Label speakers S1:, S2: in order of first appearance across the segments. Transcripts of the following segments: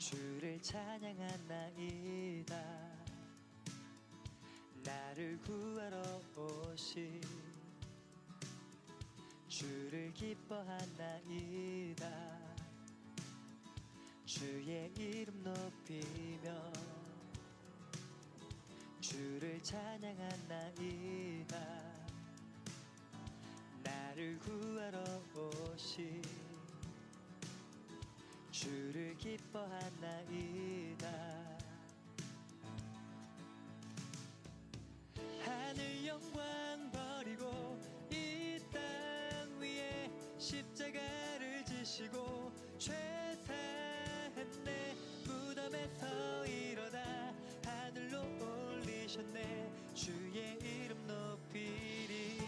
S1: 주를 찬양하나이다. 나를 구하러 오신 주를 기뻐하나이다. 주의 이름 높이며 주를 찬양하나이다. 나를 구하러 오신 주를 기뻐하나이다. 하늘 영광 버리고 이 땅 위에 십자가를 지시고 죄사했네. 무덤에서 일어나 하늘로 올리셨네. 주의 이름 높이리.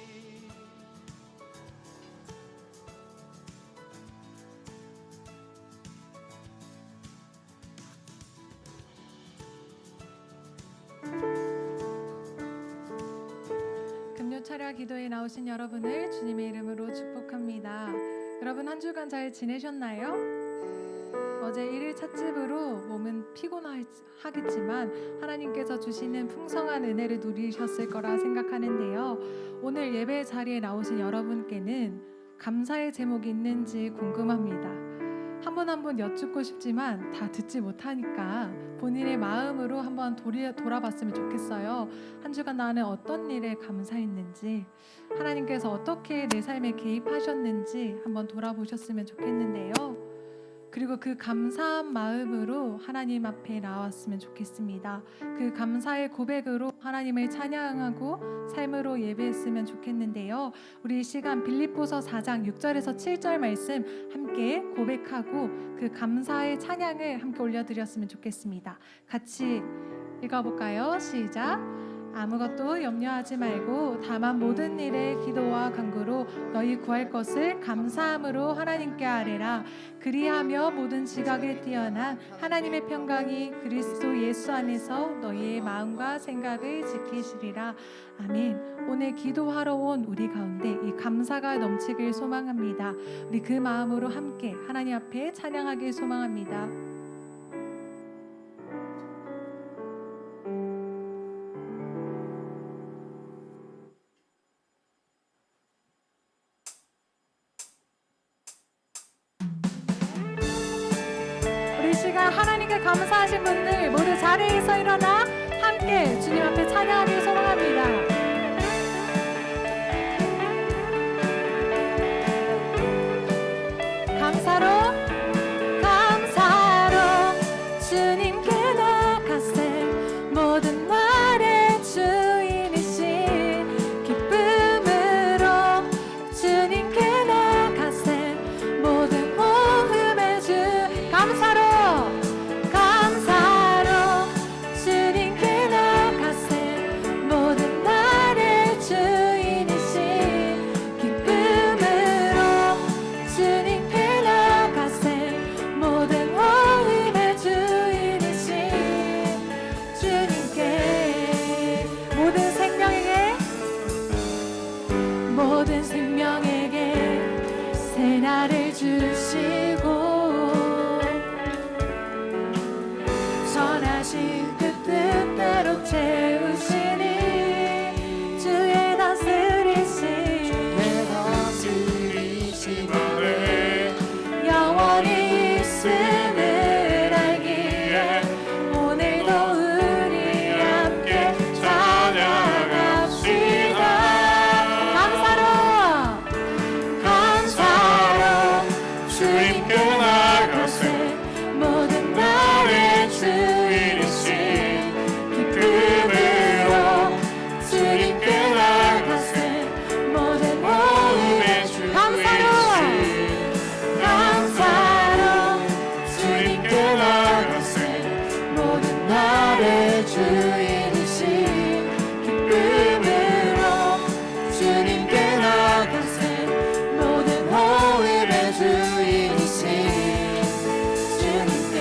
S2: 금요 차려 기도에 나오신 여러분을 주님의 이름으로 축복합니다. 여러분 한 주간 잘 지내셨나요? 어제 1일 찻집으로 몸은 피곤하겠지만 하나님께서 주시는 풍성한 은혜를 누리셨을 거라 생각하는데요. 오늘 예배 자리에 나오신 여러분께는 감사의 제목이 있는지 궁금합니다. 한 분 한 분 여쭙고 싶지만 다 듣지 못하니까 본인의 마음으로 한번 돌아봤으면 좋겠어요. 한 주간 나는 어떤 일에 감사했는지, 하나님께서 어떻게 내 삶에 개입하셨는지 한번 돌아보셨으면 좋겠는데요. 그리고 그 감사한 마음으로 하나님 앞에 나왔으면 좋겠습니다. 그 감사의 고백으로 하나님을 찬양하고 삶으로 예배했으면 좋겠는데요. 우리 이 시간 빌립보서 4장 6절에서 7절 말씀 함께 고백하고 그 감사의 찬양을 함께 올려드렸으면 좋겠습니다. 같이 읽어볼까요? 시작! 아무것도 염려하지 말고 다만 모든 일에 기도와 간구로 너희 구할 것을 감사함으로 하나님께 아뢰라. 그리하며 모든 지각에 뛰어난 하나님의 평강이 그리스도 예수 안에서 너희의 마음과 생각을 지키시리라. 아멘. 오늘 기도하러 온 우리 가운데 이 감사가 넘치길 소망합니다. 우리 그 마음으로 함께 하나님 앞에 찬양하길 소망합니다. 하나님께 감사하신 분들 모두 자리에서 일어나 함께 주님 앞에 찬양하길 소망합니다. 감사로 주님께 나가세. 모든 날의 주인이신 기쁨으로 주님께 나가세. 모든 모험의 주 감사로 주님께 나가세. 모든 날의 주인이신 기쁨으로 주님께 나가세. 모든 호흡의 주인이신 주님께 모든 생명에게 새 날을 주시고 선하신 그 뜻대로 채우시니 주의 다스리심 안에 영원히 있음을 알기에 오늘도 우리 함께 찬양합시다. 감사로 주님께 나가세. 모든 날의 주인이신 기쁨으로 주님께 나가세. 모든 모험의 주인이신 감사로 주님께 나가세. 모든 날의 주인이신 기쁨으로 주님께 나가세. 모든 모험의 주인이신 주님께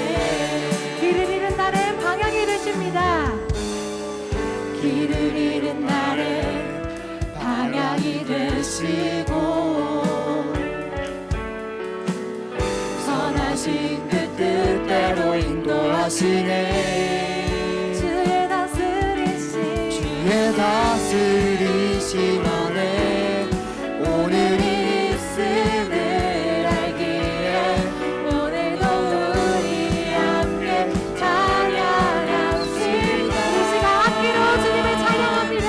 S1: 정하신 그 뜻대로 인도하시네.
S2: 주의 다스리심
S1: 주의 다스리심 안에 오늘 있음을 알기에
S2: 오늘도 우리 함께 찬양합시다. 이 시간 악기로 주님을 찬양합니다.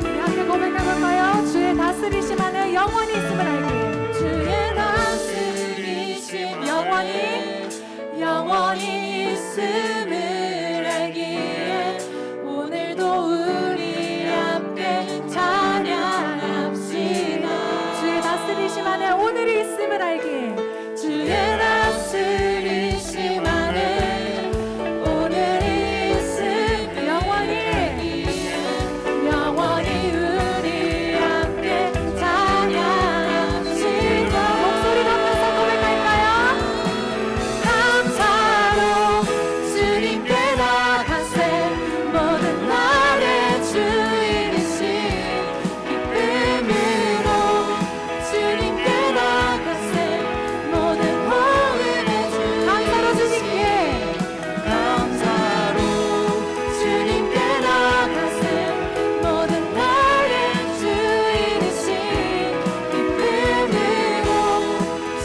S2: 우리 함께 고백해볼까요? 주의 다스리심 안에 영원히 있음을 알기에 주의 다스리심 영원히 있음을 알기에 오늘도 우리 함께 찬양합시다. 주의 다스리심 안에 오늘이 있음을 알기에 주의 다스리심 안에 오늘이 있음을 영원히 우리 함께 찬양합시다. 목소리 높여서 고백할까요? 감사로 주님께 나가세 모든 날의 주인이신 기쁨으로 주님께 나가세 모든 호흡의 주 감사로 주님께 나가세 모든 날의 주인이신 기쁨으로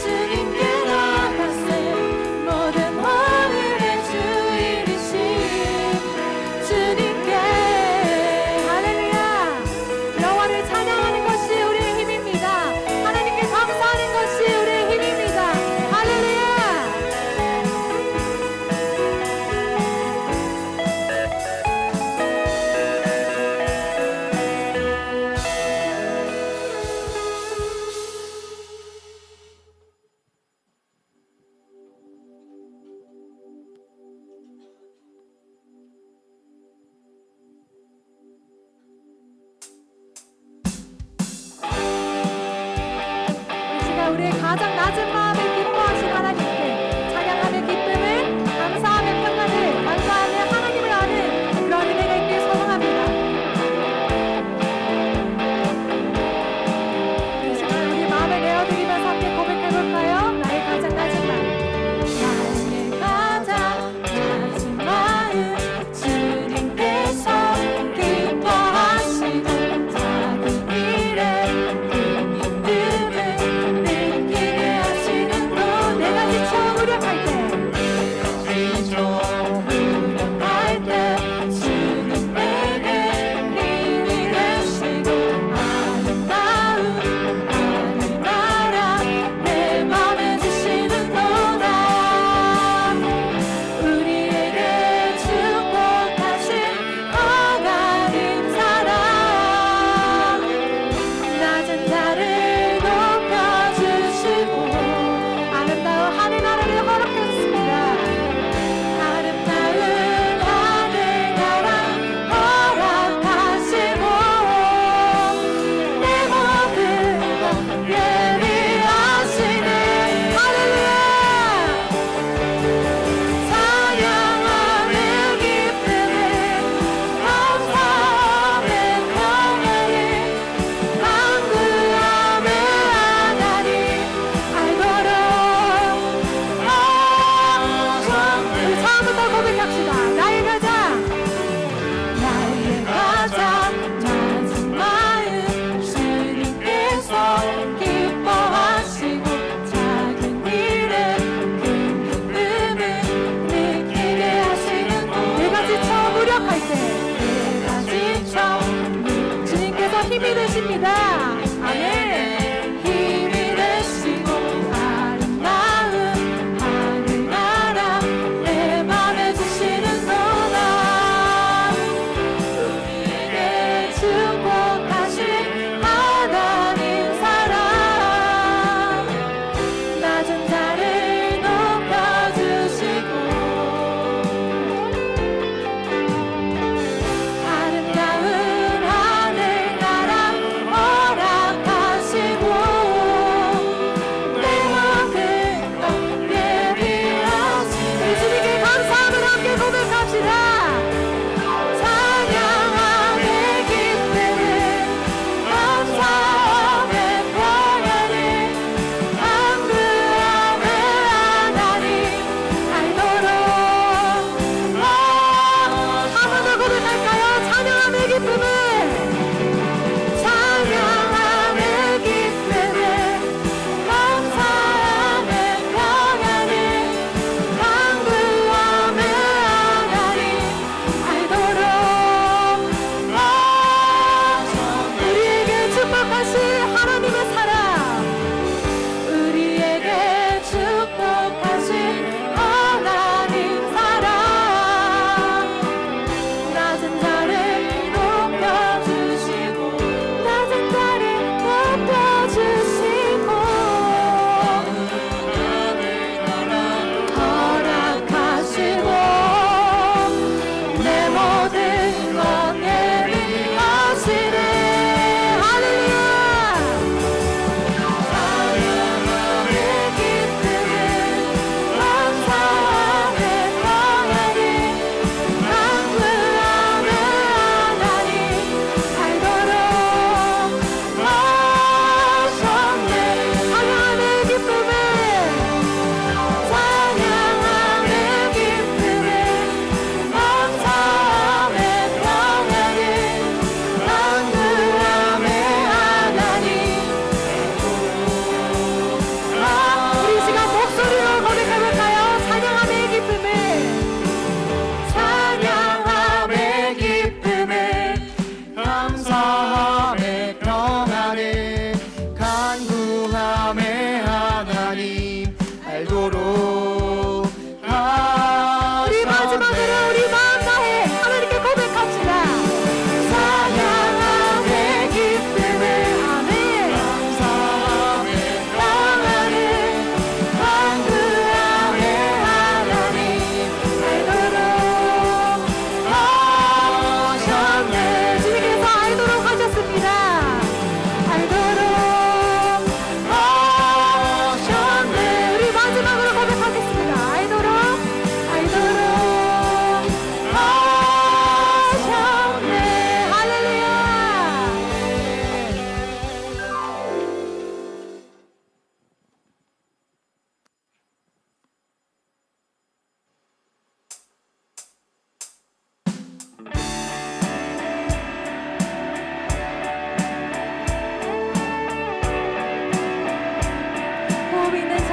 S2: 주님께 나가세 모든 호흡의 주인이신 주님께 할렐루야. 여호와를 찬양하는 것이 우리의 힘입니다. 하나님께 감사하는 것이 우리의 힘입니다. 할렐루야. 이 시간 우리의 가장 낮은 마음을 기뻐하신 하나님께 찬양하며 기쁨을 감사하며 평안을 감사하며 하나님을 아는 그런 은혜가 있길 소망합니다. 이 시간 우리 마음을 내어드리면서 함께 고백해볼까요? 나의 가장 낮은 마음 나의 가장 낮은 마음 주님께서 기뻐하시고 작은 일에 큰 믿음을 느끼게 하시네.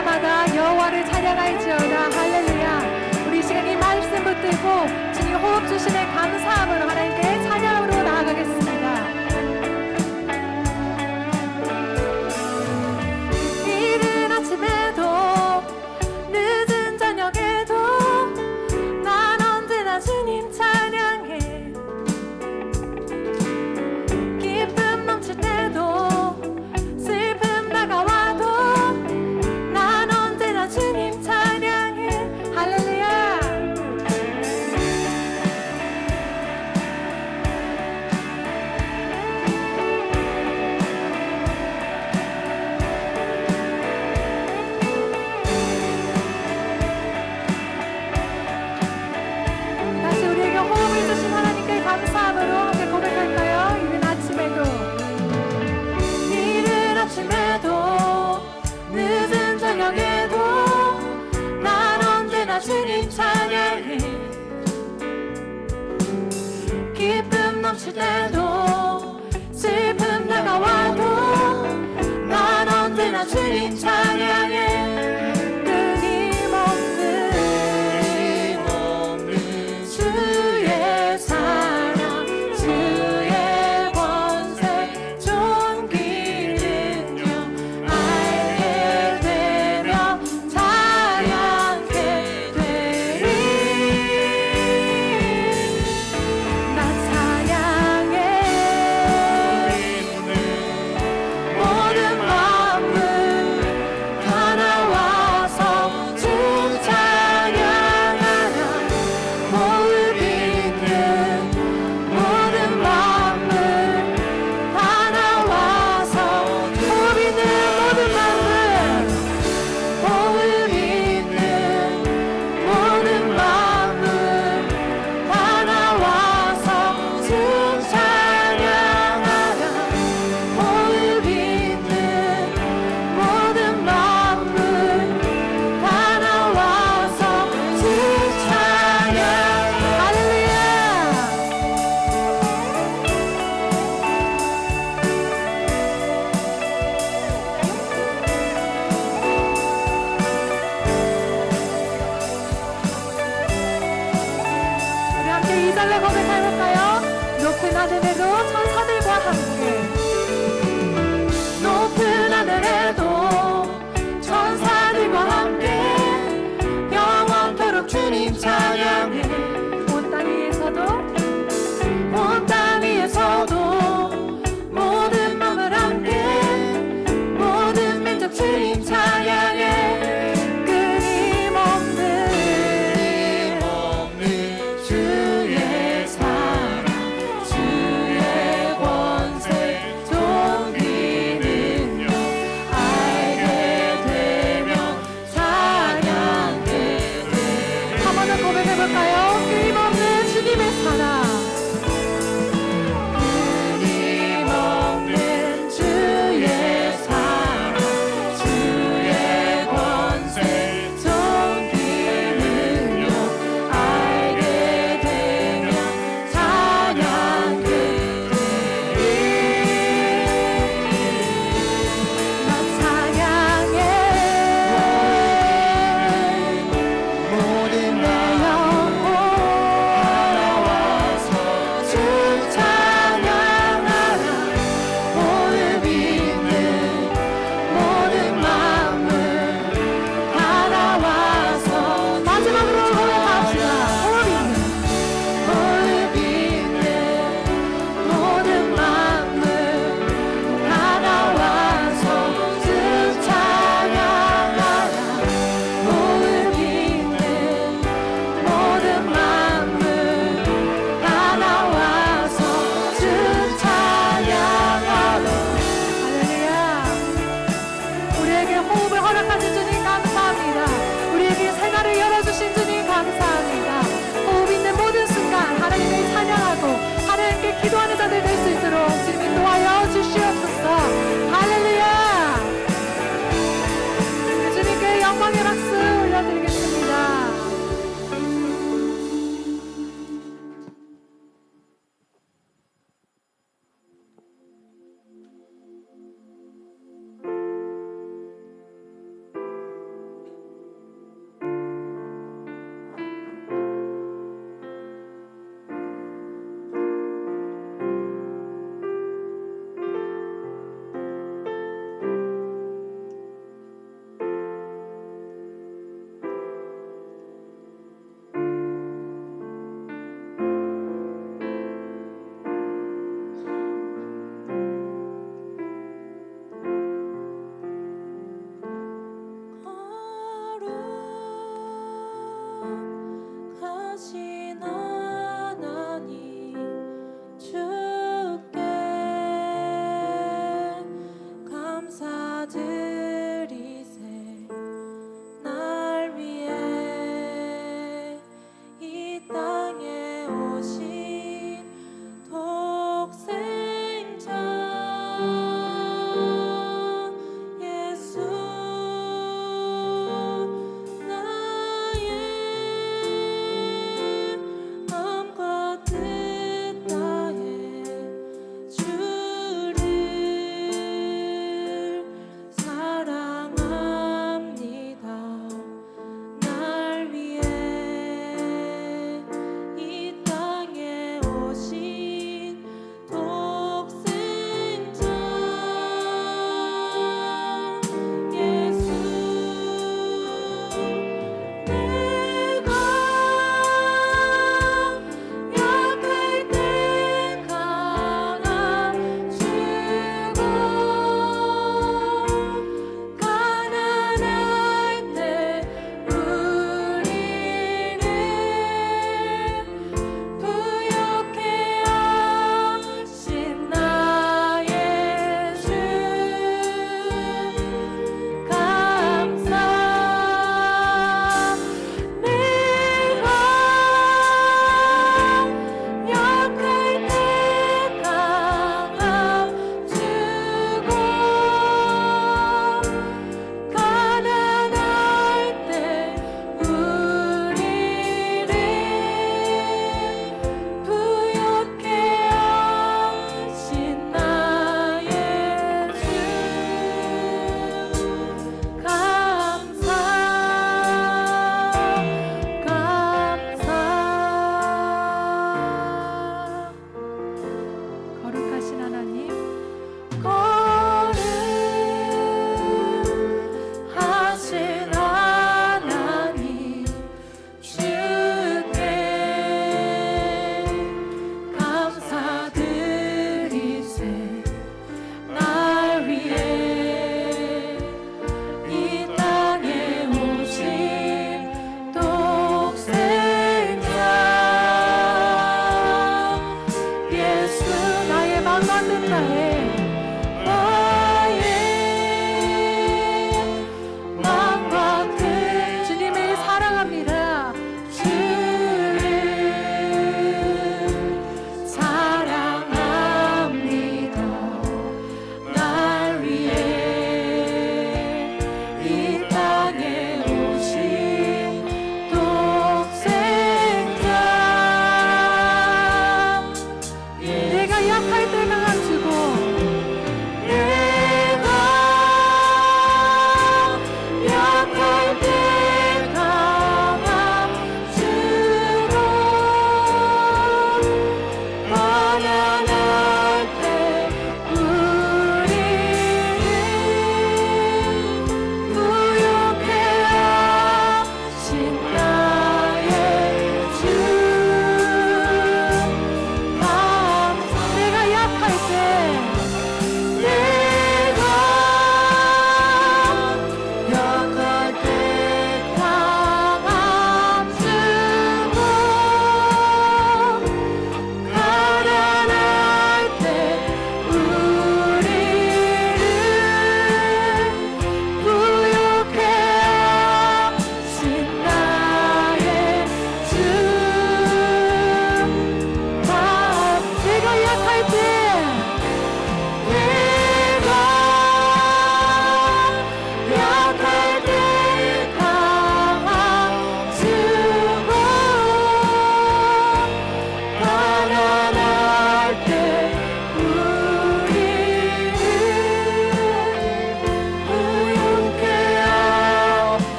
S2: 날마다 여호와를 찬양할지어다. 할렐루야. 우리 이 시간 이 말씀 붙들고 주님 호흡 주심에 감사함으로 하나님께 찬양으로 나아가겠습니다. 이른 아침에도 늦은 저녁에도 난 언제나 주님 찬양해. 기쁨 넘칠 때도 슬픔 다가와도 난 언제나 주님 찬양해. 할렐루야. 다시 우리에게 호흡을 주신 하나님께 감사함으로 함께 고백할까요? 이른 아침에도 이른 아침에도 늦은 저녁에도 난 언제나 주님 찬양해. 기쁨 넘칠 때도 슬픔 다가와도 난 언제나 주님 찬양해. 끊임없는 주의 사랑 주의 권세 존귀 능력 알게 되며 찬양하게 되리. 나 찬양해. 모든 만물 다 나와서 주 찬양하라. 호흡 있는 모든 만물 다 나와서 호흡 있는 모든 만물 호흡 있는 모든 만물 다 나와서 주 찬양하라. 호흡 있는 모든 만물 다 나와서 주 찬양. 할렐루야. 우리 함께 이 절로 고백해볼까요? 높은 하늘에도 천사들과 함께 높은 하늘에도 천사들과 함께 영원토록 주님 찬양해. 온 땅 위에서도 모든 마음을 함께 모든 민족 주님 찬양해. 끊임없는 주의 사랑 주의 권세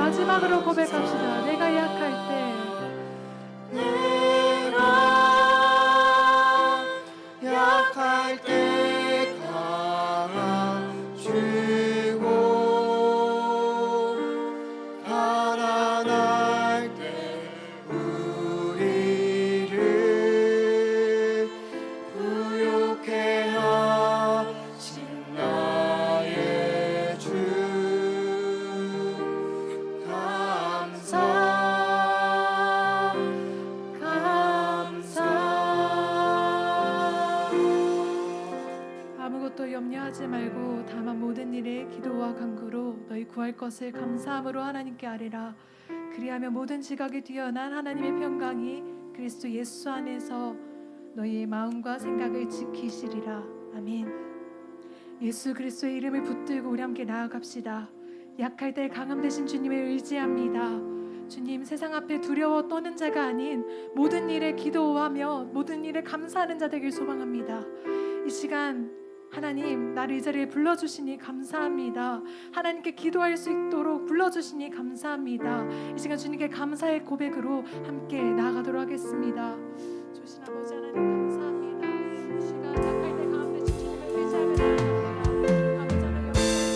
S2: 마지막으로 고백합시다. 내가 약할 때
S1: 내가 약할 때 강함주고 가난할 때 우리를 부욕해 하신 나의 주
S2: 아무것도 염려하지 말고 다만 모든 일에 기도와 간구로 너희 구할 것을 감사함으로 하나님께 아뢰라. 그리하면 모든 지각이 뛰어난 하나님의 평강이 그리스도 예수 안에서 너희의 마음과 생각을 지키시리라. 아멘. 예수 그리스도의 이름을 붙들고 우리 함께 나아갑시다. 약할 때 강함 되신 주님을 의지합니다. 주님, 세상 앞에 두려워 떠는 자가 아닌 모든 일에 기도하며 모든 일에 감사하는 자 되길 소망합니다. 이 시간 하나님, 나를 이 자리에 불러주시니 감사합니다. 하나님께 기도할 수 있도록 불러주시니 감사합니다. 이 시간 주님께 감사의 고백으로 함께 나아가도록 하겠습니다. 주신 아버지 하나님 감사합니다. 이 시간 약할 때 강함 되신 주님을 의지하며 나아갑니다. 아버지 하나님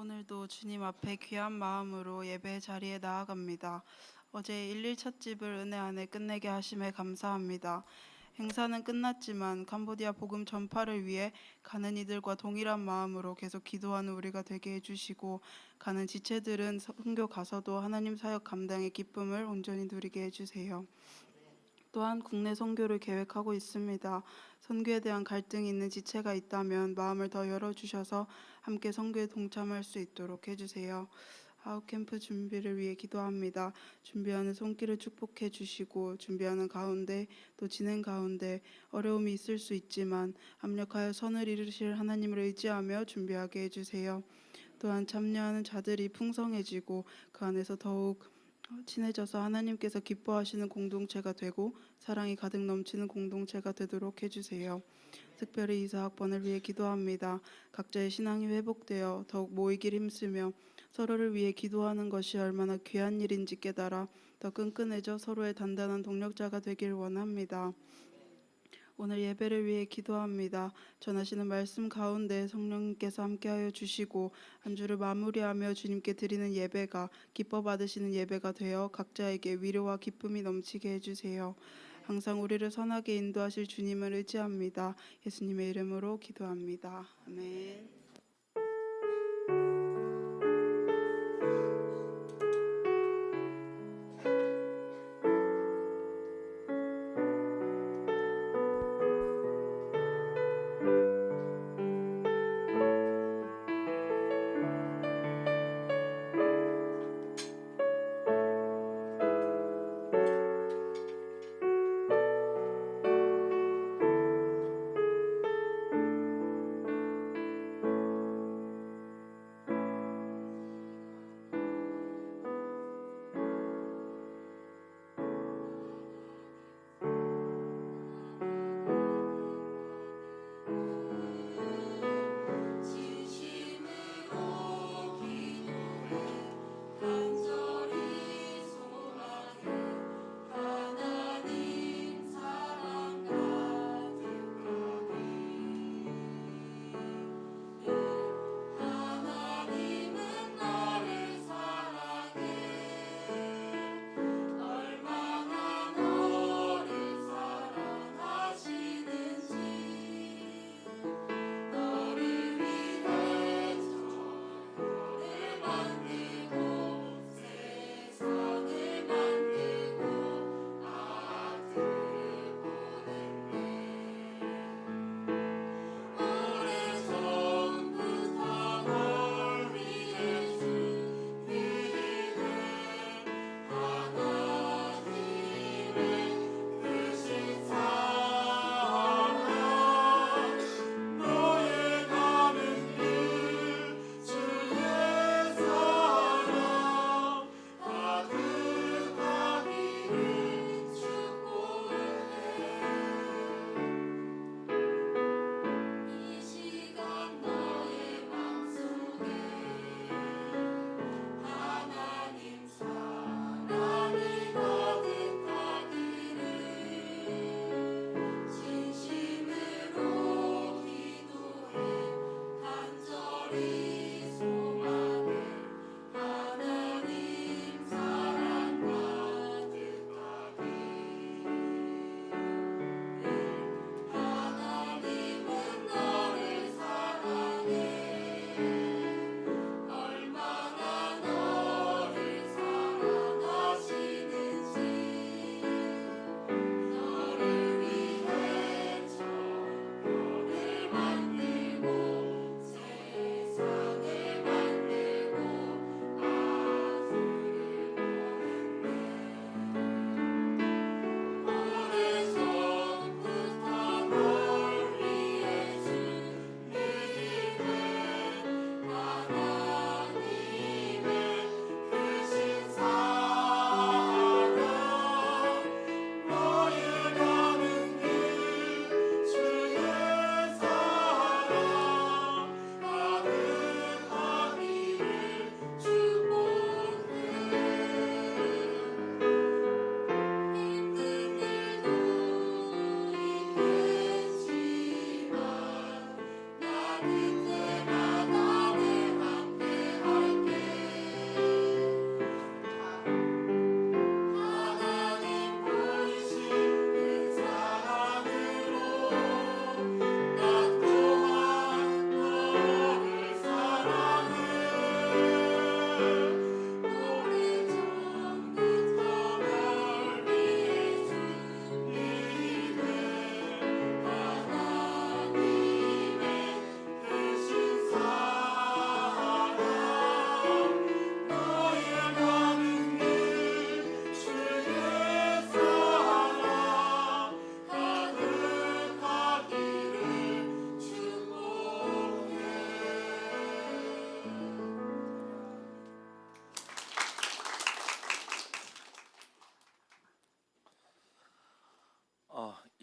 S3: 오늘도 주님 앞에 귀한 마음으로 예배 자리에 나아갑니다. 어제 1일 찻집을 은혜 안에 끝내게 하심에 감사합니다. 행사는 끝났지만 캄보디아 복음 전파를 위해 가는 이들과 동일한 마음으로 계속 기도하는 우리가 되게 해주시고, 가는 지체들은 선교 가서도 하나님 사역 감당의 기쁨을 온전히 누리게 해주세요. 또한 국내 선교를 계획하고 있습니다. 선교에 대한 갈등이 있는 지체가 있다면 마음을 더 열어주셔서 함께 선교에 동참할 수 있도록 해주세요. 아웃캠프 준비를 위해 기도합니다. 준비하는 손길을 축복해 주시고, 준비하는 가운데 또 진행 가운데 어려움이 있을 수 있지만 합력하여 선을 이루실 하나님을 의지하며 준비하게 해주세요. 또한 참여하는 자들이 풍성해지고 그 안에서 더욱 친해져서 하나님께서 기뻐하시는 공동체가 되고 사랑이 가득 넘치는 공동체가 되도록 해주세요. 특별히 이사학번을 위해 기도합니다. 각자의 신앙이 회복되어 더욱 모이길 힘쓰며 서로를 위해 기도하는 것이 얼마나 귀한 일인지 깨달아 더 끈끈해져 서로의 단단한 동력자가 되길 원합니다. 오늘 예배를 위해 기도합니다. 전하시는 말씀 가운데 성령님께서 함께하여 주시고 한 주를 마무리하며 주님께 드리는 예배가 기뻐 받으시는 예배가 되어 각자에게 위로와 기쁨이 넘치게 해주세요. 항상 우리를 선하게 인도하실 주님을 의지합니다. 예수님의 이름으로 기도합니다. 아멘.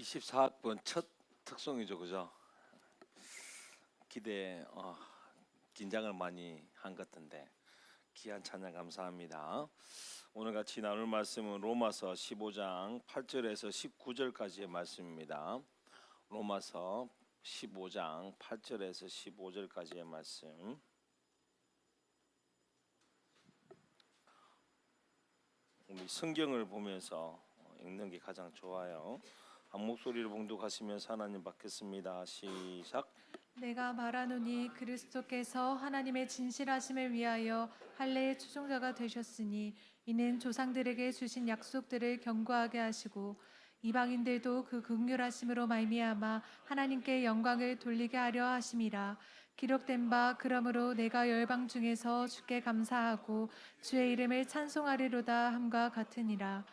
S4: 24학번 첫 특송이죠, 그죠? 긴장을 많이 한 것 같은데 귀한 찬양 감사합니다. 오늘 같이 나눌 말씀은 로마서 15장 8절에서 19절까지의 말씀입니다. 로마서 15장 8절에서 15절까지의 말씀. 우리 성경을 보면서 읽는 게 가장 좋아요. 한 목소리로 봉독하시면서 하나님 받겠습니다. 시작.
S2: 내가 말하노니 그리스도께서 하나님의 진실하심을 위하여 할례의 추종자가 되셨으니 이는 조상들에게 주신 약속들을 견고하게 하시고 이방인들도 그 긍휼하심으로 말미암아 하나님께 영광을 돌리게 하려 하심이라. 기록된 바 그러므로 내가 열방 중에서 주께 감사하고 주의 이름을 찬송하리로다 함과 같으니라.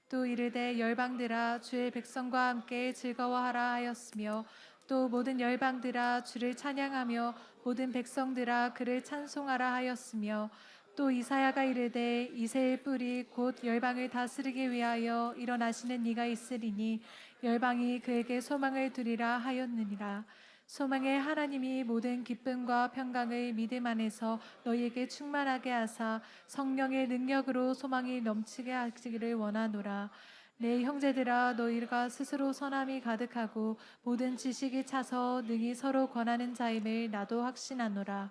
S2: 또 이르되 열방들아 주의 백성과 함께 즐거워하라 하였으며 또 모든 열방들아 주를 찬양하며 모든 백성들아 그를 찬송하라 하였으며 또 이사야가 이르되 이새의 뿔이 곧 열방을 다스리기 위하여 일어나시는 이가 있으리니 열방이 그에게 소망을 두리라 하였느니라. 소망의 하나님이 모든 기쁨과 평강을 믿음 안에서 너희에게 충만하게 하사 성령의 능력으로 소망이 넘치게 하시기를 원하노라. 내 형제들아 너희가 스스로 선함이 가득하고 모든 지식이 차서 능히 서로 권하는 자임을 나도 확신하노라.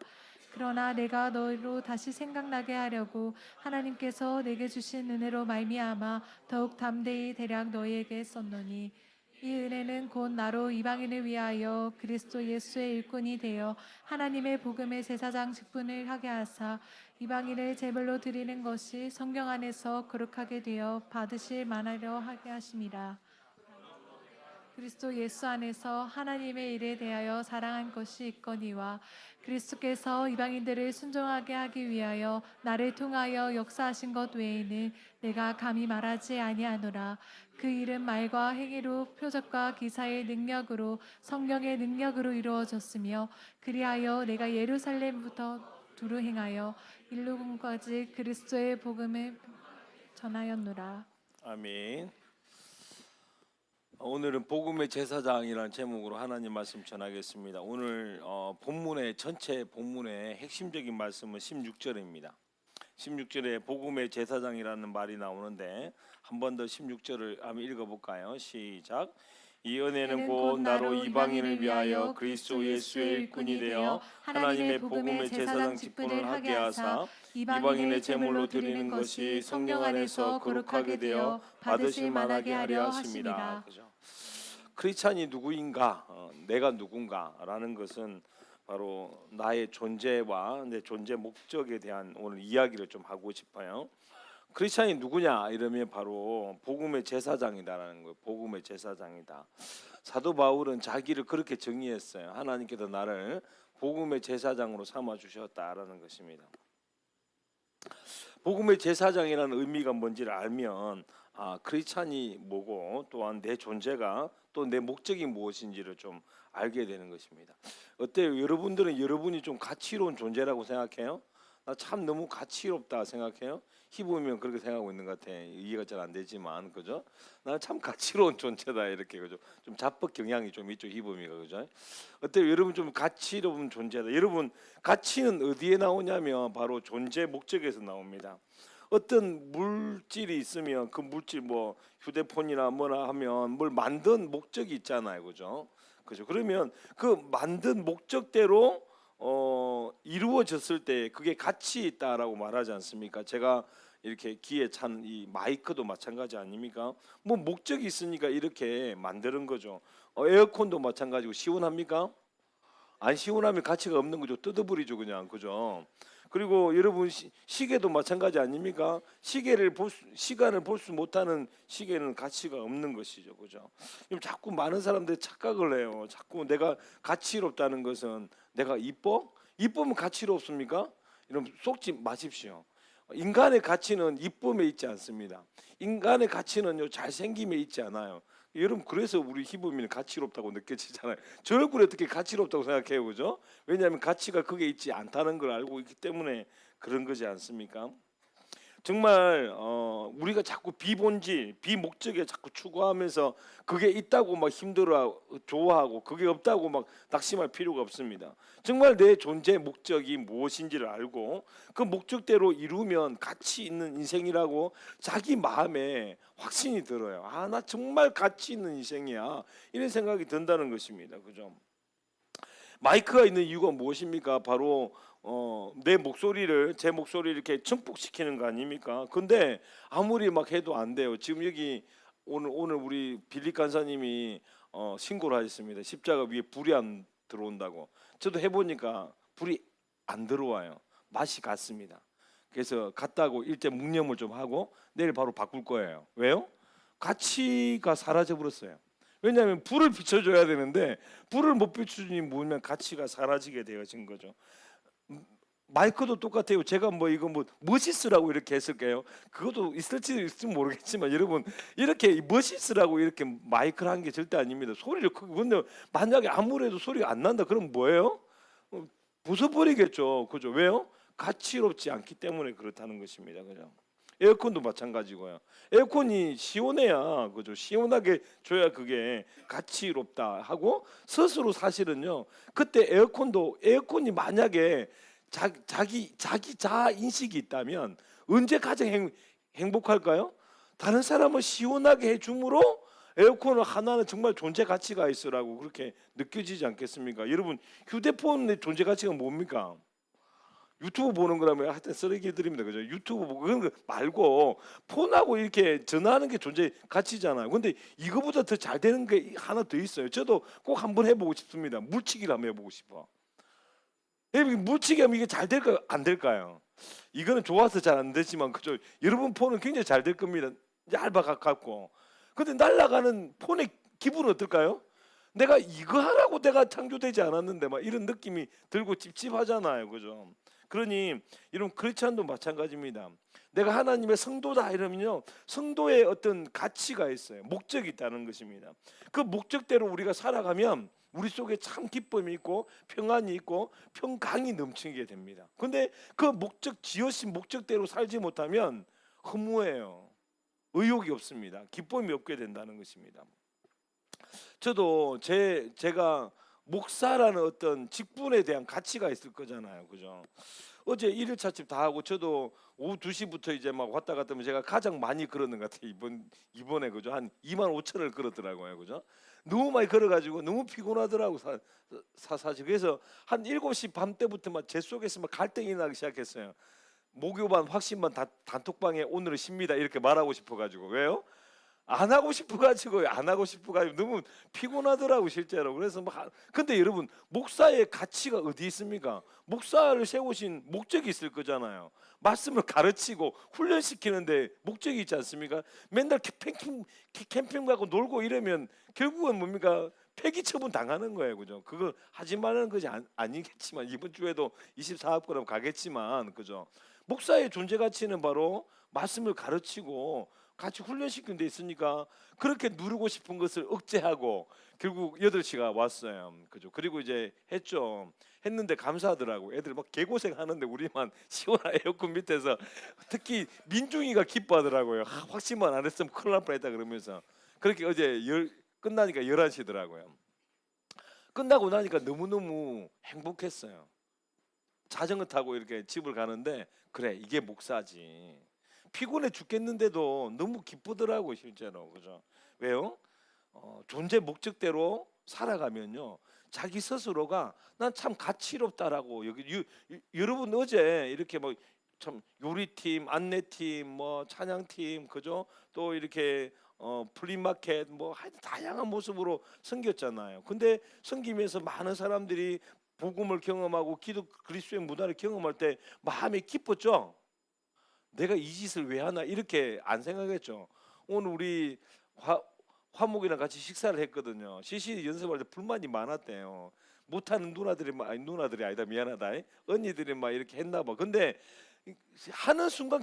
S2: 그러나 내가 너희로 다시 생각나게 하려고 하나님께서 내게 주신 은혜로 말미암아 더욱 담대히 대략 너희에게 썼노니 이 은혜는 곧 나로 이방인을 위하여 그리스도 예수의 일꾼이 되어 하나님의 복음의 제사장 직분을 하게 하사 이방인을 제물로 드리는 것이 성령 안에서 거룩하게 되어 받으실 만하려 하게 하심이라. 그리스도 예수 안에서 하나님의 일에 대하여 사랑한 것이 있거니와 그리스도께서 이방인들을 순종하게 하기 위하여 나를 통하여 역사하신 것 외에는 내가 감히 말하지 아니하노라. 그 일은 말과 행위로 표적과 기사의 능력으로 성령의 능력으로 이루어졌으며 그리하여 내가 예루살렘부터 두루 행하여 일루공까지 그리스도의 복음을 전하였노라.
S4: 아멘. 오늘은 복음의 제사장이라는 제목으로 하나님 말씀 전하겠습니다. 오늘 본문의 전체 본문의 핵심적인 말씀은 16절입니다. 16절에 복음의 제사장이라는 말이 나오는데 한 번 더 16절을 한번 읽어볼까요? 시작. 이 은혜는 곧 나로 이방인을 위하여 그리스도 예수의 일꾼이 되어 하나님의 복음의 제사장 직분을 하게 하사 이방인의 제물로 드리는 것이 성령 안에서 거룩하게 되어 받으실 만하게 하려 하심이라. 크리스찬이 누구인가, 내가 누군가라는 것은 바로 나의 존재와 내 존재 목적에 대한 오늘 이야기를 좀 하고 싶어요. 크리스찬이 누구냐 이러면 바로 복음의 제사장이다라는 거예요. 복음의 제사장이다. 사도 바울은 자기를 그렇게 정의했어요. 하나님께서 나를 복음의 제사장으로 삼아 주셨다라는 것입니다. 복음의 제사장이라는 의미가 뭔지를 알면 크리스찬이 뭐고 또한 내 존재가 또 내 목적이 무엇인지를 좀 알게 되는 것입니다. 어때요? 여러분들은 여러분이 좀 가치로운 존재라고 생각해요? 나 참 너무 가치롭다 생각해요? 희보면 그렇게 생각하고 있는 것 같아. 이해가 잘 안 되지만 그죠? 나는 참 가치로운 존재다 이렇게 그죠? 좀 자뻑 경향이 좀 있죠 희보미가 그죠? 어때요? 여러분 좀 가치로운 존재다. 여러분 가치는 어디에 나오냐면 바로 존재 목적에서 나옵니다. 어떤 물질이 있으면 그 물질 뭐 휴대폰이나 뭐나 하면 뭘 만든 목적이 있잖아요, 그죠? 그죠? 그러면 그 만든 목적대로 이루어졌을 때 그게 가치 있다라고 말하지 않습니까? 제가 이렇게 귀에 찬 이 마이크도 마찬가지 아닙니까? 뭐 목적이 있으니까 이렇게 만드는 거죠. 에어컨도 마찬가지고 시원합니까? 안 시원하면 가치가 없는 거죠. 뜯어버리죠 그냥 그죠? 그리고 여러분 시계도 마찬가지 아닙니까? 시간을 볼 수 못하는 시계는 가치가 없는 것이죠, 그죠? 자꾸 많은 사람들이 착각을 해요. 자꾸 내가 가치롭다는 것은 내가 이뻐? 이쁘면 가치롭습니까? 여러분 속지 마십시오. 인간의 가치는 이쁨에 있지 않습니다. 인간의 가치는요 잘생김에 있지 않아요. 여러분 그래서 우리 희범이는 가치롭다고 느껴지잖아요. 저 얼굴이 어떻게 가치롭다고 생각해요, 그죠? 왜냐하면 가치가 그게 있지 않다는 걸 알고 있기 때문에 그런 거지 않습니까? 정말 우리가 자꾸 비본질, 비목적에 자꾸 추구하면서 그게 있다고 막 힘들어 좋아하고 그게 없다고 막 낙심할 필요가 없습니다. 정말 내 존재 목적이 무엇인지를 알고 그 목적대로 이루면 가치 있는 인생이라고 자기 마음에 확신이 들어요. 아, 나 정말 가치 있는 인생이야. 이런 생각이 든다는 것입니다. 그죠? 마이크가 있는 이유가 무엇입니까? 바로 내 목소리를 제 목소리를 이렇게 증폭시키는 거 아닙니까? 근데 아무리 막 해도 안 돼요. 지금 여기 오늘 우리 빌립 간사님이 신고를 하셨습니다. 십자가 위에 불이 안 들어온다고. 저도 해보니까 불이 안 들어와요. 맛이 갔습니다. 그래서 갔다고 일제 묵념을 좀 하고 내일 바로 바꿀 거예요. 왜요? 가치가 사라져 버렸어요. 왜냐하면 불을 비춰줘야 되는데 불을 못 비춰주니 뭐면 가치가 사라지게 되어진 거죠. 마이크도 똑같아요. 제가 뭐 이거 뭐 멋있으라고 이렇게 했을게요. 그것도 있을지 모르겠지만 여러분 이렇게 멋있으라고 이렇게 마이크를 한 게 절대 아닙니다. 소리를 크게. 근데 만약에 아무래도 소리가 안 난다 그럼 뭐예요? 부숴버리겠죠. 그죠? 왜요? 가치롭지 않기 때문에 그렇다는 것입니다. 그죠? 에어컨도 마찬가지고요. 에어컨이 시원해야 그죠? 시원하게 줘야 그게 가치롭다 하고 스스로 사실은요. 그때 에어컨이 만약에 자기 자아 인식이 있다면 언제 가장 행복할까요? 다른 사람을 시원하게 해줌으로 에어컨을 하나는 정말 존재 가치가 있으라고 그렇게 느껴지지 않겠습니까? 여러분 휴대폰의 존재 가치가 뭡니까? 유튜브 보는 거라면 하여튼 쓰레기들입니다. 그죠? 유튜브 보고 그런 거 말고 폰하고 이렇게 전화하는 게 존재 가치잖아요. 근데 이거보다 더 잘 되는 게 하나 더 있어요. 저도 꼭 한번 해보고 싶습니다. 물치기를 한번 해보고 싶어. 물치기 하면 이게 잘 될까요? 안 될까요? 이거는 좋아서 잘 안 되지만 그죠? 여러분 폰은 굉장히 잘 될 겁니다. 얇아 가깝고. 근데 날아가는 폰의 기분은 어떨까요? 내가 이거 하라고 내가 창조되지 않았는데 막 이런 느낌이 들고 찝찝하잖아요. 그죠? 그러니 여러분 크리스찬도 마찬가지입니다. 내가 하나님의 성도다 이러면요. 성도의 어떤 가치가 있어요. 목적이 있다는 것입니다. 그 목적대로 우리가 살아가면 우리 속에 참 기쁨이 있고 평안이 있고 평강이 넘치게 됩니다. 근데 그 지으신 목적대로 살지 못하면 허무해요. 의욕이 없습니다. 기쁨이 없게 된다는 것입니다. 저도 제가 목사라는 어떤 직분에 대한 가치가 있을 거잖아요. 그죠? 어제 일일 차집 다 하고 저도 오후 2시부터 이제 막 왔다 갔다 하면 제가 가장 많이 걸었는 것 같아요. 이번에 그죠? 한 25,000을 걸었더라고요. 그죠? 너무 많이 걸어가지고 너무 피곤하더라고 사실. 그래서 한 7시 밤 때부터 막 제 속에서 막 갈등이 나기 시작했어요. 목요반 확신반 단톡방에 오늘은 쉽니다 이렇게 말하고 싶어가지고. 왜요? 안 하고 싶어가지고 너무 피곤하더라고 실제로. 그래서 막 근데 여러분 목사의 가치가 어디 있습니까? 목사를 세우신 목적이 있을 거잖아요. 말씀을 가르치고 훈련시키는데 목적이 있지 않습니까? 맨날 캠핑 가고 놀고 이러면 결국은 뭡니까? 폐기 처분 당하는 거예요. 그죠? 그거 하지 말라는 것이 아니겠지만 이번 주에도 24학번으로 가겠지만 그죠? 목사의 존재 가치는 바로 말씀을 가르치고 같이 훈련시키는 데 있으니까 그렇게 누르고 싶은 것을 억제하고 결국 8시가 왔어요. 그죠? 그리고 이제 했는데 감사하더라고. 애들 막 개고생 하는데 우리만 시원한 에어컨 밑에서 특히 민중이가 기뻐하더라고요. 확신만 안 했으면 큰일 날 뻔했다 그러면서. 그렇게 어제 끝나니까 11시더라고요. 끝나고 나니까 너무너무 행복했어요. 자전거 타고 이렇게 집을 가는데 그래 이게 목사지. 피곤해 죽겠는데도 너무 기쁘더라고 실제로. 그죠? 왜요? 존재 목적대로 살아가면요 자기 스스로가 난 참 가치롭다라고 여러분 어제 이렇게 뭐 참 요리팀, 안내팀, 뭐 찬양팀 그죠? 또 이렇게 플리마켓 뭐 하여튼 다양한 모습으로 섬겼잖아요. 근데 섬기면서 많은 사람들이 복음을 경험하고 그리스도의 문화를 경험할 때 마음이 기뻤죠. 내가 이 짓을 왜 하나 이렇게 안 생각했죠. 오늘 우리 화목이랑 같이 식사를 했거든요. CC 연습할 때 불만이 많았대요. 못하는 누나들이 아니다 미안하다. 언니들이 막 이렇게 했나 봐. 근데 하는 순간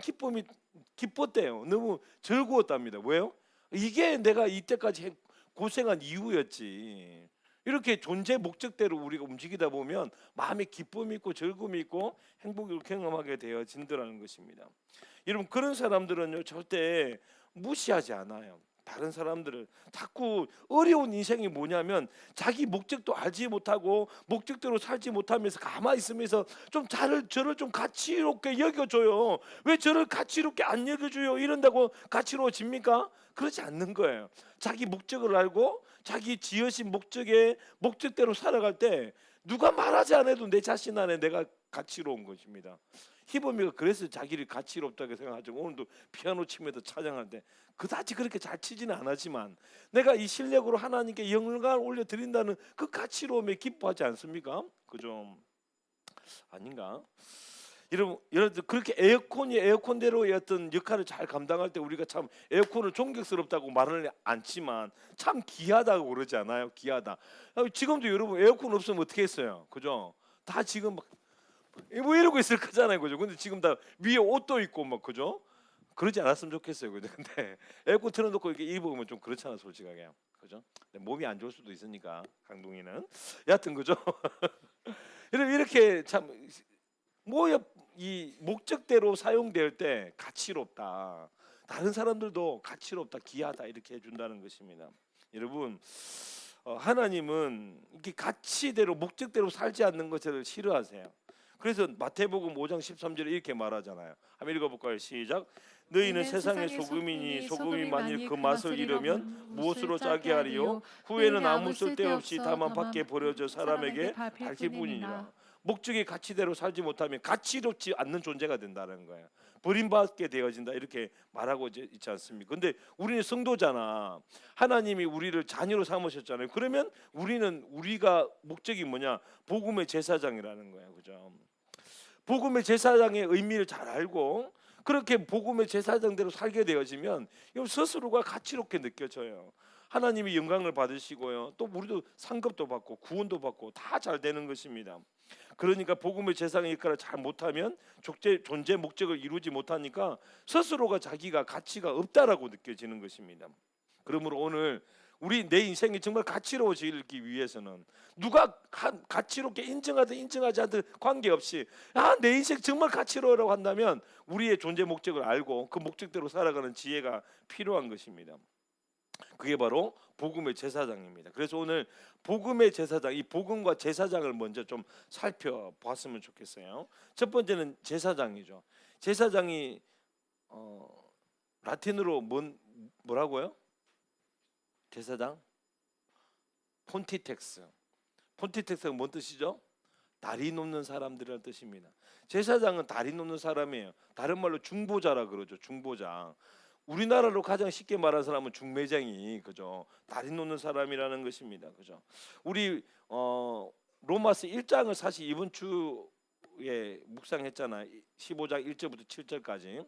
S4: 기뻤대요. 너무 즐거웠답니다. 왜요? 이게 내가 이때까지 고생한 이유였지. 이렇게 존재 목적대로 우리가 움직이다 보면 마음에 기쁨이 있고 즐거움이 있고 행복을 경험하게 되어진다는 것입니다. 여러분, 그런 사람들은요 절대 무시하지 않아요. 다른 사람들을 자꾸 어려운 인생이 뭐냐면 자기 목적도 알지 못하고 목적대로 살지 못하면서 가만히 있으면서 좀 저를 좀 가치롭게 여겨줘요. 왜 저를 가치롭게 안 여겨줘요? 이런다고 가치로워집니까? 그렇지 않는 거예요. 자기 목적을 알고 자기 지으신 목적대로 살아갈 때 누가 말하지 않아도 내 자신 안에 내가 가치로운 것입니다. 희범이가 그래서 자기를 가치롭다고 생각하죠. 오늘도 피아노 치면서 찬양할 때 그다지 그렇게 잘 치지는 않았지만 내가 이 실력으로 하나님께 영광을 올려드린다는 그 가치로움에 기뻐하지 않습니까? 그죠? 아닌가? 여러분 그렇게 에어컨이 에어컨대로의 어떤 역할을 잘 감당할 때 우리가 참 에어컨을 존경스럽다고 말을 않지만 참 귀하다고 그러지 않아요? 귀하다. 지금도 여러분 에어컨 없으면 어떻게 했어요? 그죠? 다 지금 막 뭐 이러고 있을 거잖아요, 그죠? 근데 지금 다 위에 옷도 입고 막 그죠? 그러지 않았으면 좋겠어요, 그죠? 근데 에어컨 틀어놓고 이렇게 입으면 좀 그렇잖아, 솔직하게, 그죠? 몸이 안 좋을 수도 있으니까 강동이는 여하튼 그죠? 이렇게 참 뭐야 이 목적대로 사용될 때 가치롭다. 다른 사람들도 가치롭다, 귀하다 이렇게 해준다는 것입니다. 여러분. 하나님은 이렇게 가치대로 목적대로 살지 않는 것을 싫어하세요. 그래서 마태복음 5장 13절에 이렇게 말하잖아요. 한번 읽어볼까요? 시작. 너희는 세상의 소금이니 소금이 만일 그 맛을 잃으면 무엇으로 짜게 하리요? 후에는 아무 쓸데없이 다만 밖에 버려져 사람에게 밝힐 뿐이니라. 목적의 가치대로 살지 못하면 가치롭지 않는 존재가 된다는 거예요. 버림받게 되어진다 이렇게 말하고 있지 않습니까? 근데 우리는 성도잖아. 하나님이 우리를 자녀로 삼으셨잖아요. 그러면 우리가 목적이 뭐냐? 복음의 제사장이라는 거예요. 그죠? 복음의 제사장의 의미를 잘 알고 그렇게 복음의 제사장대로 살게 되어지면 스스로가 가치롭게 느껴져요. 하나님이 영광을 받으시고요. 또 우리도 상급도 받고 구원도 받고 다 잘 되는 것입니다. 그러니까 복음의 제사장의 역할을 잘 못하면 존재 목적을 이루지 못하니까 스스로가 자기가 가치가 없다라고 느껴지는 것입니다. 그러므로 오늘 내 인생이 정말 가치로워지기 위해서는 누가 가치롭게 인정하든 인정하지 않든 관계없이 내 인생 정말 가치로워라고 한다면 우리의 존재 목적을 알고 그 목적대로 살아가는 지혜가 필요한 것입니다. 그게 바로 복음의 제사장입니다. 그래서 오늘 복음의 제사장, 이 복음과 제사장을 먼저 좀 살펴봤으면 좋겠어요. 첫 번째는 제사장이죠. 제사장이 라틴어로 뭐라고요? 제사장? 폰티텍스. 폰티텍스가 뭔 뜻이죠? 다리 놓는 사람들이라는 뜻입니다. 제사장은 다리 놓는 사람이에요. 다른 말로 중보자라 그러죠. 중보자. 우리나라로 가장 쉽게 말하는 사람은 중매장이, 그죠? 다리 놓는 사람이라는 것입니다. 그죠? 우리 로마서 1장을 사실 이번 주에 묵상했잖아요. 15장 1절부터 7절까지.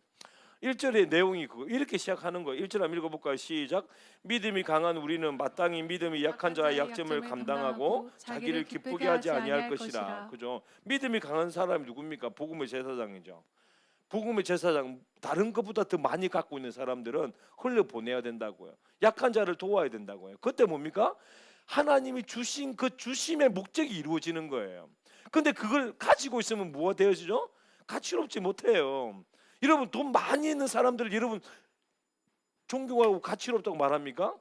S4: 1절의 내용이 이렇게 시작하는 거예요. 1절 한번 읽어볼까요? 시작. 믿음이 강한 우리는 마땅히 믿음이 약한 자의 약점을 감당하고 자기를 기쁘게 하지 아니할 것이라. 그죠? 믿음이 강한 사람이 누굽니까? 복음의 제사장이죠. 복음의 제사장, 다른 것보다 더 많이 갖고 있는 사람들은 흘려보내야 된다고요. 약한 자를 도와야 된다고요. 그때 뭡니까? 하나님이 주신 그 주심의 목적이 이루어지는 거예요. 근데 그걸 가지고 있으면 뭐가 되어지죠? 가치롭지 못해요. 여러분, 돈 많이 있는 사람들을 여러분 존경하고 가치롭다고 말합니까?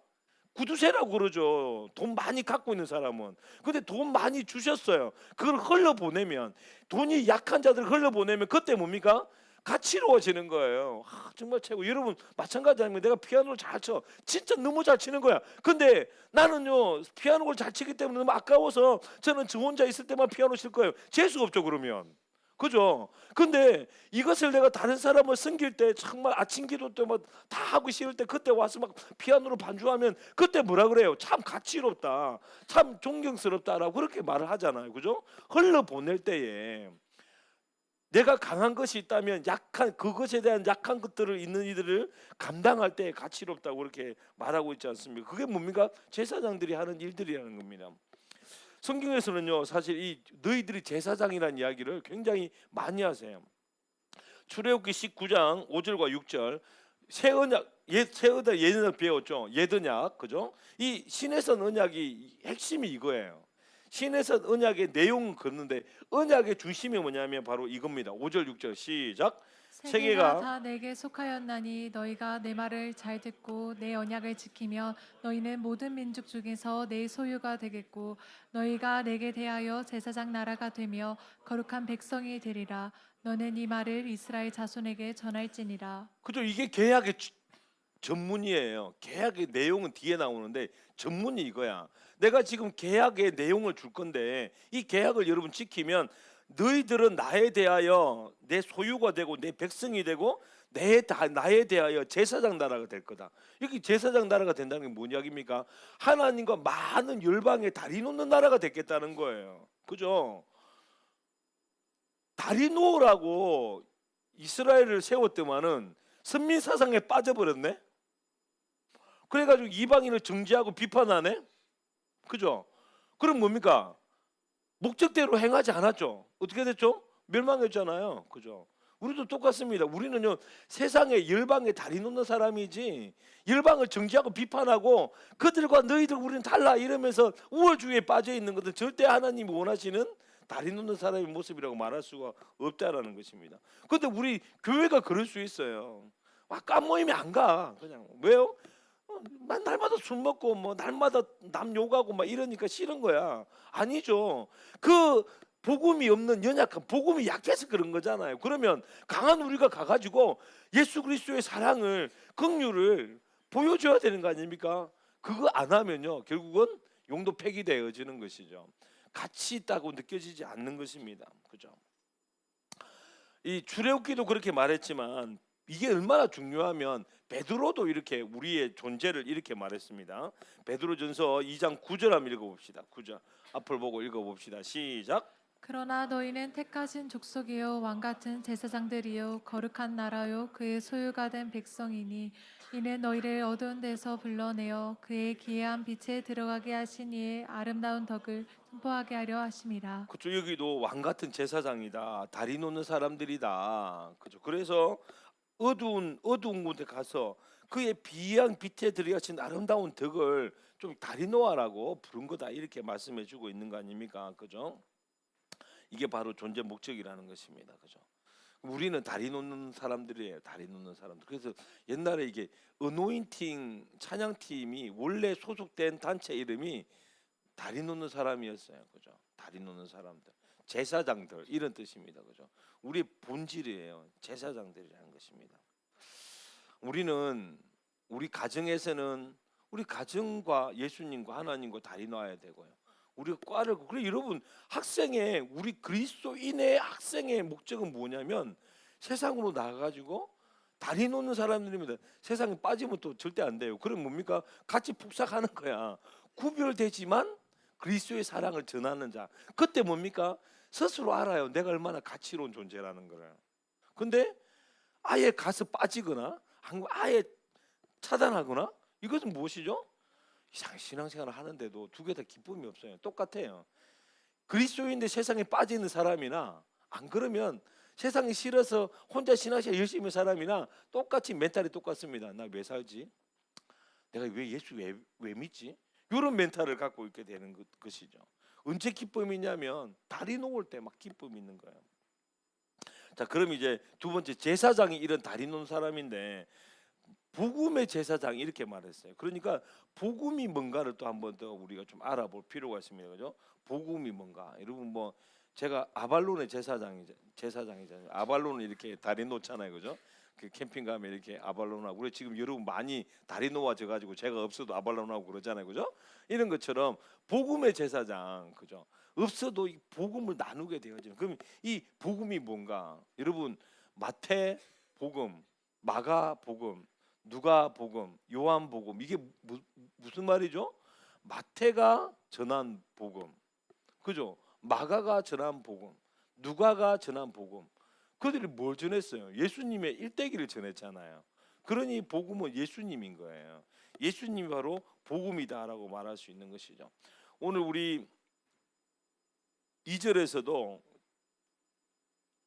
S4: 구두쇠라고 그러죠. 돈 많이 갖고 있는 사람은. 근데 돈 많이 주셨어요. 그걸 흘려보내면, 돈이 약한 자들을 흘려보내면 그때 뭡니까? 가치로워지는 거예요. 정말 최고. 여러분 마찬가지 아닙니까? 내가 피아노를 잘 쳐. 진짜 너무 잘 치는 거야. 근데 나는요 피아노를 잘 치기 때문에 너무 아까워서 저는 저 혼자 있을 때만 피아노 칠 거예요. 재수 없죠 그러면. 그죠? 근데 이것을 내가 다른 사람을 섬길 때 정말 아침 기도 때 막 다 하고 싶을 때 그때 와서 막 피아노로 반주하면 그때 뭐라 그래요? 참 가치롭다. 참 존경스럽다라고 그렇게 말을 하잖아요. 그죠? 흘러보낼 때에 내가 강한 것이 있다면 그것에 대한 약한 것들을 있는 이들을 감당할 때 가치롭다고 그렇게 말하고 있지 않습니까? 그게 뭡니까? 제사장들이 하는 일들이라는 겁니다. 성경에서는요 사실 너희들이 제사장이라는 이야기를 굉장히 많이 하세요. 출애굽기 19장 5절과 6절 새 언약 새 언약 예언을 배웠죠. 예언약, 그죠? 이 신해선 언약이 핵심이 이거예요. 신해선 언약의 내용은 그런데 언약의 중심이 뭐냐면 바로 이겁니다. 5절 6절 시작.
S2: 세계가 다 내게 속하였나니 너희가 내 말을 잘 듣고 내 언약을 지키며 너희는 모든 민족 중에서 내 소유가 되겠고 너희가 내게 대하여 제사장 나라가 되며 거룩한 백성이 되리라. 너는 이 말을 이스라엘 자손에게 전할지니라.
S4: 그죠? 이게 계약의 전문이에요. 계약의 내용은 뒤에 나오는데 전문이 이거야. 내가 지금 계약의 내용을 줄 건데 이 계약을 여러분 지키면 너희들은 나에 대하여 내 소유가 되고 내 백성이 되고 나에 대하여 제사장 나라가 될 거다. 여기 제사장 나라가 된다는 게 뭔 이야기입니까? 하나님과 많은 열방에 다리 놓는 나라가 됐겠다는 거예요. 그죠? 다리 놓으라고 이스라엘을 세웠더만은 선민 사상에 빠져버렸네. 그래가지고 이방인을 정죄하고 비판하네. 그죠? 그럼 뭡니까? 목적대로 행하지 않았죠. 어떻게 됐죠? 멸망했잖아요. 그죠? 우리도 똑같습니다. 우리는요 세상에 열방에 다리 놓는 사람이지 열방을 정죄하고 비판하고 그들과 너희들 우리는 달라 이러면서 우월주의에 빠져 있는 것은 절대 하나님이 원하시는 다리 놓는 사람의 모습이라고 말할 수가 없다라는 것입니다. 그런데 우리 교회가 그럴 수 있어요. 깐 모임에 안 가. 그냥 왜요? 날마다 술 먹고 뭐 날마다 남 욕하고 막 이러니까 싫은 거야. 아니죠. 그 복음이 없는 연약한 복음이 약해서 그런 거잖아요. 그러면 강한 우리가 가가지고 예수 그리스도의 사랑을 긍휼을 보여줘야 되는 거 아닙니까? 그거 안 하면요 결국은 용도 폐기되어지는 것이죠. 가치 있다고 느껴지지 않는 것입니다. 그죠? 이 출애굽기도 그렇게 말했지만 이게 얼마나 중요하면 베드로도 이렇게 우리의 존재를 이렇게 말했습니다. 베드로전서 2장 9절 한번 읽어봅시다. 9절 앞을 보고 읽어봅시다. 시작.
S2: 그러나 너희는 택하신 족속이요 왕 같은 제사장들이요 거룩한 나라요 그의 소유가 된 백성이니 이는 너희를 어두운 데서 불러내어 그의 기이한 빛에 들어가게 하신 이의 아름다운 덕을 선포하게 하려 하심이라.
S4: 그렇죠. 여기도 왕 같은 제사장이다. 다리 놓는 사람들이다. 그렇죠. 그래서 어두운 곳에 가서 그의 비양 빛에 들어가신 아름다운 덕을 좀 다리 놓아라고 부른 거다 이렇게 말씀해주고 있는 거 아닙니까? 그죠? 이게 바로 존재 목적이라는 것입니다. 그죠? 우리는 다리 놓는 사람들이에요. 다리 놓는 사람들. 그래서 옛날에 이게 어노인팅 찬양팀이 원래 소속된 단체 이름이 다리 놓는 사람이었어요. 그죠? 다리 놓는 사람들. 제사장들 이런 뜻입니다. 그죠? 우리 본질이에요. 제사장들이라는 것입니다. 우리는 우리 가정에서는 우리 가정과 예수님과 하나님과 다리 놔야 되고요. 우리가 과를 그래 여러분 학생의 우리 그리스도인의 학생의 목적은 뭐냐면 세상으로 나가가지고 다리 놓는 사람들입니다. 세상에 빠지면 또 절대 안 돼요. 그럼 뭡니까? 같이 폭삭하는 거야. 구별되지만 그리스도의 사랑을 전하는 자. 그때 뭡니까? 스스로 알아요. 내가 얼마나 가치로운 존재라는 거를. 근데 아예 가서 빠지거나 아예 차단하거나 이것은 무엇이죠? 신앙생활을 하는데도 두 개 다 기쁨이 없어요. 똑같아요. 그리스도인데 세상에 빠져 있는 사람이나 안 그러면 세상이 싫어서 혼자 신앙생활 열심히 하는 사람이나 똑같이 멘탈이 똑같습니다. 나 왜 살지? 내가 왜 예수 왜 믿지? 이런 멘탈을 갖고 있게 되는 것이죠. 언제 기쁨이 있냐면 다리 놓을 때 막 기쁨이 있는 거예요. 자, 그럼 이제 두 번째 제사장이 이런 다리 놓은 사람인데 복음의 제사장이 이렇게 말했어요. 그러니까 복음이 뭔가를 또 한 번 더 우리가 좀 알아볼 필요가 있습니다. 그죠? 복음이 뭔가. 여러분 뭐 제가 아발론의 제사장이잖아요. 아발론을 이렇게 다리 놓잖아요. 그죠? 그 캠핑 가면 이렇게 아발론하고 우리 지금 여러분 많이 다리 놓아져 가지고 제가 없어도 아발론하고 그러잖아요. 그죠? 이런 것처럼 복음의 제사장. 그죠? 없어도 이 복음을 나누게 되어지는. 그럼 이 복음이 뭔가? 여러분 마태 복음, 마가 복음, 누가 복음, 요한 복음 이게 무슨 말이죠? 마태가 전한 복음, 그죠? 마가가 전한 복음, 누가가 전한 복음. 그들이 뭘 전했어요? 예수님의 일대기를 전했잖아요. 그러니 복음은 예수님인 거예요. 예수님이 바로 복음이다라고 말할 수 있는 것이죠. 오늘 우리 2절에서도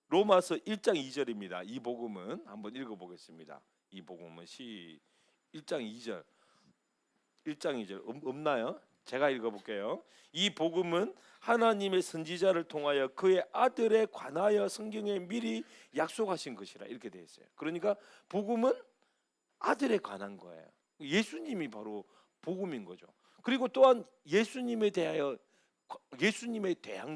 S4: 로마서 1장 2절입니다. 이 복음은 한번 읽어보겠습니다. 이 복음은 1장 2절. 1장 2절 없나요? 제가 읽어볼게요. 이 복음은 하나님의 선지자를 통하여 그의 아들에 관하여 성경에 미리 약속하신 것이라 이렇게 되어 있어요. 그러니까 복음은 아들에 관한 거예요. 예수님이 바로 복음인 거죠. 그리고 또한 예수님에 대한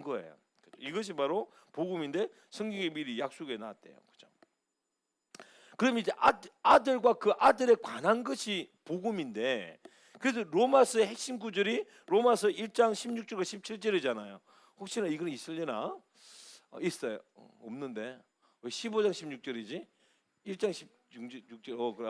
S4: 거예요. 이것이 바로 복음인데 성경에 미리 약속해 놨대요. 그죠? 그럼 이제 아들과 그 아들에 관한 것이 복음인데, 그래서 로마서의 핵심 구절이 로마서 1장 16절과 17절이잖아요. 혹시나 이건 있으려나? 있어요. 없는데 왜 15장 16절이지? 1장 16절. 그래.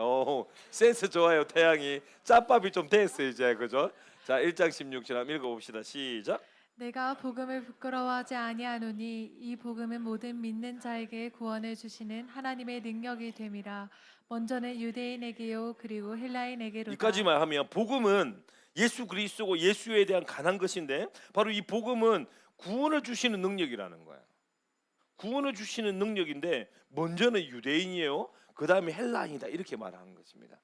S4: 센스 좋아요. 태양이 짬밥이 좀 됐어요 이제. 그죠? 자, 1장 16절 한번 읽어봅시다. 시작.
S2: 내가 복음을 부끄러워하지 아니하노니 이 복음은 모든 믿는 자에게 구원을 주시는 하나님의 능력이 됨이라. 먼저는 유대인에게요 그리고 헬라인에게로다.
S4: 이까지만 하면 복음은 예수 그리스도고 예수에 대한 관한 것인데, 바로 이 복음은 구원을 주시는 능력이라는 거예요. 구원을 주시는 능력인데 먼저는 유대인이에요. 그 다음에 헬라인이다 이렇게 말하는 것입니다.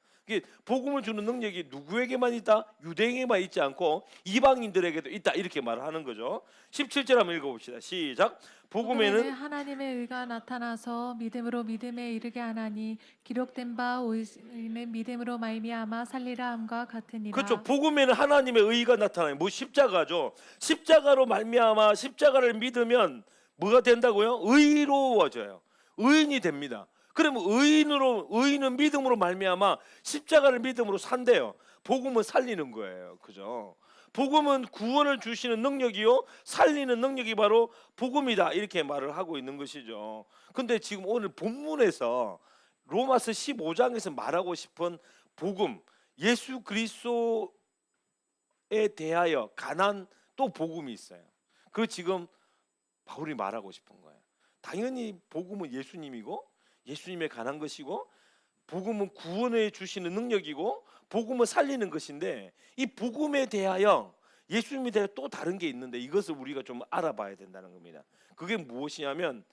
S4: 복음을 주는 능력이 누구에게만 있다? 유대인에게만 있지 않고 이방인들에게도 있다 이렇게 말을 하는 거죠. 17절 한번 읽어봅시다. 시작. 복음에는
S2: 하나님의 의가 나타나서 믿음으로 믿음에 이르게 하나니 기록된 바 오이는 믿음으로 말미암아 살리라 함과 같으니라.
S4: 그렇죠. 복음에는 하나님의 의가 나타나요. 뭐 십자가죠. 십자가로 말미암아 십자가를 믿으면 뭐가 된다고요? 의로워져요. 의인이 됩니다. 그러면 의인은 믿음으로 말미암아 십자가를 믿음으로 산대요. 복음은 살리는 거예요. 그죠? 복음은 구원을 주시는 능력이요 살리는 능력이 바로 복음이다 이렇게 말을 하고 있는 것이죠. 근데 지금 오늘 본문에서 로마서 15장에서 말하고 싶은 복음, 예수 그리스도에 대하여 관한 또 복음이 있어요. 그 지금 바울이 말하고 싶은 거예요. 당연히 복음은 예수님이고 예수님에 관한 것이고, 복음은 구원해 주시는 능력이고, 복음은 살리는 것인데, 이 복음에 대하여 예수님에 대해 또 다른 게 있는데 이것을 우리가 좀 알아봐야 된다는 겁니다. 그게 무엇이냐면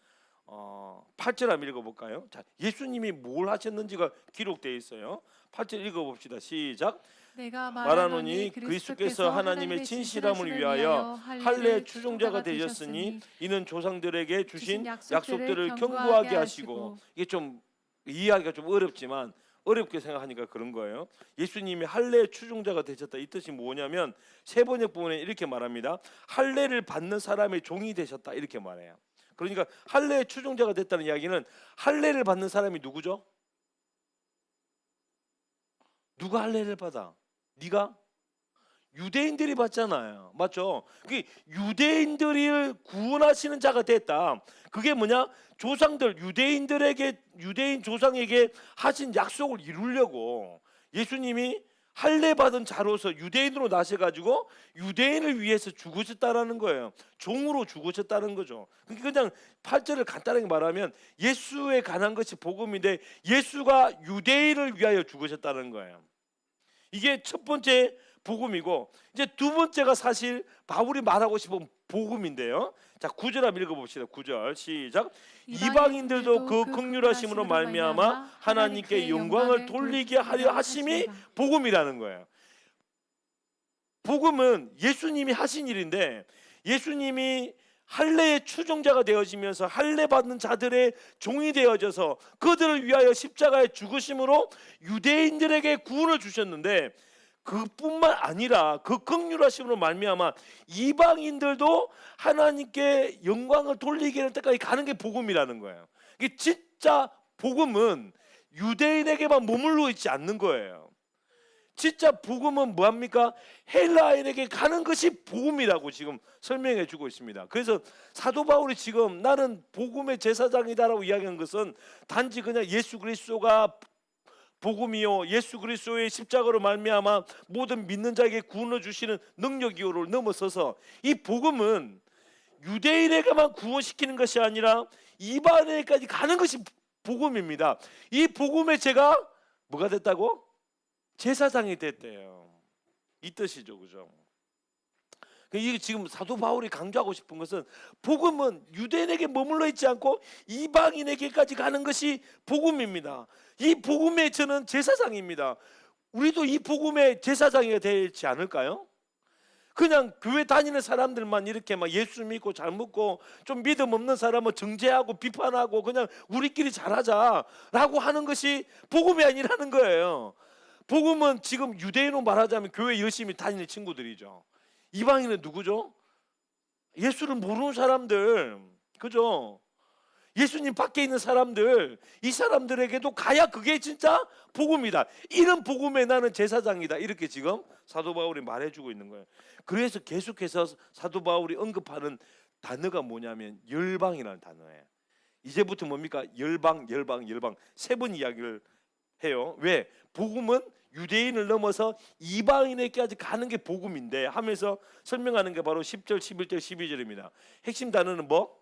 S4: 8절 한번 읽어볼까요? 자, 예수님이 뭘 하셨는지가 기록되어 있어요. 8절 읽어봅시다. 시작.
S2: 내가
S4: 말하노니 그리스도께서 하나님의 진실함을 위하여 할례 추종자가 되셨으니 이는 조상들에게 주신 약속들을 견고하게 하시고. 이게 좀 이해하기가 좀 어렵지만 어렵게 생각하니까 그런 거예요. 예수님이 할례 추종자가 되셨다 이 뜻이 뭐냐면 세 번역 부분에 이렇게 말합니다. 할례를 받는 사람의 종이 되셨다 이렇게 말해요. 그러니까 할례 추종자가 됐다는 이야기는 할례를 받는 사람이 누구죠? 누가 할례를 받아? 네가? 유대인들이 받잖아요. 맞죠? 그 유대인들을 구원하시는 자가 됐다. 그게 뭐냐? 조상들 유대인 조상에게 하신 약속을 이루려고 예수님이 할례 받은 자로서 유대인으로 나셔가지고 유대인을 위해서 죽으셨다라는 거예요. 종으로 죽으셨다는 거죠. 그냥 8절을 간단하게 말하면 예수에 관한 것이 복음인데 예수가 유대인을 위하여 죽으셨다는 거예요. 이게 첫 번째 복음이고, 이제 두 번째가 사실 바울이 말하고 싶은 복음인데요. 자, 9절 한번 읽어봅시다. 9절 시작. 이방인들도 그 긍휼하심으로 말미암아 하나님께 영광을 돌리게 하려 하심이 복음이라는 거예요. 복음은 예수님이 하신 일인데, 예수님이 할례의 추종자가 되어지면서 할례 받는 자들의 종이 되어져서 그들을 위하여 십자가에 죽으심으로 유대인들에게 구원을 주셨는데, 그뿐만 아니라 그 긍휼하심으로 말미암아 이방인들도 하나님께 영광을 돌리게 할 때까지 가는 게 복음이라는 거예요. 이게 진짜 복음은 유대인에게만 머물러 있지 않는 거예요. 진짜 복음은 뭐합니까? 헬라인에게 가는 것이 복음이라고 지금 설명해 주고 있습니다. 그래서 사도 바울이 지금 나는 복음의 제사장이다라고 이야기한 것은 단지 그냥 예수 그리스도가 복음이요 예수 그리스도의 십자가로 말미암아 모든 믿는 자에게 구원을 주시는 능력이요를 넘어서서 이 복음은 유대인에게만 구원시키는 것이 아니라 이방인에게까지 가는 것이 복음입니다. 이 복음에 제가 뭐가 됐다고? 제사장이 됐대요. 이 뜻이죠, 그죠? 이게 지금 사도 바울이 강조하고 싶은 것은 복음은 유대인에게 머물러 있지 않고 이방인에게까지 가는 것이 복음입니다. 이 복음의 저는 제사장입니다. 우리도 이 복음의 제사장이 되지 않을까요? 그냥 교회 다니는 사람들만 이렇게 막 예수 믿고 잘 먹고 좀 믿음 없는 사람은 정죄하고 비판하고 그냥 우리끼리 잘하자라고 하는 것이 복음이 아니라는 거예요. 복음은 지금 유대인으로 말하자면 교회 열심히 다니는 친구들이죠. 이방인은 누구죠? 예수를 모르는 사람들, 그죠? 예수님 밖에 있는 사람들, 이 사람들에게도 가야 그게 진짜 복음이다. 이런 복음에 나는 제사장이다. 이렇게 지금 사도 바울이 말해주고 있는 거예요. 그래서 계속해서 사도 바울이 언급하는 단어가 뭐냐면 열방이라는 단어예요. 이제부터 뭡니까? 열방 세 번 이야기를 해요. 왜? 복음은 유대인을 넘어서 이방인에게까지 가는 게 복음인데 하면서 설명하는 게 바로 10절, 11절, 12절입니다. 핵심 단어는 뭐?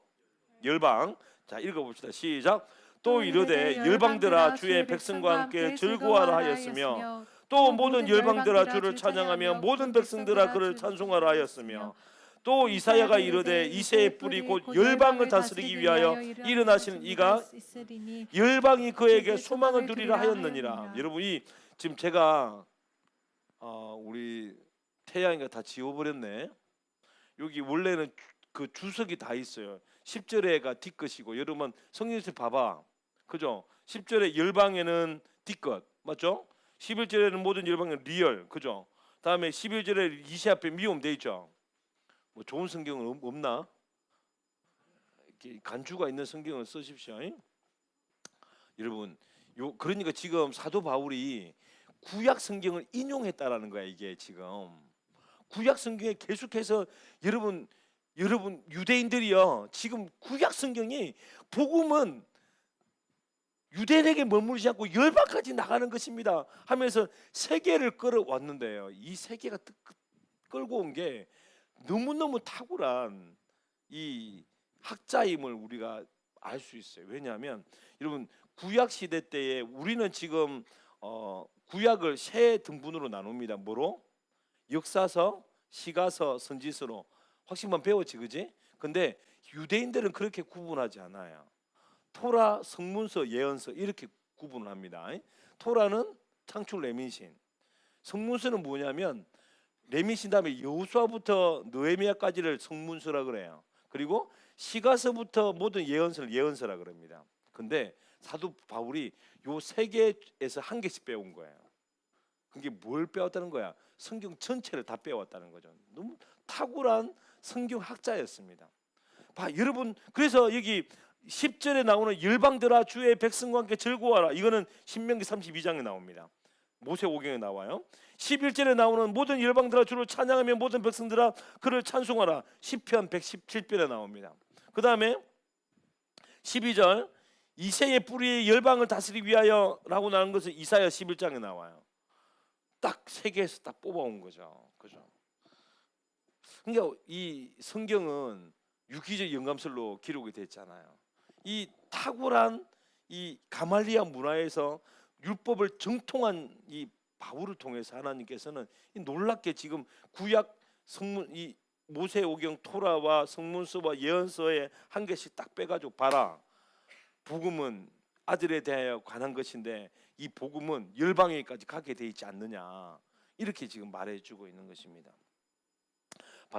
S4: 열방. 자, 읽어봅시다. 시작. 또 이르되 열방들아 주의 백성과 함께 즐거워하라 하였으며 또 모든 열방들아 주를 찬양하며 모든 백성들아 그를 찬송하라 하였으며 또 이사야가 이르되 이새의 뿌리 곧 열방을 다스리기 위하여 일어나시는 이가 열방이 그에게 소망을 두리라 하였느니라. 여러분이 지금 제가 우리 태양이가 다 지워버렸네. 여기 원래는 그 주석이 다 있어요. 10절에가 뒷것이고 여러분 성경에서 봐봐. 그죠? 10절에 열방에는 뒷것 맞죠? 11절에는 모든 열방은 리얼 그죠? 다음에 11절에 이시 앞에 미움 돼 있죠? 뭐 좋은 성경은 없나? 이렇게 간주가 있는 성경을 쓰십시오. 여러분 그러니까 지금 사도 바울이 구약 성경을 인용했다라는 거야. 이게 지금 구약 성경에 계속해서 여러분 유대인들이요 지금 구약 성경이 복음은 유대인에게 머무르지 않고 열방까지 나가는 것입니다 하면서 세계를 끌어왔는데요. 이 세계가 끌고 온 게 너무너무 탁월한 이 학자임을 우리가 알 수 있어요. 왜냐하면 여러분 구약 시대 때에 우리는 지금 구약을 세 등분으로 나눕니다. 뭐로? 역사서, 시가서, 선지서로 확실만 배웠지, 그지? 근데 유대인들은 그렇게 구분하지 않아요. 토라, 성문서, 예언서 이렇게 구분을 합니다. 토라는 창출 레민신, 성문서는 뭐냐면 레민신 다음에 여호수아부터 느헤미야까지를 성문서라 그래요. 그리고 시가서부터 모든 예언서를 예언서라 그럽니다. 근데 사도 바울이 요 세 개에서 한 개씩 배운 거예요. 그게 뭘 빼왔다는 거야? 성경 전체를 다 빼왔다는 거죠. 너무 탁월한 성경 학자였습니다. 봐, 여러분 그래서 여기 10절에 나오는 열방들아 주의 백성과 함께 즐거워하라. 이거는 신명기 32장에 나옵니다. 모세오경에 나와요. 11절에 나오는 모든 열방들아 주를 찬양하며 모든 백성들아 그를 찬송하라. 시편 117편에 나옵니다. 그 다음에 12절 이새의 뿌리의 열방을 다스리기 위하여 라고 나오는 것은 이사야 11장에 나와요. 딱 세 개에서 딱 뽑아온 거죠. 그죠? 그러니까 이 성경은 유기적 영감설로 기록이 됐잖아요. 이 탁월한 이 가말리아 문화에서 율법을 정통한 이 바울을 통해서 하나님께서는 이 놀랍게 지금 구약 성문 이 모세오경 토라와 성문서와 예언서에 한 개씩 딱 빼가지고 봐라. 복음은 아들에 대하여 관한 것인데 이 복음은 열방에까지 가게 돼 있지 않느냐 이렇게 지금 말해주고 있는 것입니다.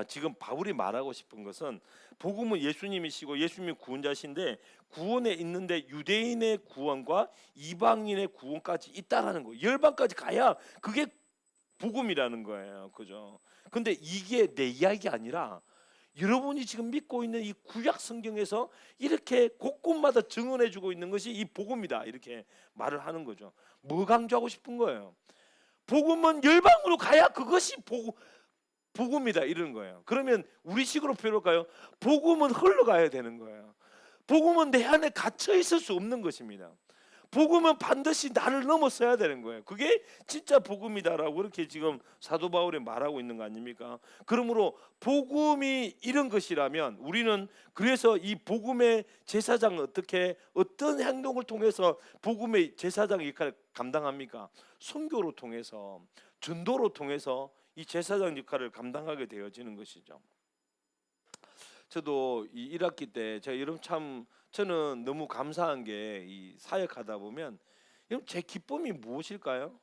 S4: 지금 바울이 말하고 싶은 것은 복음은 예수님이시고 예수님이 구원자신데 구원에 있는데 유대인의 구원과 이방인의 구원까지 있다라는 거예요. 열방까지 가야 그게 복음이라는 거예요. 그죠? 근데 이게 내 이야기가 아니라 여러분이 지금 믿고 있는 이 구약 성경에서 이렇게 곳곳마다 증언해 주고 있는 것이 이 복음이다. 이렇게 말을 하는 거죠. 뭐 강조하고 싶은 거예요? 복음은 열방으로 가야 그것이 복음이다 이런 거예요. 그러면 우리식으로 표현할까요? 복음은 흘러가야 되는 거예요. 복음은 내 안에 갇혀 있을 수 없는 것입니다. 복음은 반드시 나를 넘어서야 되는 거예요. 그게 진짜 복음이다라고 그렇게 지금 사도 바울이 말하고 있는 거 아닙니까? 그러므로 복음이 이런 것이라면 우리는 그래서 이 복음의 제사장은 어떤 행동을 통해서 복음의 제사장 역할을 감당합니까? 선교로 통해서, 전도로 통해서 이 제사장 역할을 감당하게 되어지는 것이죠. 저도 이 1학기 때 제가 여러분 참 저는 너무 감사한 게 이 사역하다 보면 제 기쁨이 무엇일까요?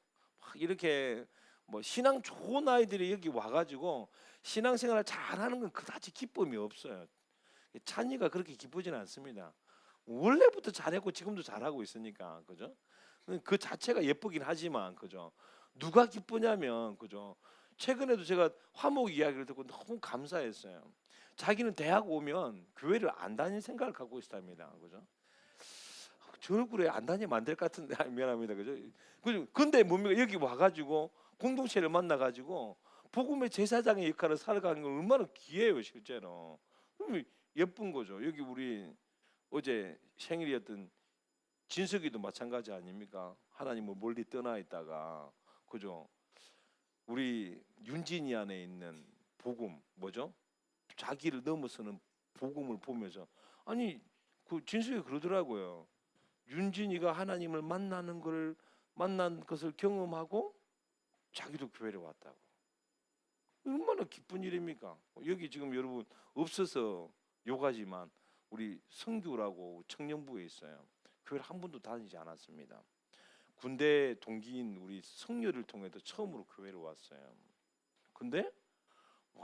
S4: 이렇게 뭐 신앙 좋은 아이들이 여기 와가지고 신앙생활을 잘하는 건 그다지 기쁨이 없어요. 찬이가 그렇게 기쁘지는 않습니다. 원래부터 잘했고 지금도 잘하고 있으니까, 그죠? 그 자체가 예쁘긴 하지만, 그죠? 누가 기쁘냐면, 그죠? 최근에도 제가 화목 이야기를 듣고 너무 감사했어요. 자기는 대학 오면 교회를 안 다닐 생각을 갖고 있답니다, 그죠? 저 얼굴에 안 다니면 안 될 것 같은데 미안합니다, 그죠? 근데 뭡니까 여기 와가지고 공동체를 만나가지고 복음의 제사장의 역할을 살아가는 건 얼마나 귀해요, 실제로. 예쁜 거죠. 여기 우리 어제 생일이었던 진석이도 마찬가지 아닙니까? 하나님을 멀리 떠나 있다가, 그죠? 우리 윤진이 안에 있는 복음 뭐죠? 자기를 넘어서는 복음을 보면서, 아니 그 진석이 그러더라고요. 윤진이가 하나님을 만난 것을 경험하고 자기도 교회를 왔다고. 얼마나 기쁜 일입니까? 여기 지금 여러분 없어서 요가지만 우리 성규라고 청년부에 있어요. 교회를 한 번도 다니지 않았습니다. 군대 동기인 우리 성녀를 통해서 처음으로 교회를 왔어요. 근데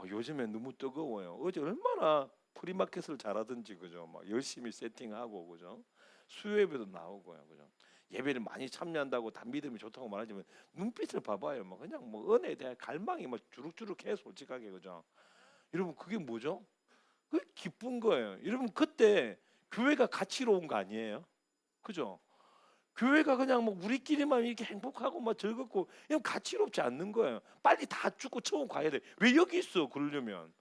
S4: 요즘에 너무 뜨거워요. 어제 얼마나 프리마켓을 잘하든지, 그죠? 막 열심히 세팅하고, 그죠? 수요 예배도 나오고요, 그죠? 예배를 많이 참여한다고 다 믿음이 좋다고 말하지만 눈빛을 봐봐요. 막 그냥 뭐 은혜에 대한 갈망이 막 주룩주룩해, 솔직하게, 그죠? 여러분 그게 뭐죠? 그게 기쁜 거예요. 여러분 그때 교회가 가치로운 거 아니에요? 그죠? 교회가 그냥 뭐 우리끼리만 이렇게 행복하고 막 즐겁고 이런 가치롭지 않는 거예요. 빨리 다 죽고 처음 가야 돼. 왜 여기 있어? 그러려면.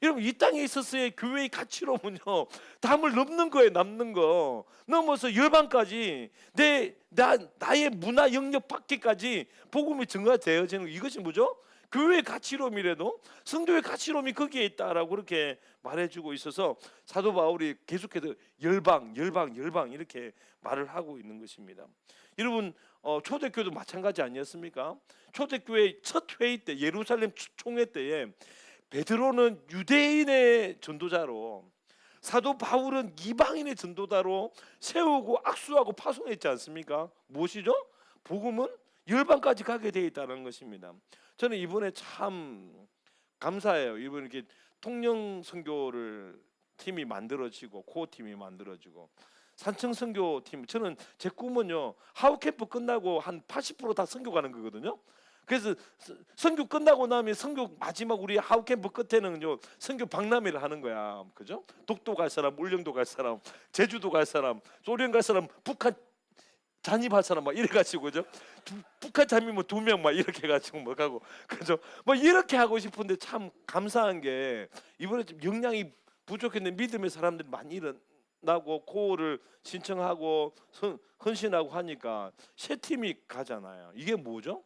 S4: 여러분 이 땅에 있었어야 교회의 가치로면요 담을 넘는 거예요. 남는 거 넘어서 열방까지 나의 문화 영역 밖에까지 복음이 증가되어지는 거. 이것이 뭐죠? 교회의 가치로움이라도 성도의 가치로움이 거기에 있다라고 그렇게 말해주고 있어서 사도 바울이 계속해서 열방 이렇게 말을 하고 있는 것입니다. 여러분 초대교회도 마찬가지 아니었습니까? 초대교회 첫 회의 때, 예루살렘 총회 때에 베드로는 유대인의 전도자로, 사도 바울은 이방인의 전도자로 세우고 악수하고 파송했지 않습니까? 무엇이죠? 복음은 열방까지 가게 되어 있다는 것입니다. 저는 이번에 참 감사해요. 이번에 이렇게 통영 선교를 팀이 만들어지고 코어 팀이 만들어지고 산청 선교 팀, 저는 제 꿈은요 하우 캠프 끝나고 한 80% 다 선교 가는 거거든요. 그래서 선교 끝나고 나면 선교 마지막 우리 하우 캠프 끝에는요 선교 박람회를 하는 거야, 그죠? 독도 갈 사람, 울릉도 갈 사람, 제주도 갈 사람, 소련 갈 사람, 북한 잔입할 사람 막 이래가지고, 그죠? 북한 잔입 뭐 2명 막 이렇게 해가지고 뭐 가고, 그죠? 뭐 이렇게 하고 싶은데 참 감사한 게 이번에 좀 역량이 부족했는데 믿음의 사람들이 많이 일어나고 코어를 신청하고 헌신하고 하니까 새 팀이 가잖아요. 이게 뭐죠?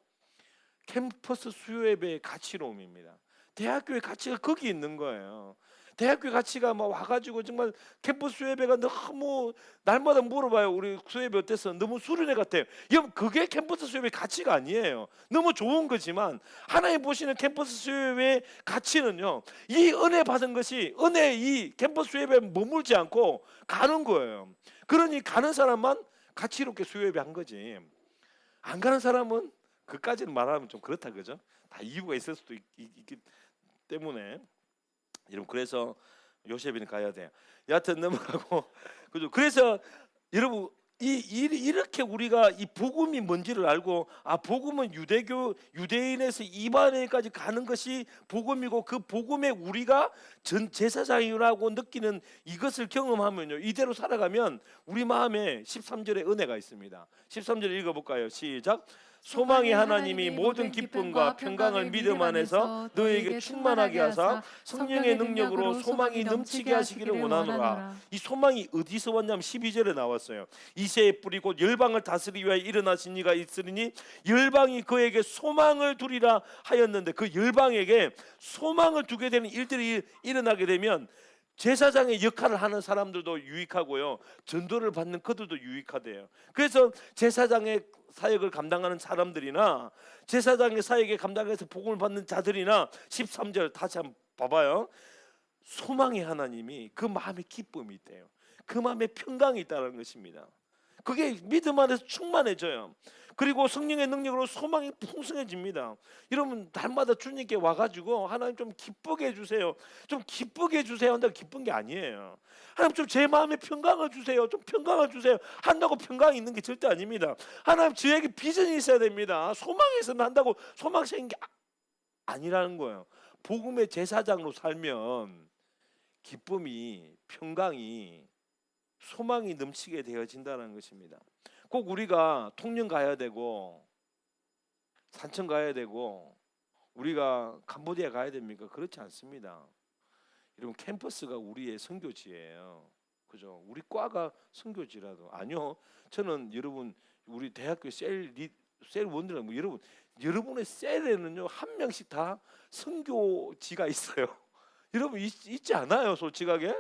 S4: 캠퍼스 수요 예배의 가치로움입니다. 대학교의 가치가 거기 있는 거예요. 대학교 가치가 막 와가지고 정말 캠퍼스 수요예배가 너무 날마다 물어봐요. 우리 수요예배 어땠어? 너무 수련회 같아요. 여러분 그게 캠퍼스 수요예배 가치가 아니에요. 너무 좋은 거지만 하나님 보시는 캠퍼스 수요예배의 가치는요 이 은혜 받은 것이 은혜 이 캠퍼스 수요예배에 머물지 않고 가는 거예요. 그러니 가는 사람만 가치롭게 수요예배 한 거지, 안 가는 사람은 그까지는 말하면 좀 그렇다, 그죠? 다 이유가 있을 수도 있기 때문에 여러분 그래서 요셉이는 가야 돼요. 여하튼 넘어가고, 그죠? 그래서 여러분 이렇게 우리가 이 복음이 뭔지를 알고, 복음은 유대인에서 이방인까지 가는 것이 복음이고 그 복음에 우리가 전 제사장이라고 느끼는 이것을 경험하면요 이대로 살아가면 우리 마음에 13절에 은혜가 있습니다. 13절 읽어볼까요? 시작. 소망의 하나님이 모든 기쁨과 평강을 믿음 안에서 너에게 충만하게 하사 성령의 능력으로 소망이 넘치게 하시기를 원하노라. 이 소망이 어디서 왔냐면 12절에 나왔어요. 이새의 뿌리고 열방을 다스리기 위하여 일어나신 이가 있으리니 열방이 그에게 소망을 두리라 하였는데, 그 열방에게 소망을 두게 되는 일들이 일어나게 되면 제사장의 역할을 하는 사람들도 유익하고요 전도를 받는 그들도 유익하대요. 그래서 제사장의 사역을 감당하는 사람들이나 제사장의 사역에 감당해서 복음을 받는 자들이나 13절 다시 한번 봐봐요. 소망의 하나님이 그 마음에 기쁨이 있대요. 그 마음에 평강이 있다는 것입니다. 그게 믿음 안에서 충만해져요. 그리고 성령의 능력으로 소망이 풍성해집니다. 여러분 날마다 주님께 와가지고 하나님 좀 기쁘게 해주세요. 좀 기쁘게 해주세요 한다고 기쁜 게 아니에요. 하나님 좀 제 마음에 평강을 주세요. 좀 평강을 주세요 한다고 평강이 있는 게 절대 아닙니다. 하나님 저에게 비전이 있어야 됩니다. 소망에서는 한다고 소망 생긴 게 아니라는 거예요. 복음의 제사장으로 살면 기쁨이, 평강이, 소망이 넘치게 되어진다는 것입니다. 꼭 우리가 통영 가야 되고 산청 가야 되고 우리가 캄보디아 가야 됩니까? 그렇지 않습니다. 여러분 캠퍼스가 우리의 선교지예요. 그죠? 우리 과가 선교지라도 아니요. 저는 여러분 우리 대학교 셀 원들은 뭐 여러분의 셀에는요 한 명씩 다 선교지가 있어요. 여러분 있지 않아요? 솔직하게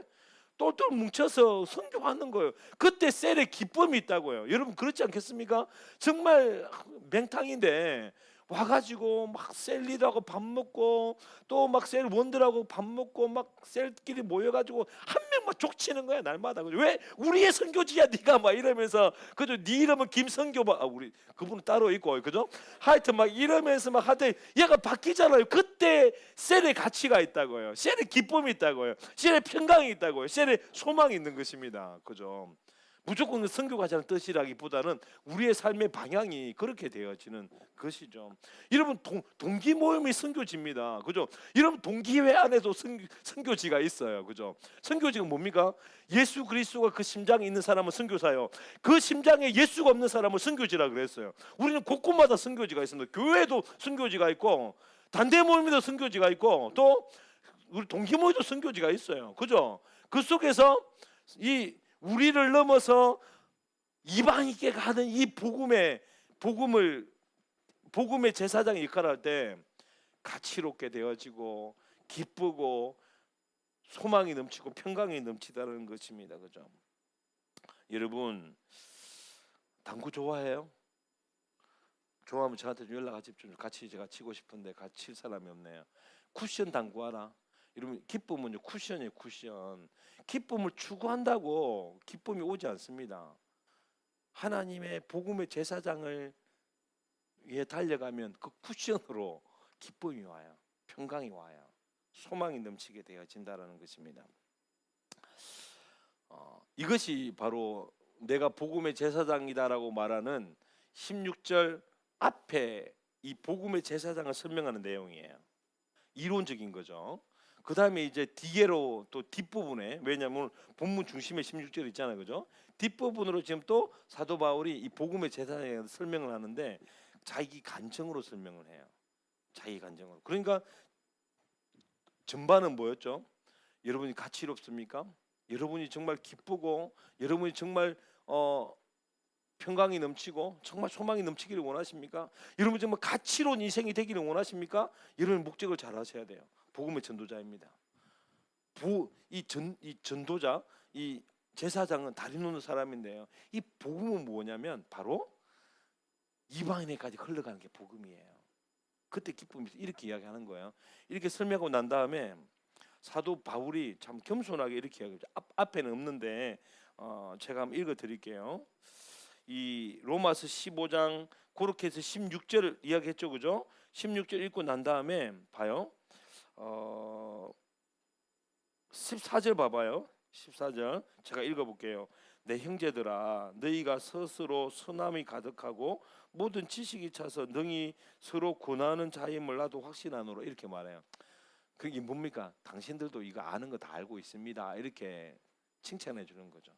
S4: 똘똘 뭉쳐서 선교하는 거예요. 그때 셀에 기쁨이 있다고요. 여러분 그렇지 않겠습니까? 정말 맹탕인데 와가지고 막 셀리더하고 밥 먹고 또 막 셀 원들하고 밥 먹고 막 셀끼리 모여가지고 한 명만 족치는 거야 날마다. 왜 우리의 선교지야 네가 막 이러면서 그죠? 네 이름은 김선교 우리 그분은 따로 있고 그죠? 하여튼 막 이러면서 막 하여튼 얘가 바뀌잖아요. 그때 셀의 가치가 있다고요. 셀의 기쁨이 있다고요. 셀의 평강이 있다고요. 셀의 소망이 있는 것입니다. 그죠? 무조건 선교 가자는 뜻이라기보다는 우리의 삶의 방향이 그렇게 되어지는 것이죠. 여러분 동기 모임이 선교지입니다. 그죠? 여러분 동기회 안에도 선교지가 있어요. 그죠? 선교지가 뭡니까? 예수 그리스도가 그 심장에 있는 사람은 선교사요. 그 심장에 예수가 없는 사람은 선교지라 그랬어요. 우리는 곳곳마다 선교지가 있습니다. 교회도 선교지가 있고 단대 모임에도 선교지가 있고 또 우리 동기 모임도 선교지가 있어요. 그죠? 그 속에서 이 우리를 넘어서 이방인께 가는 이 복음의 제사장의 역할을 할 때 가치롭게 되어지고 기쁘고 소망이 넘치고 평강이 넘치다는 것입니다. 그죠? 여러분 당구 좋아해요? 좋아하면 저한테 좀 연락하십시오. 같이 제가 치고 싶은데 같이 칠 사람이 없네요. 쿠션 당구 하나? 여러분 기쁨은요 쿠션이에요. 쿠션. 기쁨을 추구한다고 기쁨이 오지 않습니다. 하나님의 복음의 제사장을 위해 달려가면 그 쿠션으로 기쁨이 와요. 평강이 와요. 소망이 넘치게 되어진다는 것입니다. 이것이 바로 내가 복음의 제사장이다라고 말하는 16절 앞에 이 복음의 제사장을 설명하는 내용이에요. 이론적인 거죠. 그 다음에 이제 뒤에로 또 뒷부분에 왜냐하면 본문 중심에 16절 있잖아요. 그죠? 뒷부분으로 지금 또 사도 바울이 이 복음의 제사장에 대해서 설명을 하는데 자기 간증으로 설명을 해요. 자기 간증으로. 그러니까 전반은 뭐였죠? 여러분이 가치롭습니까? 여러분이 정말 기쁘고 여러분이 정말 평강이 넘치고 정말 소망이 넘치기를 원하십니까? 여러분 정말 가치로운 인생이 되기를 원하십니까? 여러분 목적을 잘 하셔야 돼요. 복음의 전도자입니다. 이 전도자, 이 제사장은 다리 놓는 사람인데요. 이 복음은 뭐냐면 바로 이방인에까지 흘러가는 게 복음이에요. 그때 기쁨이 이렇게 이야기하는 거예요. 이렇게 설명하고 난 다음에 사도 바울이 참 겸손하게 이렇게 이야기하죠. 앞에는 없는데 제가 한번 읽어드릴게요. 이 로마서 15장 그렇게 해서 16절을 이야기했죠. 그죠? 16절 읽고 난 다음에 봐요. 14절 봐봐요. 14절 제가 읽어볼게요. 내 형제들아 너희가 스스로 선함이 가득하고 모든 지식이 차서 능히 서로 권하는 자임을 나도 확신하노라 이렇게 말해요. 그게 뭡니까? 당신들도 이거 아는 거 다 알고 있습니다. 이렇게 칭찬해 주는 거죠.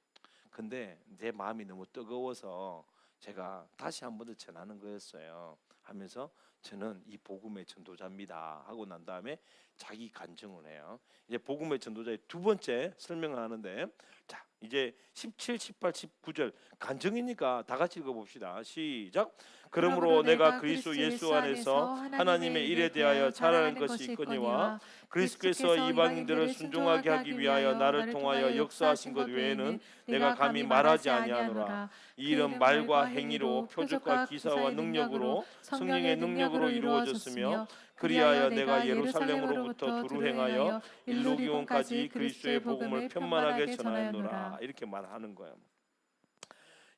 S4: 근데 내 마음이 너무 뜨거워서 제가 다시 한 번 더 전하는 거였어요. 하면서 저는 이 복음의 전도자입니다 하고 난 다음에 자기 간증을 해요. 이제 복음의 전도자의 두 번째 설명을 하는데 자 이제 17, 18, 19절 간증이니까 다 같이 읽어봅시다. 시작. 그러므로 내가 그리스도 예수 안에서 하나님의 일에 대하여 잘하는 것이 있거니와 그리스도께서 이방인들을 순종하게 하기 위하여 나를 통하여 역사하신 것 외에는 내가 감히 말하지 아니하노라. 이 일은 말과 행위로 표적과 기사와 능력으로 성령의 능력으로 이루어졌으며 그리하여 내가 예루살렘으로부터 두루 행하여 일루기온까지 그리스도의 복음을 편만하게 전하노라. 이렇게 말하는 거예요.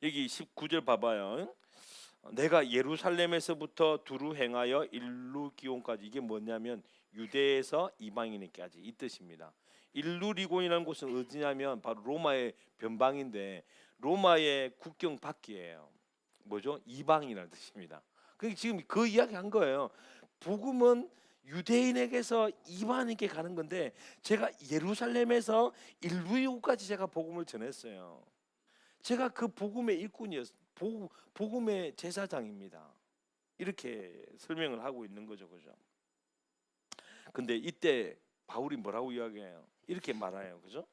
S4: 여기 19절 봐봐요. 내가 예루살렘에서부터 두루 행하여 일루기온까지, 이게 뭐냐면 유대에서 이방인에게까지 이 뜻입니다. 일루리곤이라는 곳은 어디냐면 바로 로마의 변방인데 로마의 국경 밖이에요. 뭐죠? 이방이라는 뜻입니다. 그 지금 그 이야기 한 거예요. 복음은 유대인에게서 이방인에게 가는 건데 제가 예루살렘에서 일루이고까지 제가 복음을 전했어요. 제가 그 복음의 일꾼이었어요. 복음의 제사장입니다. 이렇게 설명을 하고 있는 거죠, 그죠? 근데 이때 바울이 뭐라고 이야기해요? 이렇게 말해요, 그죠?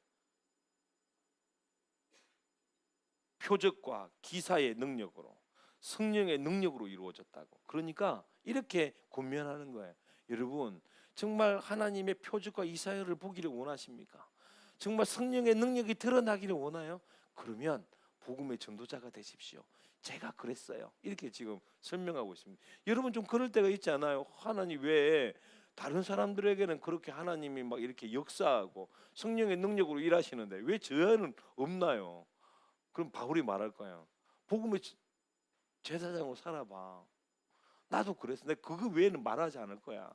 S4: 표적과 기사의 능력으로, 성령의 능력으로 이루어졌다고. 그러니까 이렇게 권면하는 거예요. 여러분, 정말 하나님의 표적과 기사를 보기를 원하십니까? 정말 성령의 능력이 드러나기를 원해요? 그러면 복음의 전도자가 되십시오. 제가 그랬어요. 이렇게 지금 설명하고 있습니다. 여러분 좀 그럴 때가 있지 않아요? 하나님 왜 다른 사람들에게는 그렇게 하나님이 막 이렇게 역사하고 성령의 능력으로 일하시는데 왜 저는 없나요? 그럼 바울이 말할 거예요. 복음의 제사장으로 살아봐. 나도 그랬어. 내가 그거 외에는 말하지 않을 거야.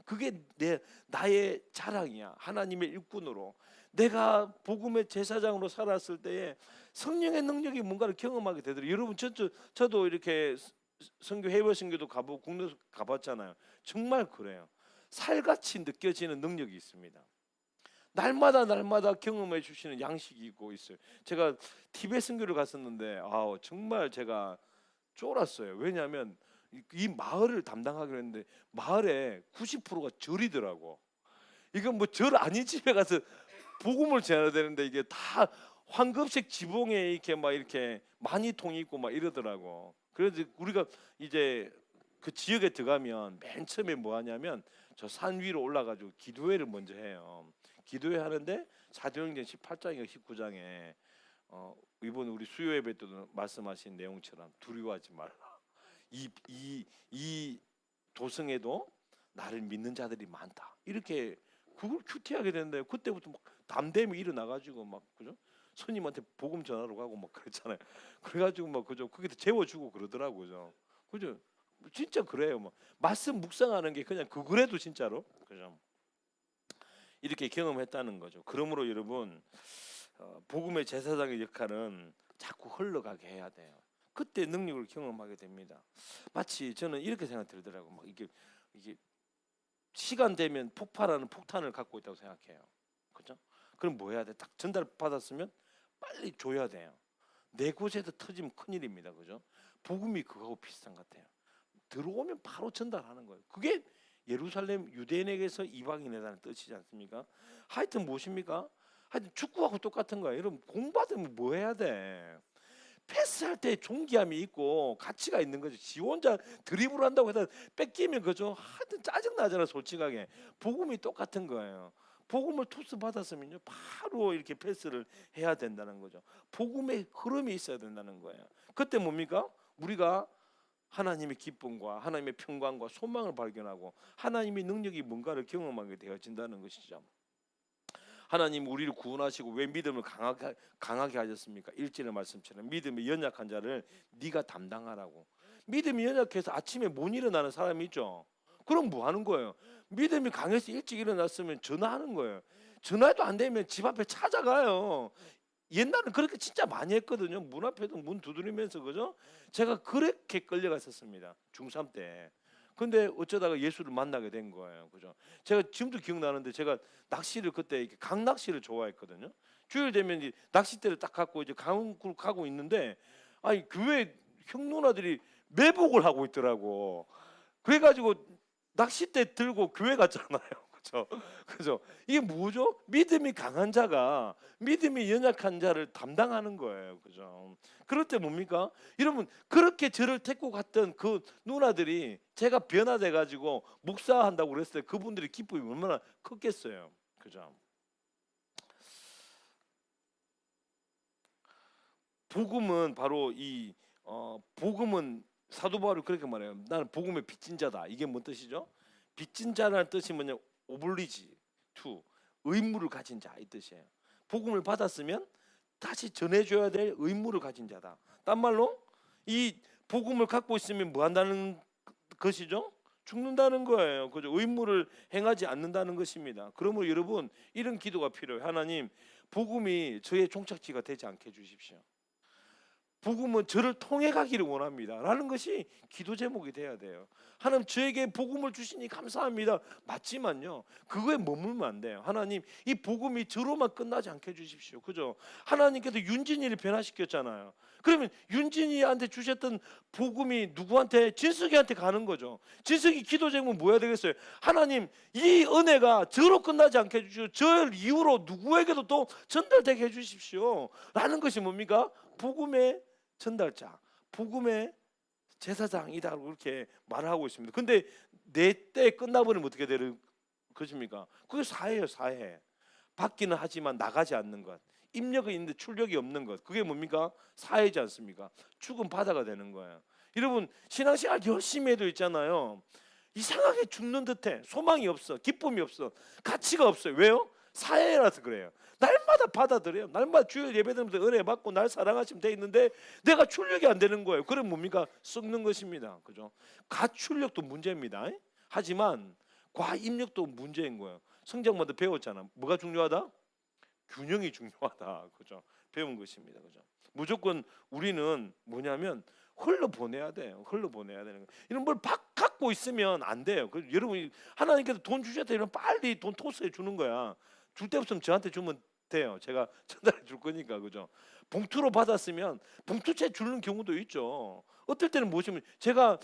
S4: 그게 나의 자랑이야. 하나님의 일꾼으로 내가 복음의 제사장으로 살았을 때에 성령의 능력이 뭔가를 경험하게 되더라고요. 여러분 저도 이렇게 선교, 해외 선교도 가보고 국내도 가봤잖아요. 정말 그래요. 살같이 느껴지는 능력이 있습니다. 날마다 경험해 주시는 양식이 있고 있어요. 제가 티베트 선교를 갔었는데 정말 제가 쫄았어요. 왜냐하면 이 마을을 담당하기로 했는데 마을에 90%가 절이더라고. 이건 뭐 절 아닌 집에 가서 복음을 전해야 되는데 이게 다 황금색 지붕에 이렇게 많이통이 있고 막 이러더라고. 그래서 우리가 이제 그 지역에 들어가면 맨 처음에 뭐 하냐면 저 산 위로 올라가지고 기도회를 먼저 해요. 기도회 하는데 사도행전 18장인가 19장에 이번 우리 수요 예배 때도 말씀하신 내용처럼 두려워하지 말라. 이 도성에도 나를 믿는 자들이 많다. 이렇게 그걸 큐티하게 되는데 그때부터 막 담대히 일어나가지고 막 그죠? 스님한테 복음 전하러 가고 막 그랬잖아요. 그래가지고 막 그죠? 거기도 재워주고 그러더라고요. 그죠? 진짜 그래요. 뭐 말씀 묵상하는 게 그냥 그래도 진짜로 그죠? 이렇게 경험했다는 거죠. 그러므로 여러분 복음의 제사장의 역할은 자꾸 흘러가게 해야 돼요. 그때 능력을 경험하게 됩니다. 마치 저는 이렇게 생각 들더라고. 막 이게 시간 되면 폭발하는 폭탄을 갖고 있다고 생각해요. 그죠? 그럼 뭐 해야 돼? 딱 전달 받았으면 빨리 줘야 돼요. 내 곳에도 터지면 큰일입니다. 그죠? 복음이 그거하고 비슷한 것 같아요. 들어오면 바로 전달하는 거예요. 그게 예루살렘 유대인에게서 이방인에다는 뜻이지 않습니까? 하여튼 무엇입니까? 하여튼 축구하고 똑같은 거예요. 여러분 공부하면 뭐 해야 돼? 패스할 때 존귀함이 있고 가치가 있는 거죠. 지 혼자 드리블 한다고 해서 뺏기면 그죠? 하여튼 짜증나잖아 솔직하게. 복음이 똑같은 거예요. 복음을 토스 받았으면요 바로 이렇게 패스를 해야 된다는 거죠. 복음의 흐름이 있어야 된다는 거예요. 그때 뭡니까? 우리가 하나님의 기쁨과 하나님의 평강과 소망을 발견하고 하나님의 능력이 뭔가를 경험하게 되어진다는 것이죠. 하나님 우리를 구원하시고 왜 믿음을 강하게 하셨습니까? 1절의 말씀처럼 믿음이 연약한 자를 네가 담당하라고. 믿음이 연약해서 아침에 못 일어나는 사람이 있죠. 그럼 뭐 하는 거예요? 믿음이 강해서 일찍 일어났으면 전화하는 거예요. 전화도 안 되면 집 앞에 찾아가요. 옛날은 그렇게 진짜 많이 했거든요. 문 앞에도 문 두드리면서 그죠? 제가 그렇게 끌려갔었습니다. 중3 때. 근데 어쩌다가 예수를 만나게 된 거예요. 그죠? 제가 지금도 기억나는데 제가 낚시를 그때 강낚시를 좋아했거든요. 주일 되면 이제 낚싯대를 딱 갖고 이제 강으로 가고 있는데 아니 교회 형 누나들이 매복을 하고 있더라고. 그래가지고 낚싯대 들고 교회 갔잖아요. 그죠? 그죠? 이게 뭐죠? 믿음이 강한 자가 믿음이 연약한 자를 담당하는 거예요. 그죠? 그럴 때 뭡니까? 여러분 그렇게 저를 데리고 갔던 그 누나들이 제가 변화돼 가지고 목사한다고 그랬을 때 그분들의 기쁨이 얼마나 컸겠어요. 그죠? 복음은 바로 복음은 사도 바울이 그렇게 말해요. 나는 복음의 빚진 자다. 이게 뭔 뜻이죠? 빚진 자라는 뜻이 뭐냐? 오블리지 투 의무를 가진 자 이 뜻이에요. 복음을 받았으면 다시 전해줘야 될 의무를 가진 자다. 딴 말로 이 복음을 갖고 있으면 뭐 한다는 것이죠? 죽는다는 거예요. 그죠? 의무를 행하지 않는다는 것입니다. 그러므로 여러분 이런 기도가 필요해요. 하나님, 복음이 저의 종착지가 되지 않게 해주십시오. 복음은 저를 통해 가기를 원합니다 라는 것이 기도 제목이 돼야 돼요. 하나님, 저에게 복음을 주시니 감사합니다. 맞지만요, 그거에 머물면 안 돼요. 하나님, 이 복음이 저로만 끝나지 않게 해주십시오. 그죠? 하나님께서 윤진이를 변화시켰잖아요. 그러면 윤진이한테 주셨던 복음이 누구한테? 진석이한테 가는 거죠. 진석이 기도 제목은 뭐야 되겠어요? 하나님, 이 은혜가 저로 끝나지 않게 해주시오. 저 이후로 누구에게도 또 전달되게 해주십시오 라는 것이 뭡니까? 복음의 전달자, 복음의 제사장이다 그렇게 말하고 있습니다. 근데 내 때 끝나버리면 어떻게 되는 것입니까? 그게 사회예요. 사회. 받기는 하지만 나가지 않는 것, 입력은 있는데 출력이 없는 것, 그게 뭡니까? 사회지 않습니까? 죽은 바다가 되는 거예요. 여러분, 신앙생활 열심히 해도 있잖아요, 이상하게 죽는 듯해. 소망이 없어, 기쁨이 없어, 가치가 없어요. 왜요? 사회라서 그래요. 날마다 받아들여요. 날마다 주일 예배드리면서 은혜 받고 날 사랑하시면 돼 있는데 내가 출력이 안 되는 거예요. 그럼 뭡니까? 썩는 것입니다. 그죠? 가출력도 문제입니다. 하지만 과입력도 문제인 거예요. 성경마다 배웠잖아. 뭐가 중요하다? 균형이 중요하다. 그죠? 배운 것입니다. 그죠? 무조건 우리는 뭐냐면 흘러 보내야 돼요. 흘러 보내야 되는 거. 이런 걸 갖고 있으면 안 돼요. 여러분, 하나님께서 돈 주셨다 이러면 빨리 돈 토스해 주는 거야. 줄 데 없으면 저한테 주면 돼요. 제가 전달해 줄 거니까. 그죠? 봉투로 받았으면 봉투채 주는 경우도 있죠. 어떨 때는 뭐시면, 제가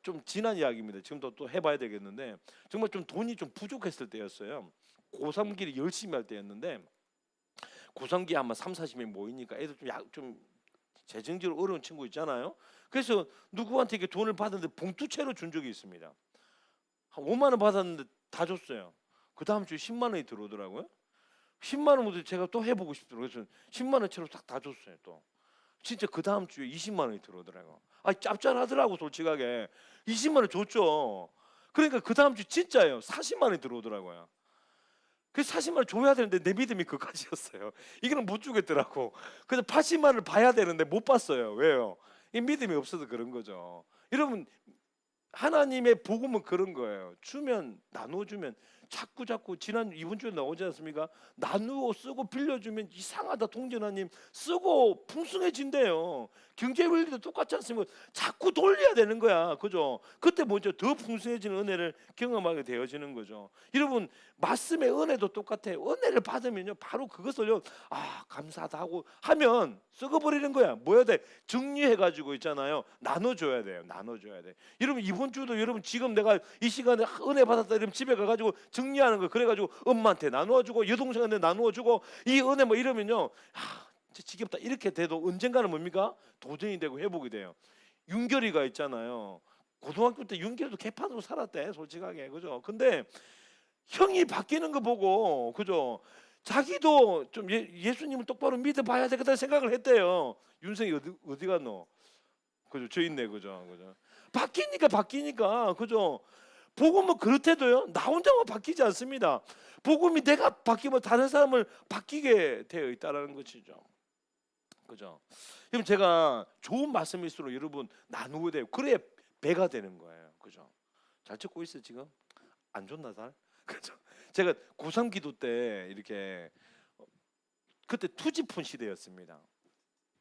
S4: 좀 지난 이야기입니다. 지금도 또 해봐야 되겠는데, 정말 좀 돈이 좀 부족했을 때였어요. 고3기를 열심히 할 때였는데, 고3기에 아마 3, 40명 모이니까 애들 좀 재정적으로 어려운 친구 있잖아요. 그래서 누구한테 이렇게 돈을 받았는데 봉투채로 준 적이 있습니다. 한 5만 원 받았는데 다 줬어요. 그 다음 주에 10만 원이 들어오더라고요. 10만 원부터 제가 또 해보고 싶더라고요. 그래서 10만 원채로 다 줬어요. 또 진짜 그 다음 주에 20만 원이 들어오더라고요. 아, 짭짤하더라고. 솔직하게 20만 원 줬죠. 그러니까 그 다음 주 진짜예요. 40만 원이 들어오더라고요. 그래서 40만 원 줘야 되는데 내 믿음이 그까지였어요. 이거는 못 주겠더라고. 그래서 80만 원을 봐야 되는데 못 봤어요. 왜요? 이 믿음이 없어서 그런 거죠. 여러분, 하나님의 복음은 그런 거예요. 주면, 나눠주면, 자꾸 지난 이번 주에 나오지 않습니까? 나누어 쓰고 빌려주면 이상하다 동전하님, 쓰고 풍성해진대요. 경제 원리도 똑같지 않습니까? 자꾸 돌려야 되는 거야. 그죠? 그때 먼저 더 풍성해지는 은혜를 경험하게 되어지는 거죠. 여러분, 말씀의 은혜도 똑같아요. 은혜를 받으면요, 바로 그것을요, 아, 감사하다 하고 하면 썩어버리는 거야. 뭐야 돼? 정리해가지고 있잖아요. 나눠줘야 돼요. 나눠줘야 돼. 여러분, 이번 주도 여러분, 지금 내가 이 시간에 은혜 받았다 이러면 집에 가가지고 정리하는 거, 그래가지고 엄마한테 나누어주고 여동생한테 나누어주고, 이 은혜 뭐 이러면요, 진짜 지겹다 이렇게 돼도 언젠가는 뭡니까? 도전이 되고 회복이 돼요. 윤결이가 있잖아요. 고등학교 때 윤결이도 개판으로 살았대, 솔직하게. 그죠? 근데 형이 바뀌는 거 보고, 그죠, 자기도 좀 예수님을 똑바로 믿어봐야 되겠다 생각을 했대요. 윤성이 어디 갔노? 그죠? 저 있네. 그죠? 바뀌니까 그죠? 복음은 그렇대도요, 나 혼자만 바뀌지 않습니다. 복음이 내가 바뀌면 다른 사람을 바뀌게 되어 있다라는 것이죠. 그죠? 그럼 제가 좋은 말씀일수록 여러분 나누게 돼요. 그래야 배가 되는 거예요. 그죠? 잘 듣고 있어 지금? 안 좋나 잘? 그죠? 제가 고3 기도 때 이렇게, 그때 투지폰 시대였습니다.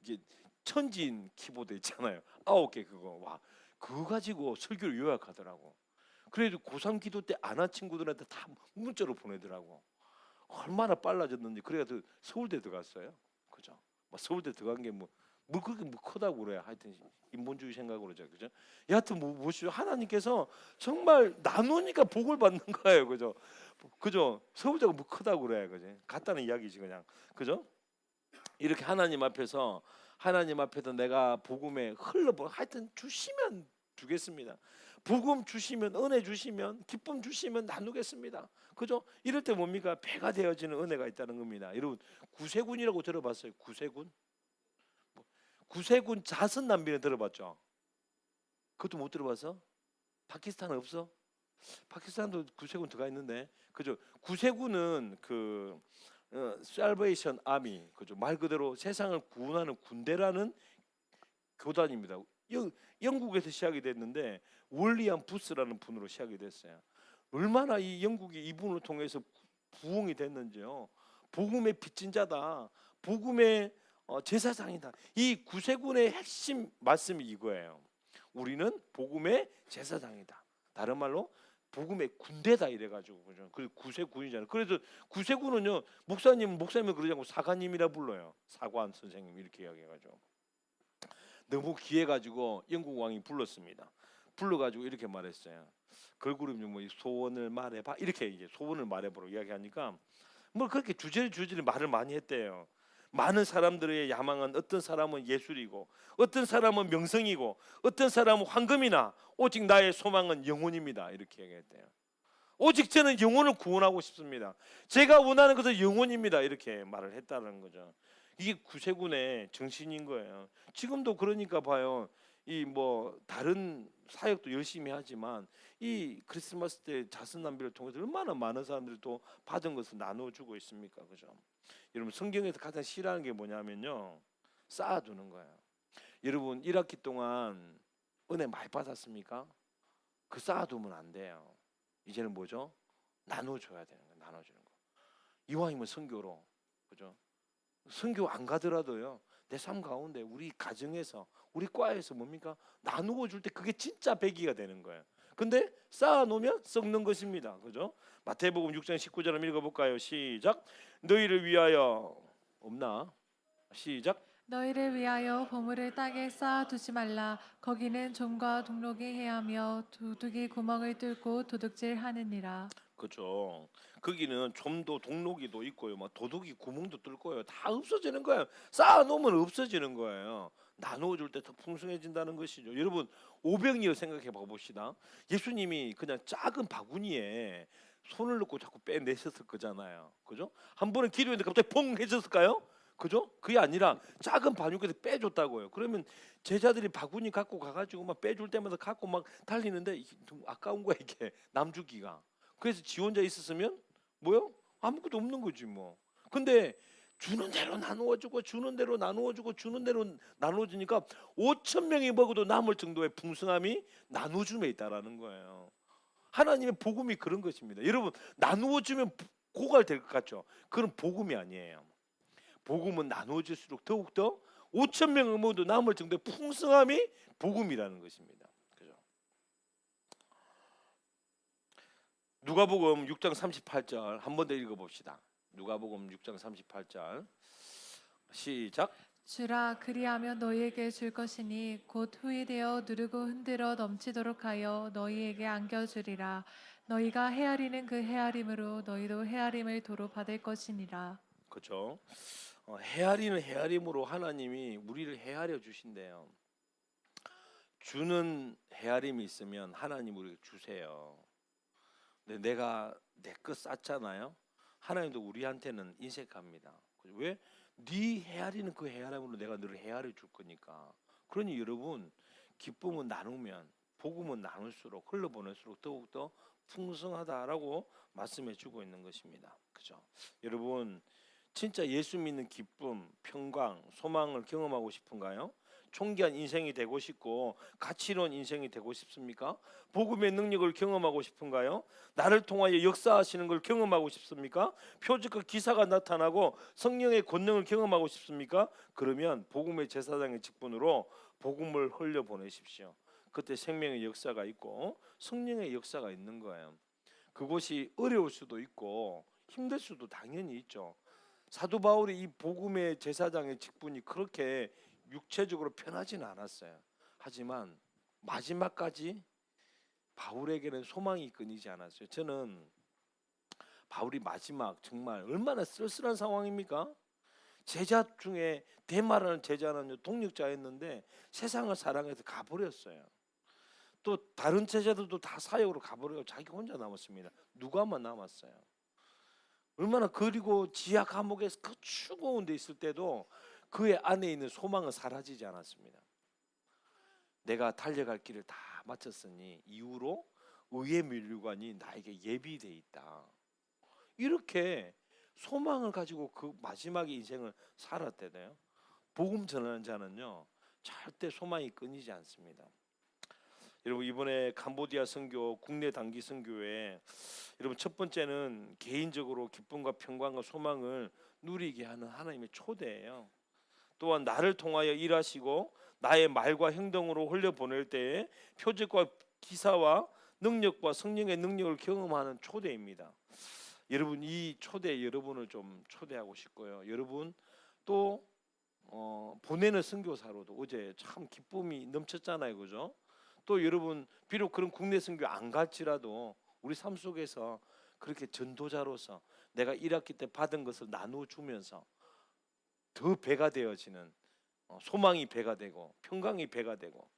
S4: 이게 천진 키보드 있잖아요. 9개 그거. 와, 그거 가지고 설교를 요약하더라고. 그래도 고3 기도 때 안 한 친구들한테 다 문자로 보내더라고. 얼마나 빨라졌는지. 그래가지고 서울대 들어갔어요. 그죠? 뭐 서울대 들어간 게 뭐 그렇게 뭐 크다고 그래. 하여튼 인본주의 생각으로. 그죠? 여하튼 무엇이죠? 하나님께서 정말 나누니까 복을 받는 거예요. 그죠? 서울대가 뭐 크다고 그래. 그죠? 같다는 이야기지 그냥. 그죠? 이렇게 하나님 앞에서 내가 복음에 하여튼 주시면 주겠습니다. 복음 주시면, 은혜 주시면, 기쁨 주시면 나누겠습니다. 그죠? 이럴 때 뭡니까? 배가 되어지는 은혜가 있다는 겁니다. 여러분, 구세군이라고 들어봤어요? 구세군? 구세군 자선 낭비는 들어봤죠? 그것도 못 들어봤어? 파키스탄은 없어? 파키스탄도 구세군 들어가 있는데, 그죠? 구세군은 Salvation Army, 그죠? 말 그대로 세상을 구원하는 군대라는 교단입니다. 영국에서 시작이 됐는데 월리안 부스라는 분으로 시작이 됐어요. 얼마나 이 영국이 이분을 통해서 부흥이 됐는지요. 복음의 빚진 자다. 복음의 제사장이다. 이 구세군의 핵심 말씀이 이거예요. 우리는 복음의 제사장이다. 다른 말로 복음의 군대다 이래가지고 그죠. 그 구세군이잖아요. 그래서 구세군은요 목사님을 그러지 않고 사관님이라 불러요. 사관 선생님 이렇게 이야기해가지고 너무 귀해가지고 영국 왕이 불렀습니다. 불러가지고 이렇게 말했어요. 걸그룹이 뭐 소원을 말해봐 이렇게 이제 소원을 말해보라고 이야기하니까 뭐 그렇게 주저리 말을 많이 했대요. 많은 사람들의 야망은 어떤 사람은 예술이고 어떤 사람은 명성이고 어떤 사람은 황금이나 오직 나의 소망은 영혼입니다. 이렇게 얘기했대요. 오직 저는 영혼을 구원하고 싶습니다. 제가 원하는 것은 영혼입니다. 이렇게 말을 했다는 거죠. 이게 구세군의 정신인 거예요. 지금도 그러니까 봐요. 이 뭐 다른 사역도 열심히 하지만 이 크리스마스 때 자선남비를 통해서 얼마나 많은 사람들이 또 받은 것을 나눠주고 있습니까, 그죠? 여러분 성경에서 가장 싫어하는 게 뭐냐면요, 쌓아두는 거예요. 여러분 1학기 동안 은혜 많이 받았습니까? 그 쌓아두면 안 돼요. 이제는 뭐죠? 나눠줘야 되는 거예요. 나눠주는 거. 이왕이면 선교로, 그죠? 선교 안 가더라도요. 내 삶 가운데 우리 가정에서 우리 과에서 뭡니까? 나누어 줄 때 그게 진짜 배기가 되는 거예요. 근데 쌓아놓으면 썩는 것입니다. 그죠? 마태복음 6장 19절 한번 읽어볼까요? 시작. 너희를 위하여 없나? 시작.
S2: 너희를 위하여 보물을 땅에 쌓아두지 말라. 거기는 좀과 동록이 해하며 도둑이 구멍을 뚫고 도둑질하느니라.
S4: 그죠. 거기는 좀도 동록이도 있고요, 막 도둑이 구멍도 뚫고요, 다 없어지는 거예요. 쌓아놓으면 없어지는 거예요. 나누어줄 때 더 풍성해진다는 것이죠. 여러분 오병이어 생각해 봅시다. 예수님이 그냥 작은 바구니에 손을 넣고 자꾸 빼내셨을 거잖아요. 그죠? 한 번은 기도했는데 갑자기 퐁 해졌을까요? 그죠? 그게 아니라 작은 바구니에서 빼줬다고요. 그러면 제자들이 바구니 갖고 가가지고 막 빼줄 때마다 갖고 막 달리는데 좀 아까운 거야 이게 남주기가. 그래서 지 혼자 있었으면 뭐요? 아무것도 없는 거지 뭐. 근데 주는 대로 나누어주고 주는 대로 나누어주고 주는 대로 나누어주니까 5천 명이 먹어도 남을 정도의 풍성함이 나누어줌에 있다라는 거예요. 하나님의 복음이 그런 것입니다. 여러분 나누어주면 고갈될 것 같죠? 그건 복음이 아니에요. 복음은 나누어질수록 더욱더 5천 명이 먹어도 남을 정도의 풍성함이 복음이라는 것입니다. 누가복음 6장 38절 한 번 더 읽어봅시다. 누가복음 6장 38절 시작.
S2: 주라 그리하면 너희에게 줄 것이니 곧 후이되어 누르고 흔들어 넘치도록 하여 너희에게 안겨주리라. 너희가 헤아리는 그 헤아림으로 너희도 헤아림을 도로 받을 것이니라.
S4: 그렇죠. 헤아리는 헤아림으로 하나님이 우리를 헤아려 주신대요. 주는 헤아림이 있으면 하나님 우리에게 주세요. 근데 내가 내 것 쌓잖아요. 하나님도 우리한테는 인색합니다. 왜? 네 헤아리는 그 헤아림으로 내가 너를 헤아려 줄 거니까. 그러니 여러분 기쁨은 나누면 복음은 나눌수록 흘러보낼수록 더욱더 풍성하다라고 말씀해 주고 있는 것입니다. 그죠? 여러분 진짜 예수 믿는 기쁨, 평강, 소망을 경험하고 싶은가요? 총기한 인생이 되고 싶고 가치로운 인생이 되고 싶습니까? 복음의 능력을 경험하고 싶은가요? 나를 통하여 역사하시는 걸 경험하고 싶습니까? 표적과 기사가 나타나고 성령의 권능을 경험하고 싶습니까? 그러면 복음의 제사장의 직분으로 복음을 흘려 보내십시오. 그때 생명의 역사가 있고 성령의 역사가 있는 거예요. 그것이 어려울 수도 있고 힘들 수도 당연히 있죠. 사도 바울이 이 복음의 제사장의 직분이 그렇게 육체적으로 편하지는 않았어요. 하지만 마지막까지 바울에게는 소망이 끊이지 않았어요. 저는 바울이 마지막 정말 얼마나 쓸쓸한 상황입니까? 제자 중에 데마라는 제자는 동력자였는데 세상을 사랑해서 가버렸어요. 또 다른 제자들도 다 사역으로 가버리고 자기 혼자 남았습니다. 누가만 남았어요. 얼마나 그리고 지하 감옥에서 그 추고운 데 있을 때도 그의 안에 있는 소망은 사라지지 않았습니다. 내가 달려갈 길을 다 마쳤으니 이후로 의의 면류관이 나에게 예비돼 있다. 이렇게 소망을 가지고 그 마지막에 인생을 살았대요. 복음 전하는 자는요 절대 소망이 끊이지 않습니다. 여러분 이번에 캄보디아 선교 국내 단기 선교회 여러분 첫 번째는 개인적으로 기쁨과 평강과 소망을 누리게 하는 하나님의 초대예요. 또한 나를 통하여 일하시고 나의 말과 행동으로 흘려보낼 때에 표적과 기사와 능력과 성령의 능력을 경험하는 초대입니다. 여러분 이 초대에 여러분을 좀 초대하고 싶고요. 여러분 또 보내는 선교사로도 어제 참 기쁨이 넘쳤잖아요, 그죠? 또 여러분 비록 그런 국내 선교 안 갈지라도 우리 삶 속에서 그렇게 전도자로서 내가 1학기 때 받은 것을 나누어 주면서 더 배가 되어지는 소망이 배가 되고 평강이 배가 되고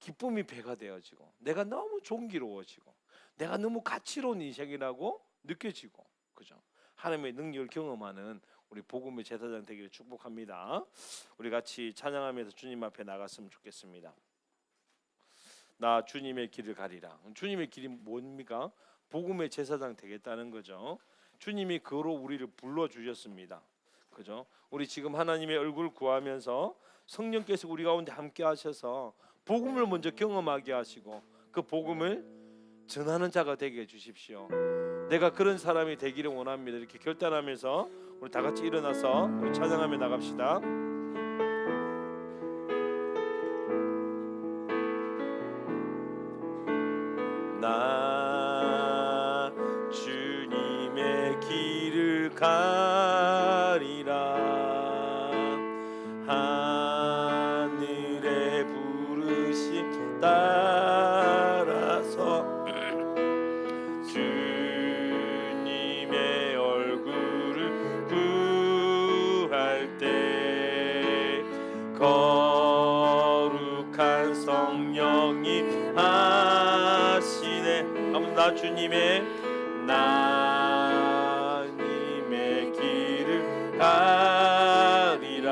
S4: 기쁨이 배가 되어지고 내가 너무 존귀로워지고 내가 너무 가치로운 인생이라고 느껴지고 그죠? 하나님의 능력을 경험하는 우리 복음의 제사장 되기를 축복합니다. 우리 같이 찬양하면서 주님 앞에 나갔으면 좋겠습니다. 나 주님의 길을 가리라. 주님의 길이 뭡니까? 복음의 제사장 되겠다는 거죠. 주님이 그로 우리를 불러 주셨습니다. 그죠? 우리 지금 하나님의 얼굴 구하면서 성령께서 우리 가운데 함께 하셔서 복음을 먼저 경험하게 하시고 그 복음을 전하는 자가 되게 해 주십시오. 내가 그런 사람이 되기를 원합니다. 이렇게 결단하면서 우리 다 같이 일어나서 우리 찬양하며 나갑시다. 나 주님의 길을 가리라. 하늘의 부르심 따라서 주님의 얼굴을 구할 때 거룩한 성령이 하시네. 한번 나 주님의 길을 가리라.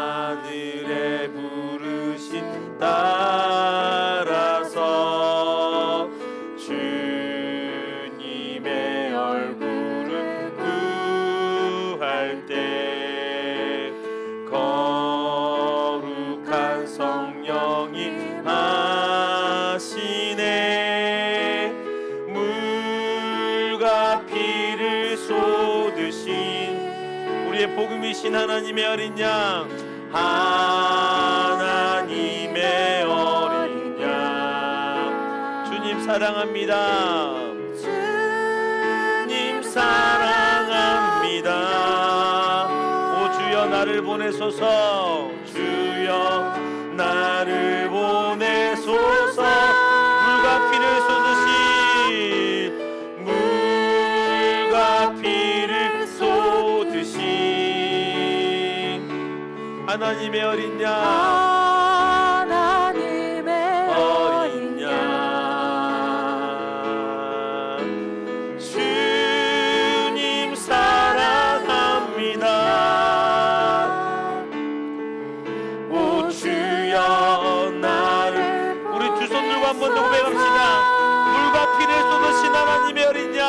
S4: 하늘의 부르심 따라서 주님의 얼굴을 구할 때 거룩한 성령이 하시네. 물과 피를 쏟으신 우리의 복음이신 하나님의 어린 양, 하나님의 어린 양, 주님 사랑합니다. 주님 사랑합니다. 오 주여 나를 보내소서. 주여 나를 보내소서. 물과 피를 쏟으신 물과 피를 쏟으신 하나님의 어린 양,
S1: 하나님의
S4: 어린 양, 주님 사랑합니다. 오 주여 나를 우리 두 손들과 한 번 더 고백합시다. 물과 피를 쏟으신 하나님의 어린 양,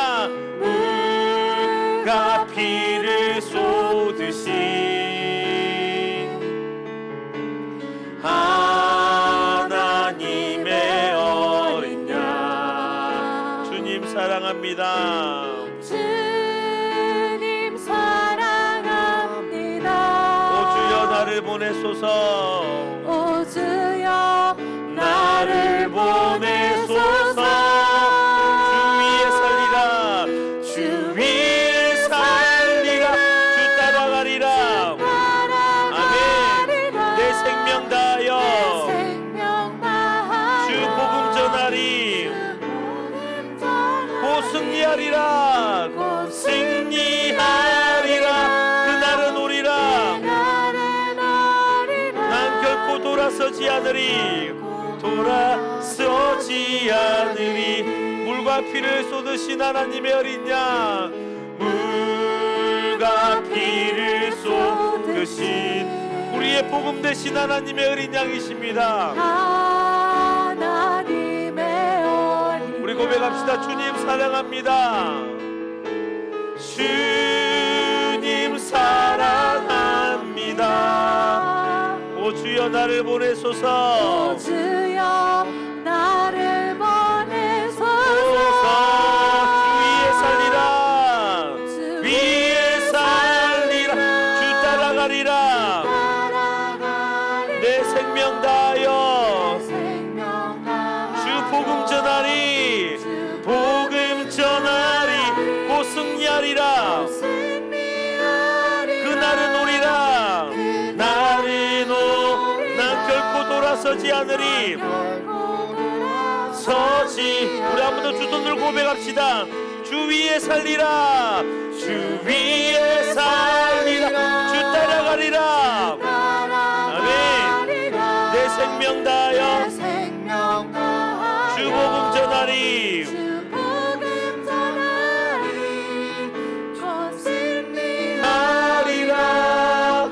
S4: 물과 피를 쏟으신 하나님의 어린 양, 주님 사랑합니다.
S1: 주님 사랑합니다.
S4: 오 주여 나를 보내소서.
S1: 오 주여
S4: 나를 보내소서. 주 위에 살리라. 주 따라가리라. 아멘. 내 생명 다하여 주 복음 전하리. 곧 승리하리라. 승리하리라. 그날은 오리라. 난 결코 돌아서지 않으리. 돌아서지 않으리. 물과 피를 쏟으신 하나님의 어린 양, 물과 피를 쏟으신 우리의 복음 되신 하나님의 어린 양이십니다.
S1: 하나님의 어린
S4: 우리 곧 고백합시다. 주님 사랑합니다. 주님 사랑합니다. 오 주여 나를 보내소서.
S1: 오 주여 나를 보내소서.
S4: 주 위에 살리라. 주 따라가리라. 내 생명 다하여 주 복음 전하리. 복음 전하리. 곧 승리하리라. 그날은 오리라. 난 결코 돌아서지 않으리. 서지. 우리 한 번 더 주 손을 고백합시다. 주 위에 살리라. 주 위에 살리라. 주 따라가리라. 아멘. 내 생명 다하여 주 복음 전하리. 하리라.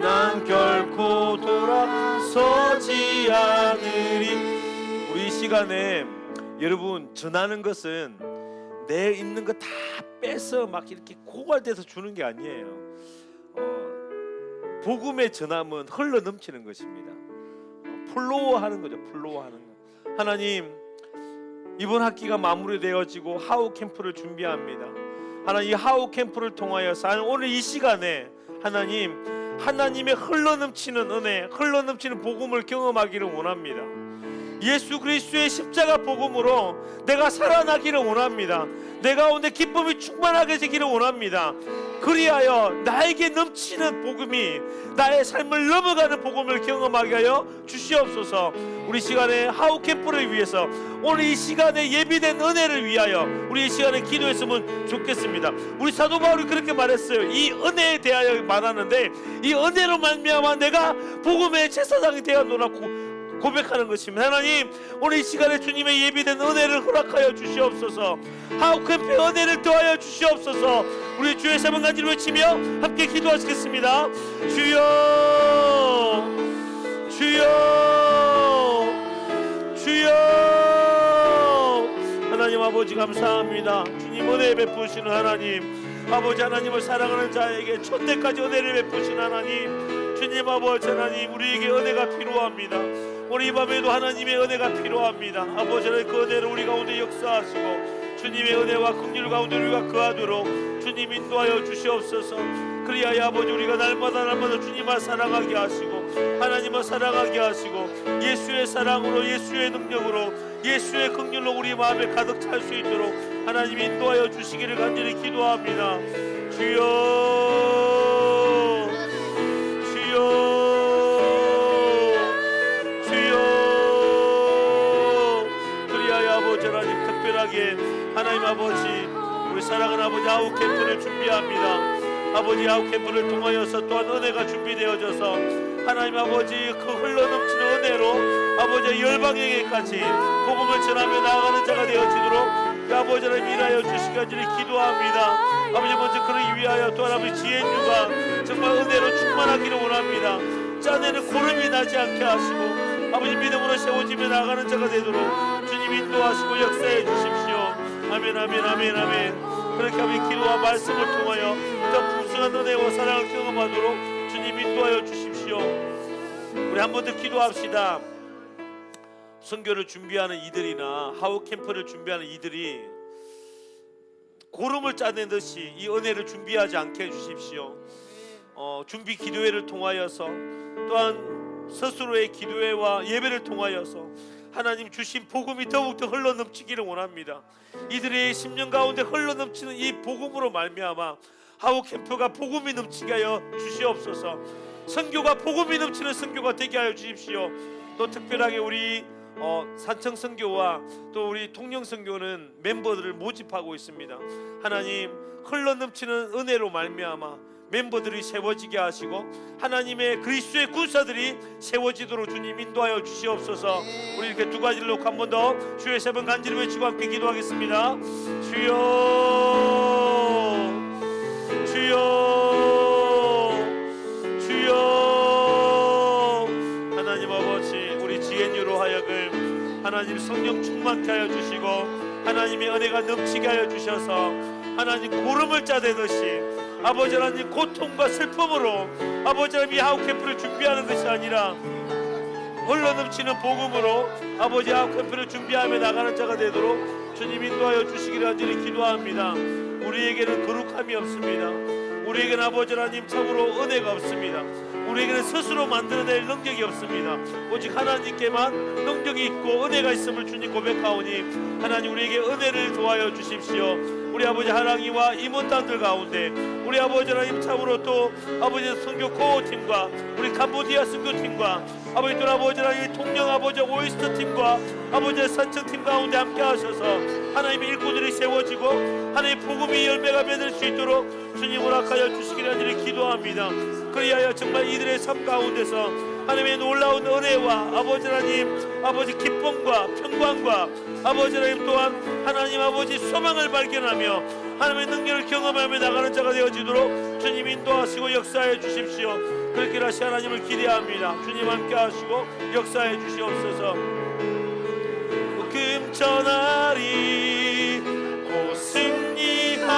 S4: 난 결코 돌아서지 않으리. 우리 이 시간에 여러분 전하는 것은 내 있는 거 다 빼서 막 이렇게 고갈돼서 주는 게 아니에요. 복음의 전함은 흘러 넘치는 것입니다. 플로우하는 거죠. 플로우하는 거. 하나님, 이번 학기가 마무리되어지고 하우 캠프를 준비합니다. 하나님, 이 하우 캠프를 통하여서 오늘 이 시간에 하나님, 하나님의 흘러 넘치는 은혜, 흘러 넘치는 복음을 경험하기를 원합니다. 예수 그리스도의 십자가 복음으로 내가 살아나기를 원합니다. 내 가운데 기쁨이 충만하게 되기를 원합니다. 그리하여 나에게 넘치는 복음이 나의 삶을 넘어가는 복음을 경험하게 하여 주시옵소서. 우리 시간에 하우 캠프를 위해서 오늘 이 시간에 예비된 은혜를 위하여 우리 이 시간에 기도했으면 좋겠습니다. 우리 사도 바울이 그렇게 말했어요. 이 은혜에 대하여 말하는데 이 은혜로 말미암아 내가 복음의 제사장이 되었노라 고백하는 것입니다. 하나님, 오늘 이 시간에 주님의 예비된 은혜를 허락하여 주시옵소서. 하우 캠프의 은혜를 더하여 주시옵소서. 우리 주의 세번 간지를 외치며 함께 기도하시겠습니다. 주여, 주여, 주여. 하나님 아버지 감사합니다. 주님 은혜 베푸시는 하나님, 아버지 하나님을 사랑하는 자에게 천대까지 은혜를 베푸시는 하나님, 주님 아버지 하나님, 우리에게 은혜가 필요합니다. 오늘 이 밤에도 하나님의 은혜가 필요합니다. 아버지 하나님, 그 은혜를 우리 가운데 역사하시고 주님의 은혜와 긍휼 가운데 우리가 거하도록 주님 인도하여 주시옵소서. 그리하여 아버지 우리가 날마다 주님을 사랑하게 하시고 하나님을 사랑하게 하시고 예수의 사랑으로, 예수의 능력으로, 예수의 긍휼로 우리 마음에 가득 찰 수 있도록 하나님 인도하여 주시기를 간절히 기도합니다. 주여, 주여, 하나님, 특별하게 하나님 아버지 우리 사랑하는 아버지 아우 캠프를 준비합니다. 아버지 아우 캠프를 통하여서 또한 은혜가 준비되어져서 하나님 아버지 그 흘러넘치는 은혜로 아버지 열방에게까지 복음을 전하며 나아가는 자가 되어지도록 아버지 하나님 일하여 주시기를 기도합니다. 아버지 먼저 그러기 위하여 또한 아버지 지혜유가 정말 은혜로 충만하기를 원합니다. 짠에는 고름이 나지 않게 하시고 아버지 믿음으로 세워지며 나아가는 자가 되도록 주님 인도하시고 역사해 주십시오. 아멘, 아멘, 아멘, 아멘. 그렇게 하면 기도와 말씀을 통하여 더 풍성한 은혜와 사랑을 경험하도록 주님 인도하여 주십시오. 우리 한 번 더 기도합시다. 선교를 준비하는 이들이나 하우 캠프를 준비하는 이들이 고름을 짜낸 듯이 이 은혜를 준비하지 않게 해주십시오. 준비 기도회를 통하여서 또한 스스로의 기도회와 예배를 통하여서 하나님 주신 복음이 더욱더 흘러넘치기를 원합니다. 이들의 심령 가운데 흘러넘치는 이 복음으로 말미암아 하우 캠프가 복음이 넘치게 하여 주시옵소서. 선교가 복음이 넘치는 선교가 되게 하여 주십시오. 또 특별하게 우리 산청 선교와 또 우리 통영 선교는 멤버들을 모집하고 있습니다. 하나님 흘러넘치는 은혜로 말미암아 멤버들이 세워지게 하시고 하나님의 그리스도의 군사들이 세워지도록 주님 인도하여 주시옵소서. 우리 이렇게 두 가지를 놓고 한 번 더 주의 세 번 간절히 외치고 함께 기도하겠습니다. 주여, 주여, 주여. 하나님 아버지 우리 지혜유로 충만케 하여 주시고 하나님의 은혜가 넘치게 하여 주셔서 하나님 고름을 짜대듯이 아버지 하나님 고통과 슬픔으로 아버지 하나님 이 하우캠프를 준비하는 것이 아니라 흘러넘치는 복음으로 아버지 하우캠프를 준비하며 나가는 자가 되도록 주님 인도하여 주시기를 간절히 기도합니다. 우리에게는 거룩함이 없습니다. 우리에게는 아버지 하나님 참으로 은혜가 없습니다. 우리에게는 스스로 만들어낼 능력이 없습니다. 오직 하나님께만 능력이 있고 은혜가 있음을 주님 고백하오니 하나님 우리에게 은혜를 도하여 주십시오. 우리 아버지 하랑이와 임원단들 가운데 우리 아버지 하나님 참으로 또 아버지 선교 코어팀과 우리 캄보디아 선교팀과 아버지 또 아버지 하나님 통영 아버지 오이스터 팀과 아버지 산청팀 가운데 함께 하셔서 하나님의 일꾼들이 세워지고 하나님의 복음의 열매가 맺을 수 있도록 주님 허락하여 주시기를 간절히 기도합니다. 그리하여 정말 이들의 삶 가운데서 하나님의 놀라운 은혜와 아버지 하나님 아버지 기쁨과 평강과 아버지 하나님 또한 하나님 아버지 소망을 발견하며 하나님의 능력을 경험하며 나가는 자가 되어지도록 주님 인도하시고 역사해 주십시오. 그렇게 다시 하나님을 기대합니다. 주님 함께 하시고 역사해 주시옵소서. 금천하리 곧 승리하리라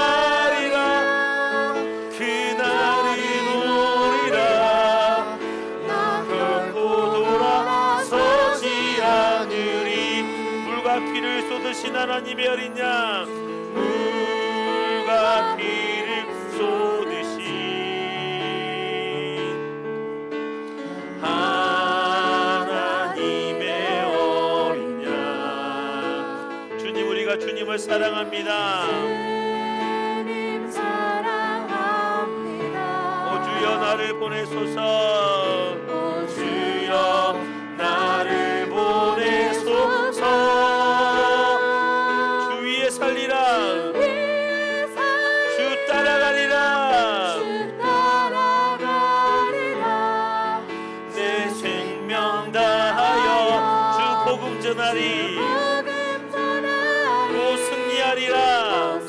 S4: 그날이 오리라 결코 돌아서지 않으리. 물과 피를 쏟으신 하나님의 어린 양 물과 피를 쏟으신 하나님의 어린 양 주님 우리가 주님을 사랑합니다.
S1: 주님 사랑합니다.
S4: 오 주여 나를 보내소서.
S1: 오
S4: 주여 나를 보내소서. 주 위에 살리라. 주 따라가리라.
S1: 주 따라가리라.
S4: 내 생명 다하여 주 복음 전하리.
S1: 복음 전하리.
S4: 또 승리하리라.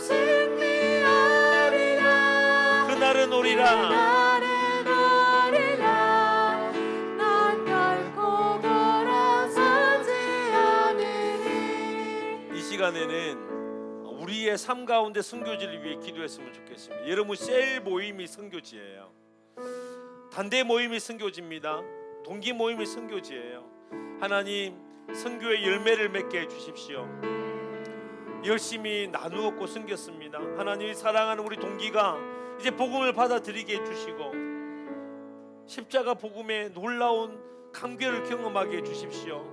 S1: 승리하리라.
S4: 그날은 오리라.
S1: 나를 노리라. 난 결코 돌아서지 않으리.
S4: 이 시간에는 우리의 삶 가운데 선교지를 위해 기도했으면 좋겠습니다. 여러분 셀 모임이 선교지예요. 단대 모임이 선교지입니다. 동기 모임이 선교지예요. 하나님 선교의 열매를 맺게 해주십시오. 열심히 나누었고 섬겼습니다. 하나님이 사랑하는 우리 동기가 이제 복음을 받아들이게 해주시고 십자가 복음의 놀라운 감격을 경험하게 해주십시오.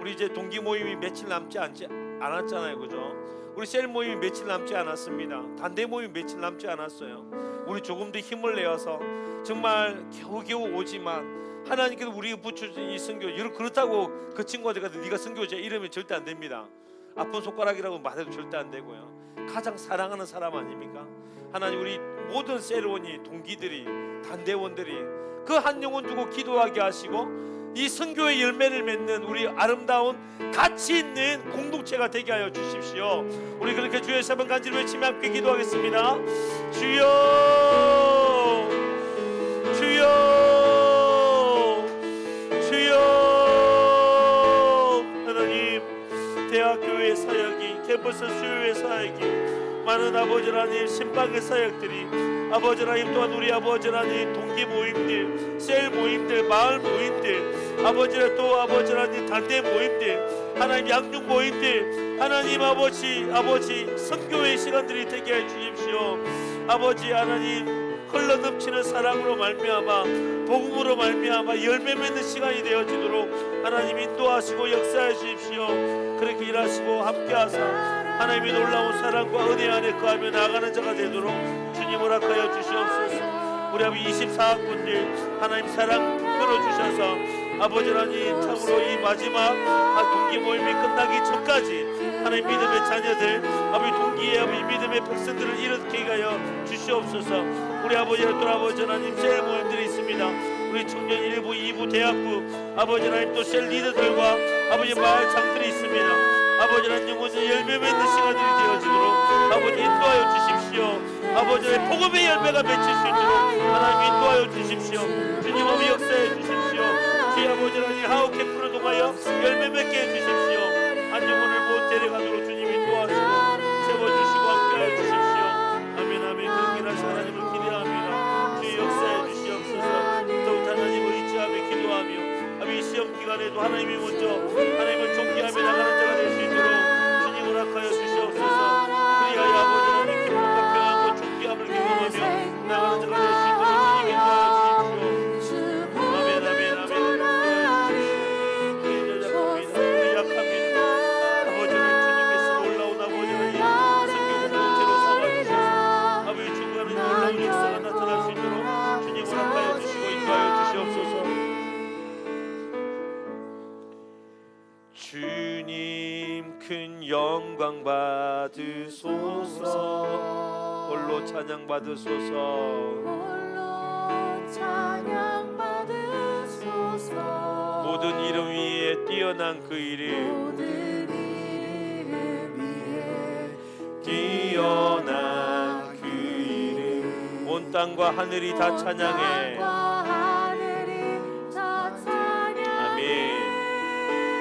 S4: 우리 이제 동기 모임이 며칠 남지 않았잖아요, 그죠? 우리 셀 모임이 며칠 남지 않았습니다. 단대 모임이 며칠 남지 않았어요. 우리 조금 더 힘을 내어서 정말 겨우겨우 오지만 하나님께서 우리가 붙여준 이 선교, 그렇다고 그 친구한테 가서 네가 선교자 이러면 절대 안 됩니다. 아픈 손가락이라고 말해도 절대 안 되고요. 가장 사랑하는 사람 아닙니까? 하나님 우리 모든 셀원이 동기들이 단대원들이 그 한 영혼 두고 기도하게 하시고 이 선교의 열매를 맺는 우리 아름다운 가치 있는 공동체가 되게 하여 주십시오. 우리 그렇게 주의 세번 간절히 외치며 함께 기도하겠습니다. 주여 주여 주여. 하나님 대학교의 사역이 캠퍼스 수요의 사역이 많은 아버지 하나님 신방의 사역들이 아버지 하나님 또한 우리 아버지 하나님 동기 모임들 셀 모임들 마을 모임들 아버지 또 아버지 하나님 단대 모임들 하나님 양육 모임들 하나님 아버지 선교의 시간들이 되게 해 주십시오. 아버지 하나님 흘러넘치는 사랑으로 말미암아 복음으로 말미암아 열매 맺는 시간이 되어지도록 하나님 인도하시고 역사해 주십시오. 그렇게 일하시고 함께하사 하나님의 놀라운 사랑과 은혜 안에 거하며 나아가는 자가 되도록 주님 허락하여 주시옵소서. 우리 아버지 24학번들 하나님 사랑 끌어주셔서 아버지 하나님 참으로 이 마지막 동기 모임이 끝나기 전까지 하나님 믿음의 자녀들 아버지 동기의 아버지 믿음의 백성들을 일으키게 하여 주시옵소서. 우리 아버지와 또 아버지 하나님 셀 모임들이 있습니다. 우리 청년 1부 2부 대학부 아버지 하나님 또 셀 리더들과 아버지 마을 장들이 있습니다. 아버지 하나님 영혼의 열매 맺는 시간들이 되어지도록 아버지 인도하여 주십시오. 아버지 하나님 복음의 열매가 맺힐 수 있도록 하나님 인도하여 주십시오. 주님 아버지 역사해 주십시오. 주의 아버지 하나님 하우캠프를 통하여 열매 맺게 해주십시오. 한 영혼을 못 데려가도록 주님이 도와주시고 세워주시고 함께하여 주십시오. 아멘 아멘. 그런 길 하시 하나님을 기대합니다. 주의 역사해 주시옵소서. 더욱 하나님을 의지하며 기도하며 아멘. 이 시험 기간에도 하나님이 먼저 하나님을 존귀하며 나가는 자가 될 수 있도록 주님 허락하여 주시옵소서. 그리하여 아버지 하나님 기쁨과 평안과 존귀함을 경험하며 나가는 자가 될 수 있도록 주님이 도와주십시오. 아멘 아멘 아멘. 우리 연약합니다. 우리 약합니다. 아버지 하나님 주님께서 놀라운 아버지 하나님 성경 공동체로 삼아주셔서 아버지 주관하는 놀라운 역사가 나타날 수 있도록 주님 허락하여 주시고 인도하여 주시옵소서. 주님 큰 영광 받으소서. 홀로 찬양 받으소서.
S1: 홀로 찬양 받으소서.
S4: 모든 이름 위에 뛰어난 그 이름,
S1: 모든 이름 위에
S4: 뛰어난 그 이름. 온 땅과 하늘이 다 찬양해.
S1: 땅과 하늘이 다 찬양해.
S4: 아멘.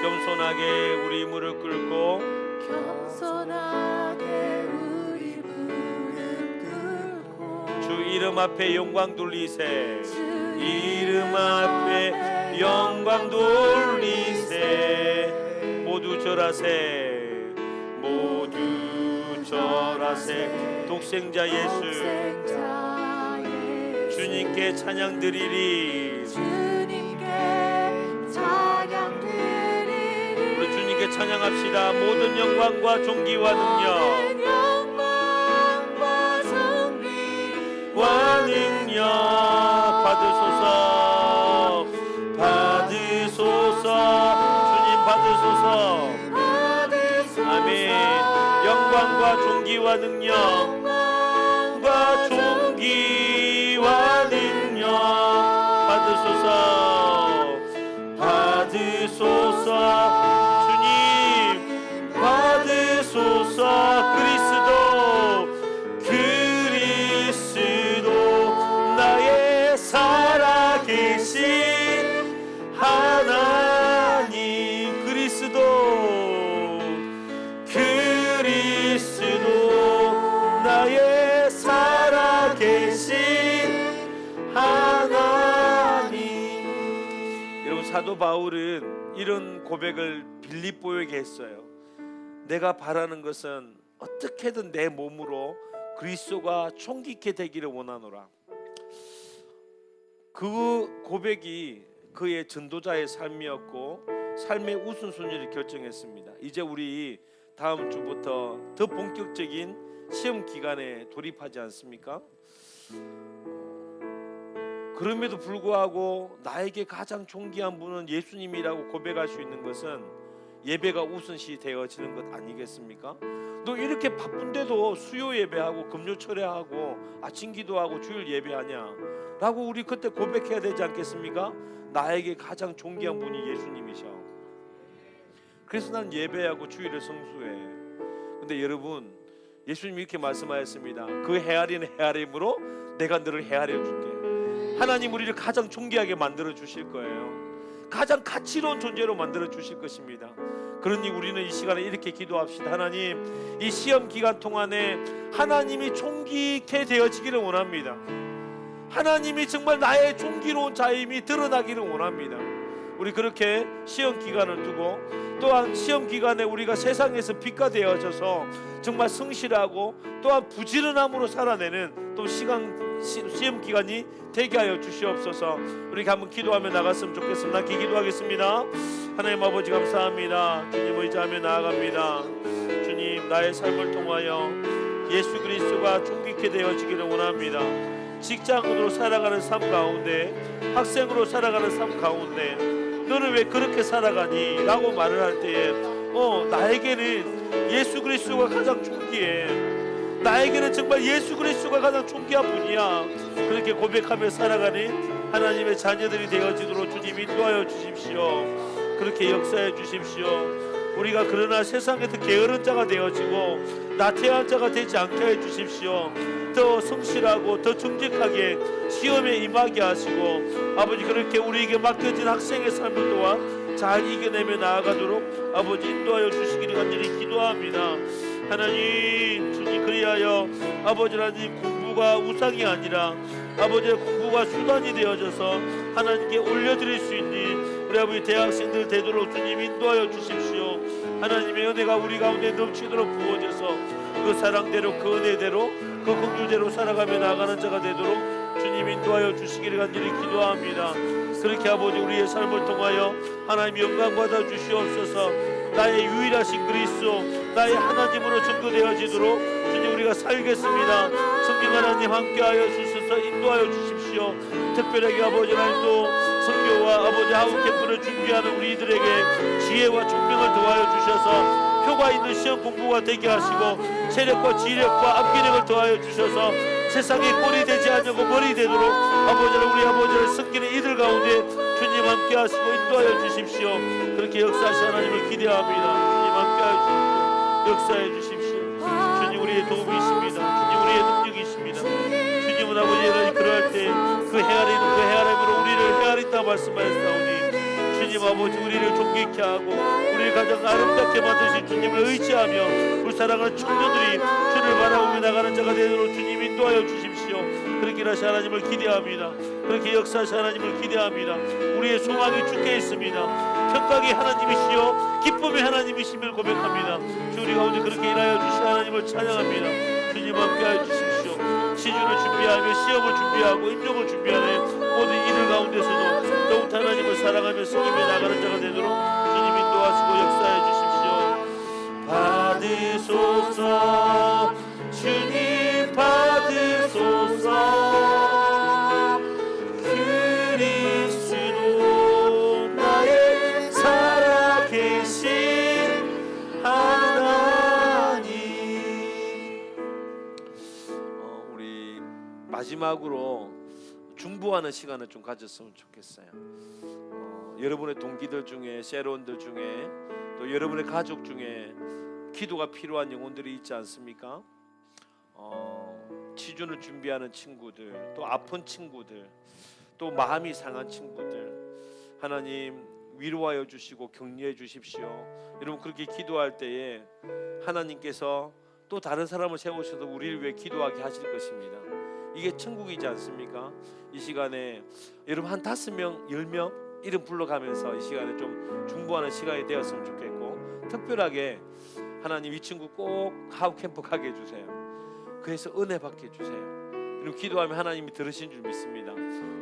S4: 겸손하게 우리 무릎 꿇고
S1: 겸손하게 우리 무릎 꿇고
S4: 주 이름 앞에 영광 돌리세.
S1: 주
S4: 이름 앞에 영광 돌리세. 모두 절하세. 모두 절하세. 독생자 예수
S1: 독생자 예수
S4: 주님께 찬양 드리리.
S1: 주님께 찬양 드리리.
S4: 우리 주님께 찬양합시다. 모든 영광과 존귀와 능력
S1: 모든 영광과 존귀와
S4: 능력 받으소서. 받으소서. 주님 받으소서. 아멘. 영광과 존귀와 능력 과 존귀와 능력 받으소서. 받으소서. 주님 받으소서. 그리스도 나의 살아계신 하나님. 그리스도 나의 살아계신 하나님. 여러분 사도 바울은 이런 고백을 빌립보에게 했어요. 내가 바라는 것은 어떻게든 내 몸으로 그리스도가 총깃게 되기를 원하노라. 그 고백이 그의 전도자의 삶이었고 삶의 우선순위를 결정했습니다. 이제 우리 다음 주부터 더 본격적인 시험 기간에 돌입하지 않습니까? 그럼에도 불구하고 나에게 가장 존귀한 분은 예수님이라고 고백할 수 있는 것은 예배가 우선시 되어지는 것 아니겠습니까? 너 이렇게 바쁜데도 수요 예배하고 금요 철회하고 아침 기도하고 주일 예배하냐? 라고 우리 그때 고백해야 되지 않겠습니까? 나에게 가장 존귀한 분이 예수님이셔. 그래서 난 예배하고 주일을 성수해. 근데 여러분, 예수님이 이렇게 말씀하셨습니다. 그 헤아리는 헤아림으로 내가 너를 헤아려 줄게. 하나님 우리를 가장 존귀하게 만들어 주실 거예요. 가장 가치로운 존재로 만들어 주실 것입니다. 그러니 우리는 이 시간에 이렇게 기도합시다. 하나님, 이 시험 기간 동안에 하나님이 존귀케 되어지기를 원합니다. 하나님이 정말 나의 존귀로운 자임이 드러나기를 원합니다. 우리 그렇게 시험 기간을 두고 또한 시험 기간에 우리가 세상에서 빛가 되어져서 정말 성실하고 또한 부지런함으로 살아내는 또 시험 기간이 되게 하여 주시옵소서. 우리 한번 기도하며 나갔으면 좋겠습니다. 기도하겠습니다. 하나님 아버지 감사합니다. 주님 의지하며 나아갑니다. 주님 나의 삶을 통하여 예수 그리스도가 존귀케 되어지기를 원합니다. 직장으로 살아가는 삶 가운데, 학생으로 살아가는 삶 가운데 너는 왜 그렇게 살아가니? 라고 말을 할 때에 나에게는 예수 그리스도가 가장 존귀해. 나에게는 정말 예수 그리스도가 가장 존귀한 분이야. 그렇게 고백하며 살아가는 하나님의 자녀들이 되어지도록 주님 인도하여 주십시오. 그렇게 역사해 주십시오. 우리가 그러나 세상에서 게으른 자가 되어지고 나태한 자가 되지 않게 해 주십시오. 더 성실하고 더 정직하게 시험에 임하게 하시고 아버지 그렇게 우리에게 맡겨진 학생의 삶을 또한
S5: 잘 이겨내며 나아가도록 아버지 인도하여 주시기를 간절히 기도합니다. 하나님 주님, 그리하여 아버지 하나님 공부가 우상이 아니라 아버지의 공부가 수단이 되어져서 하나님께 올려드릴 수 있는 우리 아버지 대학생들 되도록 주님 인도하여 주십시오. 하나님의 은혜가 우리 가운데 넘치도록 부어져서 그 사랑대로 그 은혜대로 그 긍휼대로 살아가며 나가는 자가 되도록 주님 인도하여 주시기를 간절히 기도합니다. 그렇게 아버지 우리의 삶을 통하여 하나님 영광 받아 주시옵소서. 나의 유일하신 그리스도 나의 하나님으로 증거되어지도록 주님 우리가 살겠습니다. 성령 하나님 함께하여 주셔서 인도하여 주십시오. 특별하게 아버지 하나님 또 선교와 아버지 하우 캠프를 준비하는 우리들에게 지혜와 총명을 더하여 주셔서 효과 있는 시험 공부가 되게 하시고 체력과 지력과 암기력을 더하여 주셔서 세상에 꼴이 되지 않고 머리 되도록 아버지를 우리 아버지를 섬기는 이들 가운데 주님 함께 하시고 인도하여 주십시오. 그렇게 역사하신 하나님을 기대합니다. 주님 함께 하여 주십시오. 역사해 주십시오. 주님 우리의 도움이십니다. 주님 우리의 능력이십니다. 주님은 아버지를 이끌어갈 때 그 헤아리는 그 헤아림으로 우리를 헤아린다 말씀하셨사오니 주님 아버지 우리를 존귀케 하고 우리를 가장 아름답게 만드신 주님을 의지하며 불사랑하는 청년들이 주를 바라보며 나가는 자가 되도록 주님 인도하여 주십시오. 그렇게 하신 하나님을 기대합니다. 그렇게 역사하신 하나님을 기대합니다. 우리의 소망이 주께 있습니다. 평강의 하나님이시여 기쁨의 하나님이심을 고백합니다. 주 우리 가운데 그렇게 일하여 주신 하나님을 찬양합니다. 주님 함께하여 주십시오. 시주를 준비하며 시험을 준비하고 임종을 준비하는 모든 이들 가운데서도 더욱 하나님을 사랑하며 섬기며 나가는 자가 되도록 주님 인도하시고 역사해 주십시오. 받으소서 주님 받으소서 그리스도 나의 살아계신 하나님. 우리 마지막으로 중보하는 시간을 좀 가졌으면 좋겠어요. 여러분의 동기들 중에 세론들 중에 또 여러분의 가족 중에 기도가 필요한 영혼들이 있지 않습니까? 취준을 준비하는 친구들, 또 아픈 친구들, 또 마음이 상한 친구들, 하나님 위로하여 주시고 격려해 주십시오. 여러분 그렇게 기도할 때에 하나님께서 또 다른 사람을 세우셔서 우리를 위해 기도하게 하실 것입니다. 이게 천국이지 않습니까? 이 시간에 여러분 한 5명, 10명 이름 불러가면서 이 시간에 좀 중보하는 시간이 되었으면 좋겠고, 특별하게 하나님 이 친구 꼭 하우 캠프 가게 해주세요. 그래서 은혜 받게 해주세요. 그리고 기도하면 하나님이 들으신 줄 믿습니다.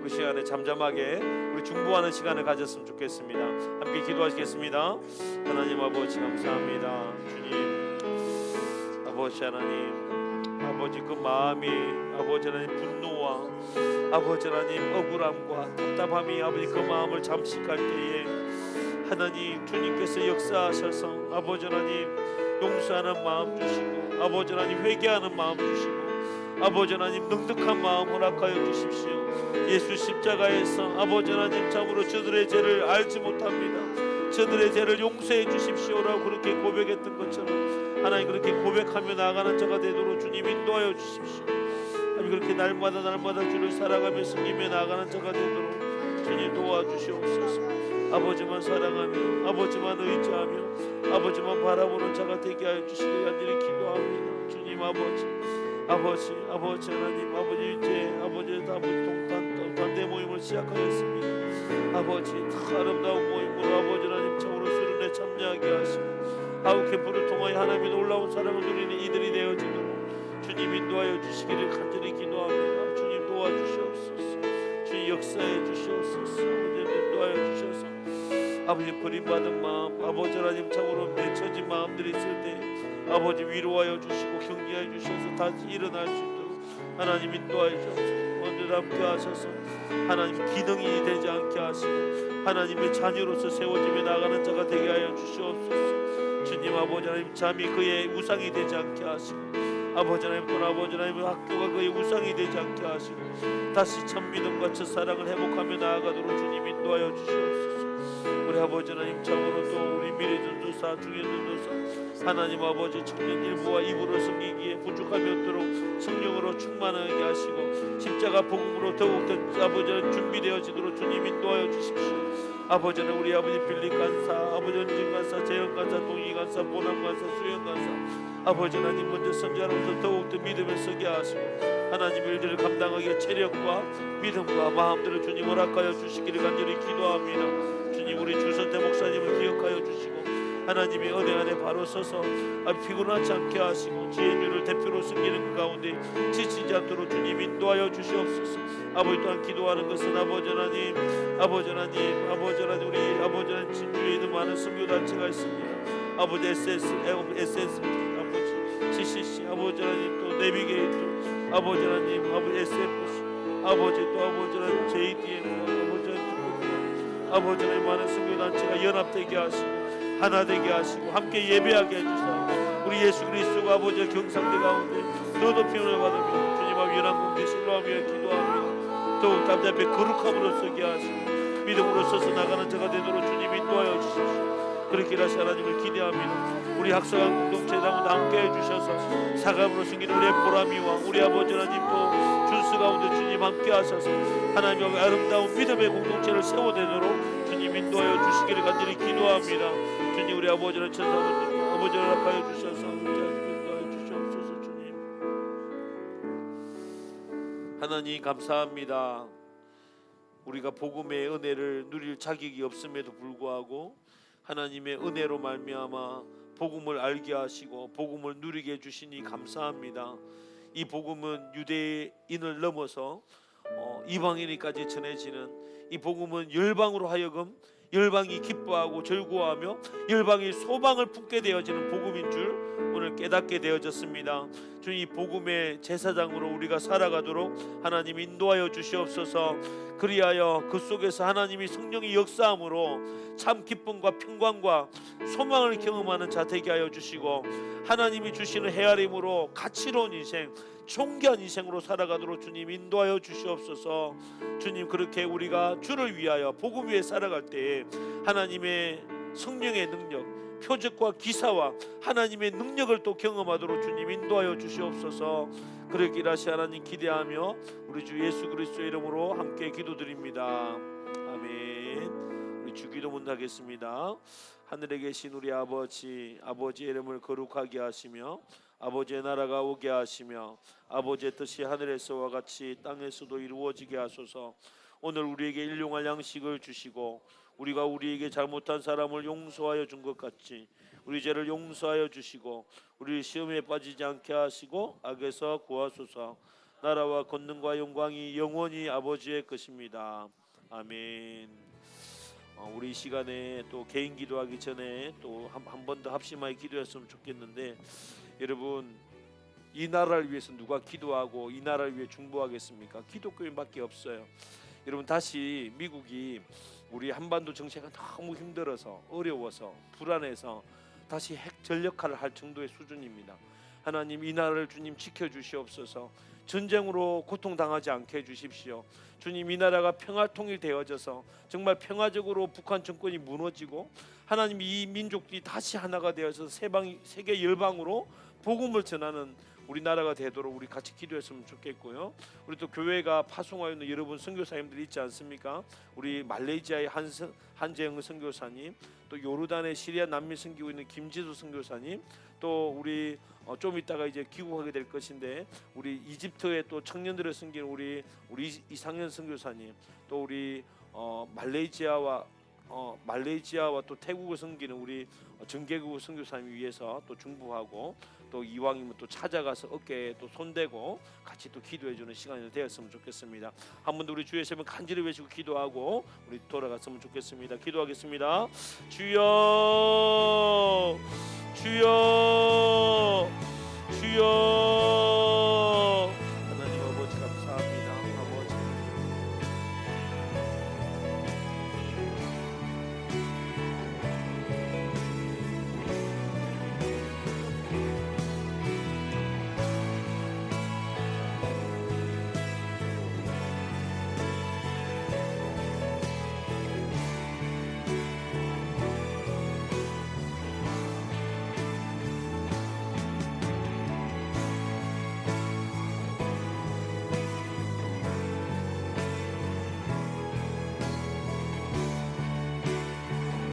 S5: 우리 시간에 잠잠하게 우리 중보하는 시간을 가졌으면 좋겠습니다. 함께 기도하시겠습니다. 하나님 아버지 감사합니다. 주님 아버지 하나님, 아버지 그 마음이 아버지 하나님 분노와 아버지 하나님 억울함과 답답함이 아버지 그 마음을 잠식할 때에 하나님 주님께서 역사하셔서 아버지 하나님 용서하는 마음 주시고 아버지 하나님 회개하는 마음 주시고 아버지 하나님 넉넉한 마음 허락하여 주십시오. 예수 십자가에서 아버지 하나님 참으로 저들의 죄를 알지 못합니다. 저들의 죄를 용서해 주십시오라고 그렇게 고백했던 것처럼 하나님 그렇게 고백하며 나아가는 자가 되도록 주님 인도하여 주십시오. 하나님 그렇게 날마다 주를 살아가며 섬기며 나아가는 자가 되도록 주님 도와주시옵소서. 아버지만 사랑하며 아버지만 의지하며 아버지만 바라보는 자가 되게 하여 주시길 간절히 기도합니다. 주님 아버지 하나님 아버지 이제 아버지 단대 모임을 시작하였습니다. 아버지 아름다운 모임으로 아버지 하나님 참으로 수련에 참여하게 하시고 하우 캠프를 통하여 하나님의 놀라운 사랑을 누리는 이들이 되어지도록 주님 인도하여 주시기를 간절히 기도합니다. 주님 도와주시옵소서. 주님 역사해 주시옵소서. 인도하여 주셔서 아버지 버림받은 마음 아버지 하나님 참으로 맺혀진 마음들이 있을 때 아버지 위로하여 주시고 격려해 주셔서 다시 일어날 수 있도록 하나님 인도하여 주옵소서. 오늘 함께 하셔서 하나님 기능이 되지 않게 하시고 하나님의 자녀로서 세워지며 나가는 자가 되게 하여 주시옵소서. 주님 아버지 하나님 잠이 그의 우상이 되지 않게 하시고 아버지 하나님 또 아버지 하나님 학교가 그의 우상이 되지 않게 하시고 다시 참 믿음과 첫 사랑을 회복하며 나아가도록 주님 인도하여 주시옵소서. 우리 아버지 하나님 참으로 또 우리 미래전도사 중년전도사 하나님 아버지 청년 일부와 이부를 섬기기에 부족함이 없도록 성령으로 충만하게 하시고 십자가 복음으로 더욱더 아버지 준비되어지도록 주님 인도하여 주십시오. 아버지 하나님, 우리 아버지 빌립 간사, 아버지 은진 간사, 재영 간사, 동희 간사, 보남 간사, 수영 간사, 아버지 하나님 먼저 선지자로서 더욱더 믿음에 서게 하시고 하나님 일들을 감당하기에 체력과 믿음과 마음대로 주님 허락하여 주시기를 간절히 기도합니다. 주님, 우리 주선태 목사님을 기억하여 주시고 하나님의 은혜 안에 바로 서서 피곤하지 않게 하시고 지혜주를 대표로 섬기는 그 가운데 지치지 않도록 주님 인도하여 주시옵소서. 아버지 또한 기도하는 것은 아버지 하나님, 아버지 하나님, 아버지 하나님, 우리 아버지 하나님 진주에 있는 많은 선교단체가 있습니다. 아버지 SS 아버지 CCC, 아버지 하나님, 또 내비게이터, 아버지 하나님, 아버지 SFC, 아버지 또 아버지 하나님 JDM, 아버지 하나님, 아버지 하나님 많은 선교단체가 연합되게 하시고 하나 되게 하시고 함께 예배하게 해주사 우리 예수 그리스도가 아버지의 경상대 가운데 더 높이 은혜 받으며 주님 앞 연한 공개 신뢰하며 기도하며 더욱 담대 앞에 거룩함으로 서게 하시고 믿음으로 서서 나가는 자가 되도록 주님 인도하여 주십시오. 그렇게 하시 하나님을 기대합니다. 우리 학사관 공동체 가운데 함께 해주셔서 사감으로 숨기는 우리의 보람이와 우리 아버지 하나님 또 준수 가운데 주님 함께 하셔서 하나님의 아름다운 믿음의 공동체를 세워내도록 주님 인도하여 주시기를 간절히 기도합니다. 주님, 우리 아버지는 천사님 아버지를 허락하여 주셔서 인도하여 주시옵소서. 주님 하나님 감사합니다. 우리가 복음의 은혜를 누릴 자격이 없음에도 불구하고 하나님의 은혜로 말미암아 복음을 알게 하시고 복음을 누리게 해주시니 감사합니다. 이 복음은 유대인을 넘어서 이방인에까지 전해지는 이 복음은 열방으로 하여금 열방이 기뻐하고 즐거워하며 열방이 소망을 품게 되어지는 복음인 줄 오늘 깨닫게 되어졌습니다. 주님, 이 복음의 제사장으로 우리가 살아가도록 하나님 인도하여 주시옵소서. 그리하여 그 속에서 하나님이 성령의 역사함으로 참 기쁨과 평강과 소망을 경험하는 자 되게 하여 주시고 하나님이 주시는 헤아림으로 가치로운 인생, 존귀한 인생으로 살아가도록 주님 인도하여 주시옵소서. 주님, 그렇게 우리가 주를 위하여 복음 위에 살아갈 때에 하나님의 성령의 능력, 표적과 기사와 하나님의 능력을 또 경험하도록 주님 인도하여 주시옵소서. 그러기를 하시 하나님 기대하며 우리 주 예수 그리스도의 이름으로 함께 기도드립니다. 아멘. 우리 주 기도 문하겠습니다. 하늘에 계신 우리 아버지, 아버지의 이름을 거룩하게 하시며 아버지의 나라가 오게 하시며 아버지의 뜻이 하늘에서와 같이 땅에서도 이루어지게 하소서. 오늘 우리에게 일용할 양식을 주시고 우리가 우리에게 잘못한 사람을 용서하여 준 것 같이 우리 죄를 용서하여 주시고 우리 시험에 빠지지 않게 하시고 악에서 구하소서. 나라와 권능과 영광이 영원히 아버지의 것입니다. 아멘. 우리 이 시간에 또 개인 기도하기 전에 또 한 번 더 합심하여 기도했으면 좋겠는데, 여러분, 이 나라를 위해서 누가 기도하고 이 나라를 위해 중보하겠습니까? 기독교인밖에 없어요. 여러분, 다시 미국이 우리 한반도 정세가 너무 힘들어서 어려워서 불안해서 다시 핵 전력화를 할 정도의 수준입니다. 하나님, 이 나라를 주님 지켜주시옵소서. 전쟁으로 고통당하지 않게 해주십시오. 주님, 이 나라가 평화 통일되어져서 정말 평화적으로 북한 정권이 무너지고 하나님 이 민족들이 다시 하나가 되어서 세계 열방으로 복음을 전하는 우리나라가 되도록 우리 같이 기도했으면 좋겠고요. 우리 또 교회가 파송하여 있는 여러분 선교사님들 있지 않습니까? 우리 말레이시아의 한재영 선교사님, 또 요르단의 시리아 난민 섬기고 있는 김지수 선교사님, 또 우리 좀 이따가 이제 귀국하게 될 것인데 우리 이집트의 또 청년들을 섬기는 우리 이상현 선교사님, 또 우리 말레이시아와 또 태국을 섬기는 우리 정계국 선교사님 위해서 또 중보하고 또 이왕이면 또 찾아가서 어깨에 또 손대고 같이 또 기도해주는 시간이 되었으면 좋겠습니다. 한 번 더 우리 주의 이름을 간절히 외치고 기도하고 우리 돌아갔으면 좋겠습니다. 기도하겠습니다. 주여, 주여, 주여.